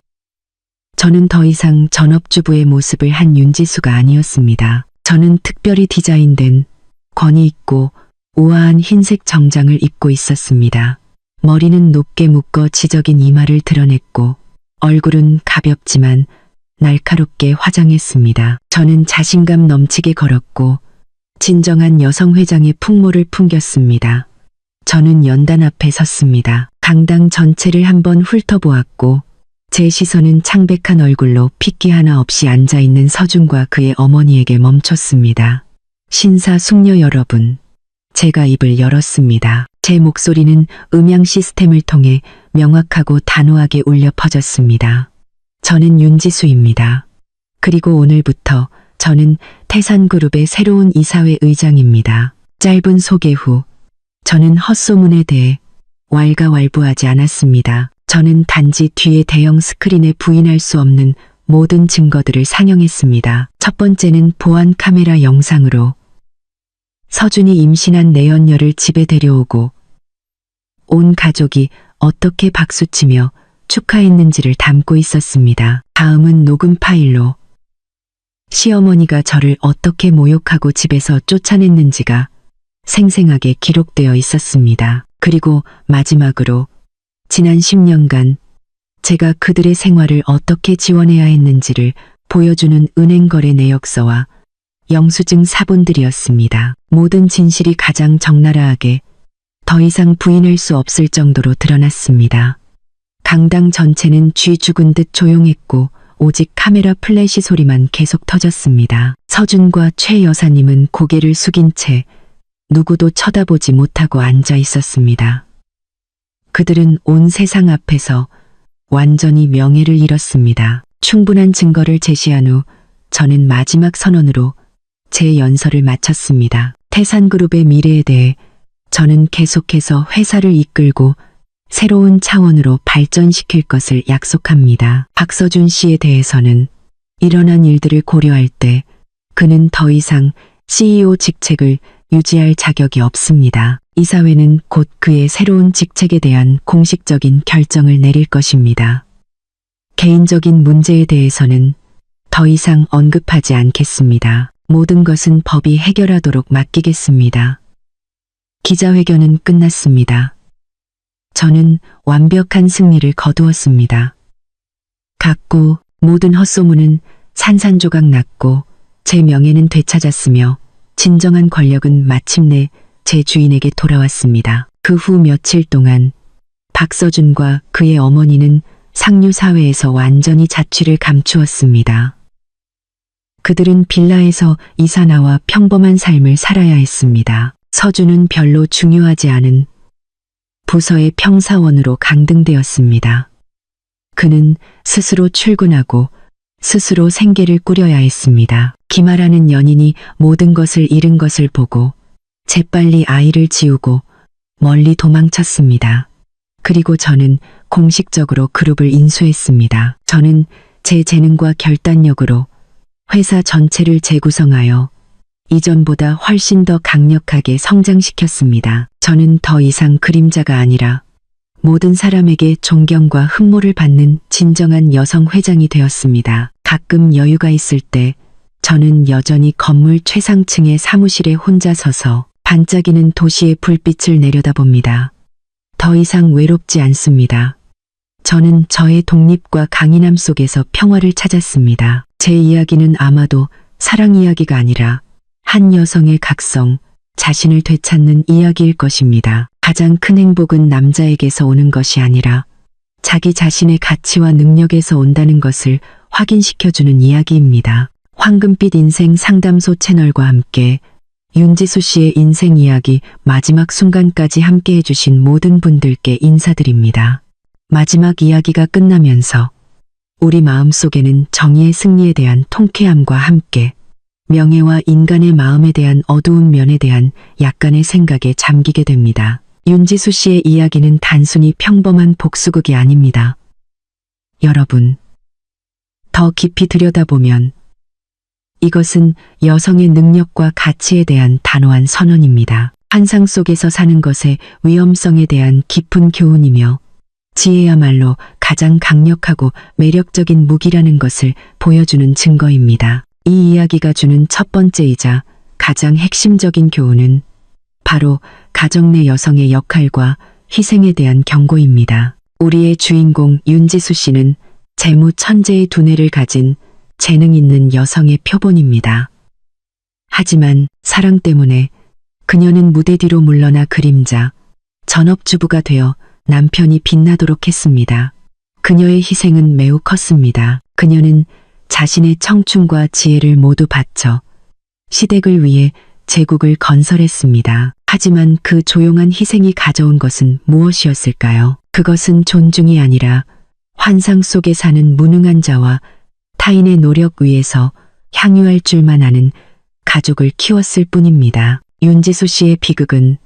저는 더 이상 전업주부의 모습을 한 윤지수가 아니었습니다. 저는 특별히 디자인된 권위 있고 우아한 흰색 정장을 입고 있었습니다. 머리는 높게 묶어 지적인 이마를 드러냈고 얼굴은 가볍지만 날카롭게 화장했습니다. 저는 자신감 넘치게 걸었고 진정한 여성 회장의 풍모를 풍겼습니다. 저는 연단 앞에 섰습니다. 강당 전체를 한번 훑어보았고 제 시선은 창백한 얼굴로 핏기 하나 없이 앉아있는 서준과 그의 어머니에게 멈췄습니다. 신사숙녀 여러분, 제가 입을 열었습니다. 제 목소리는 음향 시스템을 통해 명확하고 단호하게 울려 퍼졌습니다. 저는 윤지수입니다. 그리고 오늘부터 저는 태산그룹의 새로운 이사회 의장입니다. 짧은 소개 후 저는 헛소문에 대해 왈가왈부하지 않았습니다. 저는 단지 뒤에 대형 스크린에 부인할 수 없는 모든 증거들을 상영했습니다. 첫 번째는 보안 카메라 영상으로 서준이 임신한 내연녀를 집에 데려오고 온 가족이 어떻게 박수치며 축하했는지를 담고 있었습니다. 다음은 녹음 파일로 시어머니가 저를 어떻게 모욕하고 집에서 쫓아냈는지가 생생하게 기록되어 있었습니다. 그리고 마지막으로 지난 10년간 제가 그들의 생활을 어떻게 지원해야 했는지를 보여주는 은행거래 내역서와 영수증 사본들이었습니다. 모든 진실이 가장 적나라하게 더 이상 부인할 수 없을 정도로 드러났습니다. 강당 전체는 쥐 죽은 듯 조용했고 오직 카메라 플래시 소리만 계속 터졌습니다. 서준과 최 여사님은 고개를 숙인 채 누구도 쳐다보지 못하고 앉아 있었습니다. 그들은 온 세상 앞에서 완전히 명예를 잃었습니다. 충분한 증거를 제시한 후 저는 마지막 선언으로 제 연설을 마쳤습니다. 태산그룹의 미래에 대해 저는 계속해서 회사를 이끌고 새로운 차원으로 발전시킬 것을 약속합니다. 박서준 씨에 대해서는 일어난 일들을 고려할 때 그는 더 이상 CEO 직책을 유지할 자격이 없습니다. 이사회는 곧 그의 새로운 직책에 대한 공식적인 결정을 내릴 것입니다. 개인적인 문제에 대해서는 더 이상 언급하지 않겠습니다. 모든 것은 법이 해결하도록 맡기겠습니다. 기자회견은 끝났습니다. 저는 완벽한 승리를 거두었습니다. 갖고 모든 헛소문은 산산조각 났고 제 명예는 되찾았으며 진정한 권력은 마침내 제 주인에게 돌아왔습니다. 그 후 며칠 동안 박서준과 그의 어머니는 상류사회에서 완전히 자취를 감추었습니다. 그들은 빌라에서 이사 나와 평범한 삶을 살아야 했습니다. 서준은 별로 중요하지 않은 부서의 평사원으로 강등되었습니다. 그는 스스로 출근하고 스스로 생계를 꾸려야 했습니다. 김아라는 연인이 모든 것을 잃은 것을 보고 재빨리 아이를 지우고 멀리 도망쳤습니다. 그리고 저는 공식적으로 그룹을 인수했습니다. 저는 제 재능과 결단력으로 회사 전체를 재구성하여 이전보다 훨씬 더 강력하게 성장시켰습니다. 저는 더 이상 그림자가 아니라 모든 사람에게 존경과 흠모를 받는 진정한 여성 회장이 되었습니다. 가끔 여유가 있을 때 저는 여전히 건물 최상층의 사무실에 혼자 서서 반짝이는 도시의 불빛을 내려다봅니다. 더 이상 외롭지 않습니다. 저는 저의 독립과 강인함 속에서 평화를 찾았습니다. 제 이야기는 아마도 사랑 이야기가 아니라 한 여성의 각성, 자신을 되찾는 이야기일 것입니다. 가장 큰 행복은 남자에게서 오는 것이 아니라 자기 자신의 가치와 능력에서 온다는 것을 확인시켜주는 이야기입니다. 황금빛 인생 상담소 채널과 함께 윤지수 씨의 인생 이야기 마지막 순간까지 함께 해주신 모든 분들께 인사드립니다. 마지막 이야기가 끝나면서 우리 마음속에는 정의의 승리에 대한 통쾌함과 함께 명예와 인간의 마음에 대한 어두운 면에 대한 약간의 생각에 잠기게 됩니다. 윤지수 씨의 이야기는 단순히 평범한 복수극이 아닙니다. 여러분, 더 깊이 들여다보면 이것은 여성의 능력과 가치에 대한 단호한 선언입니다. 환상 속에서 사는 것의 위험성에 대한 깊은 교훈이며 지혜야말로 가장 강력하고 매력적인 무기라는 것을 보여주는 증거입니다. 이 이야기가 주는 첫 번째이자 가장 핵심적인 교훈은 바로 가정 내 여성의 역할과 희생에 대한 경고입니다. 우리의 주인공 윤지수 씨는 재무 천재의 두뇌를 가진 재능 있는 여성의 표본입니다. 하지만 사랑 때문에 그녀는 무대 뒤로 물러나 그림자, 전업주부가 되어 남편이 빛나도록 했습니다. 그녀의 희생은 매우 컸습니다. 그녀는 자신의 청춘과 지혜를 모두 바쳐 시댁을 위해 제국을 건설했습니다. 하지만 그 조용한 희생이 가져온 것은 무엇이었을까요? 그것은 존중이 아니라 환상 속에 사는 무능한 자와 타인의 노력 위에서 향유할 줄만 아는 가족을 키웠을 뿐입니다. 윤지수 씨의 비극은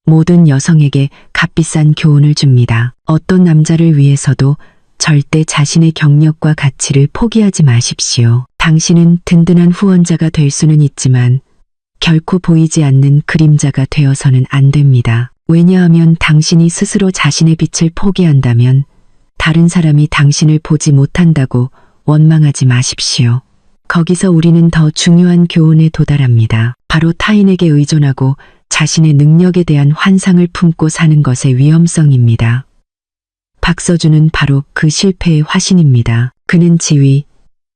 모든 여성에게 값비싼 교훈을 줍니다. 어떤 남자를 위해서도 절대 자신의 경력과 가치를 포기하지 마십시오. 당신은 든든한 후원자가 될 수는 있지만 결코 보이지 않는 그림자가 되어서는 안 됩니다. 왜냐하면 당신이 스스로 자신의 빛을 포기한다면 다른 사람이 당신을 보지 못한다고 원망하지 마십시오. 거기서 우리는 더 중요한 교훈에 도달합니다. 바로 타인에게 의존하고 자신의 능력에 대한 환상을 품고 사는 것의 위험성입니다. 박서준은 바로 그 실패의 화신입니다. 그는 지위,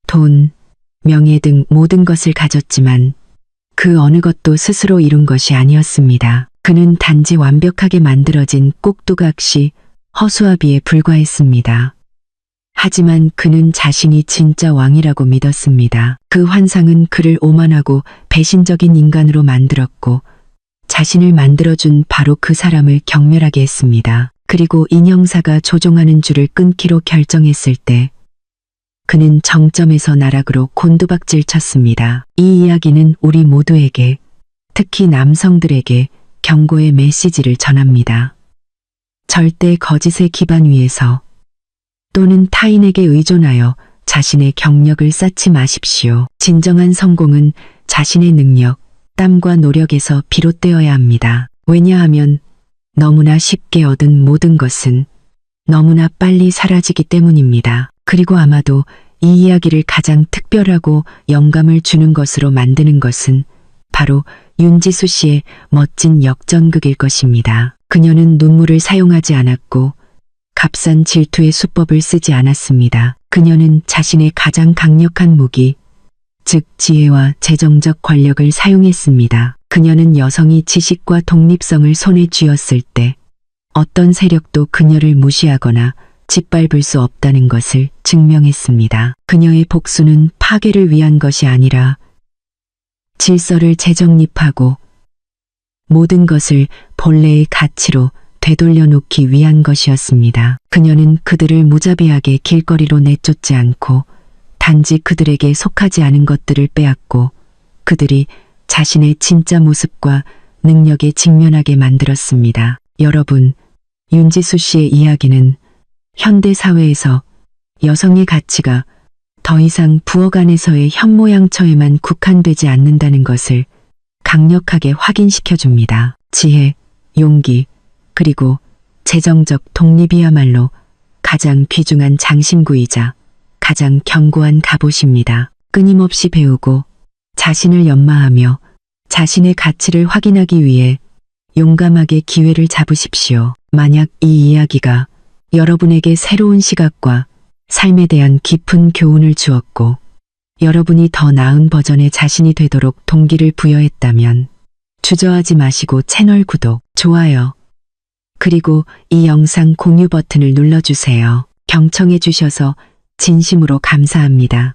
돈, 명예 등 모든 것을 가졌지만 그 어느 것도 스스로 이룬 것이 아니었습니다. 그는 단지 완벽하게 만들어진 꼭두각시 허수아비에 불과했습니다. 하지만 그는 자신이 진짜 왕이라고 믿었습니다. 그 환상은 그를 오만하고 배신적인 인간으로 만들었고 자신을 만들어준 바로 그 사람을 경멸하게 했습니다. 그리고 인형사가 조종하는 줄을 끊기로 결정했을 때 그는 정점에서 나락으로 곤두박질 쳤습니다. 이 이야기는 우리 모두에게, 특히 남성들에게 경고의 메시지를 전합니다. 절대 거짓의 기반 위에서 또는 타인에게 의존하여 자신의 경력을 쌓지 마십시오. 진정한 성공은 자신의 능력, 땀과 노력에서 비롯되어야 합니다. 왜냐하면 너무나 쉽게 얻은 모든 것은 너무나 빨리 사라지기 때문입니다. 그리고 아마도 이 이야기를 가장 특별하고 영감을 주는 것으로 만드는 것은 바로 윤지수 씨의 멋진 역전극일 것입니다. 그녀는 눈물을 사용하지 않았고 값싼 질투의 수법을 쓰지 않았습니다. 그녀는 자신의 가장 강력한 무기, 즉 지혜와 재정적 권력을 사용했습니다. 그녀는 여성이 지식과 독립성을 손에 쥐었을 때 어떤 세력도 그녀를 무시하거나 짓밟을 수 없다는 것을 증명했습니다. 그녀의 복수는 파괴를 위한 것이 아니라 질서를 재정립하고 모든 것을 본래의 가치로 되돌려 놓기 위한 것이었습니다. 그녀는 그들을 무자비하게 길거리로 내쫓지 않고 단지 그들에게 속하지 않은 것들을 빼앗고 그들이 자신의 진짜 모습과 능력에 직면하게 만들었습니다. 여러분, 윤지수 씨의 이야기는 현대 사회에서 여성의 가치가 더 이상 부엌 안에서의 현모양처에만 국한되지 않는다는 것을 강력하게 확인시켜 줍니다. 지혜, 용기, 그리고 재정적 독립이야말로 가장 귀중한 장신구이자 가장 견고한 갑옷입니다. 끊임없이 배우고 자신을 연마하며 자신의 가치를 확인하기 위해 용감하게 기회를 잡으십시오. 만약 이 이야기가 여러분에게 새로운 시각과 삶에 대한 깊은 교훈을 주었고 여러분이 더 나은 버전의 자신이 되도록 동기를 부여했다면 주저하지 마시고 채널 구독, 좋아요, 그리고 이 영상 공유 버튼을 눌러주세요. 경청해 주셔서 진심으로 감사합니다.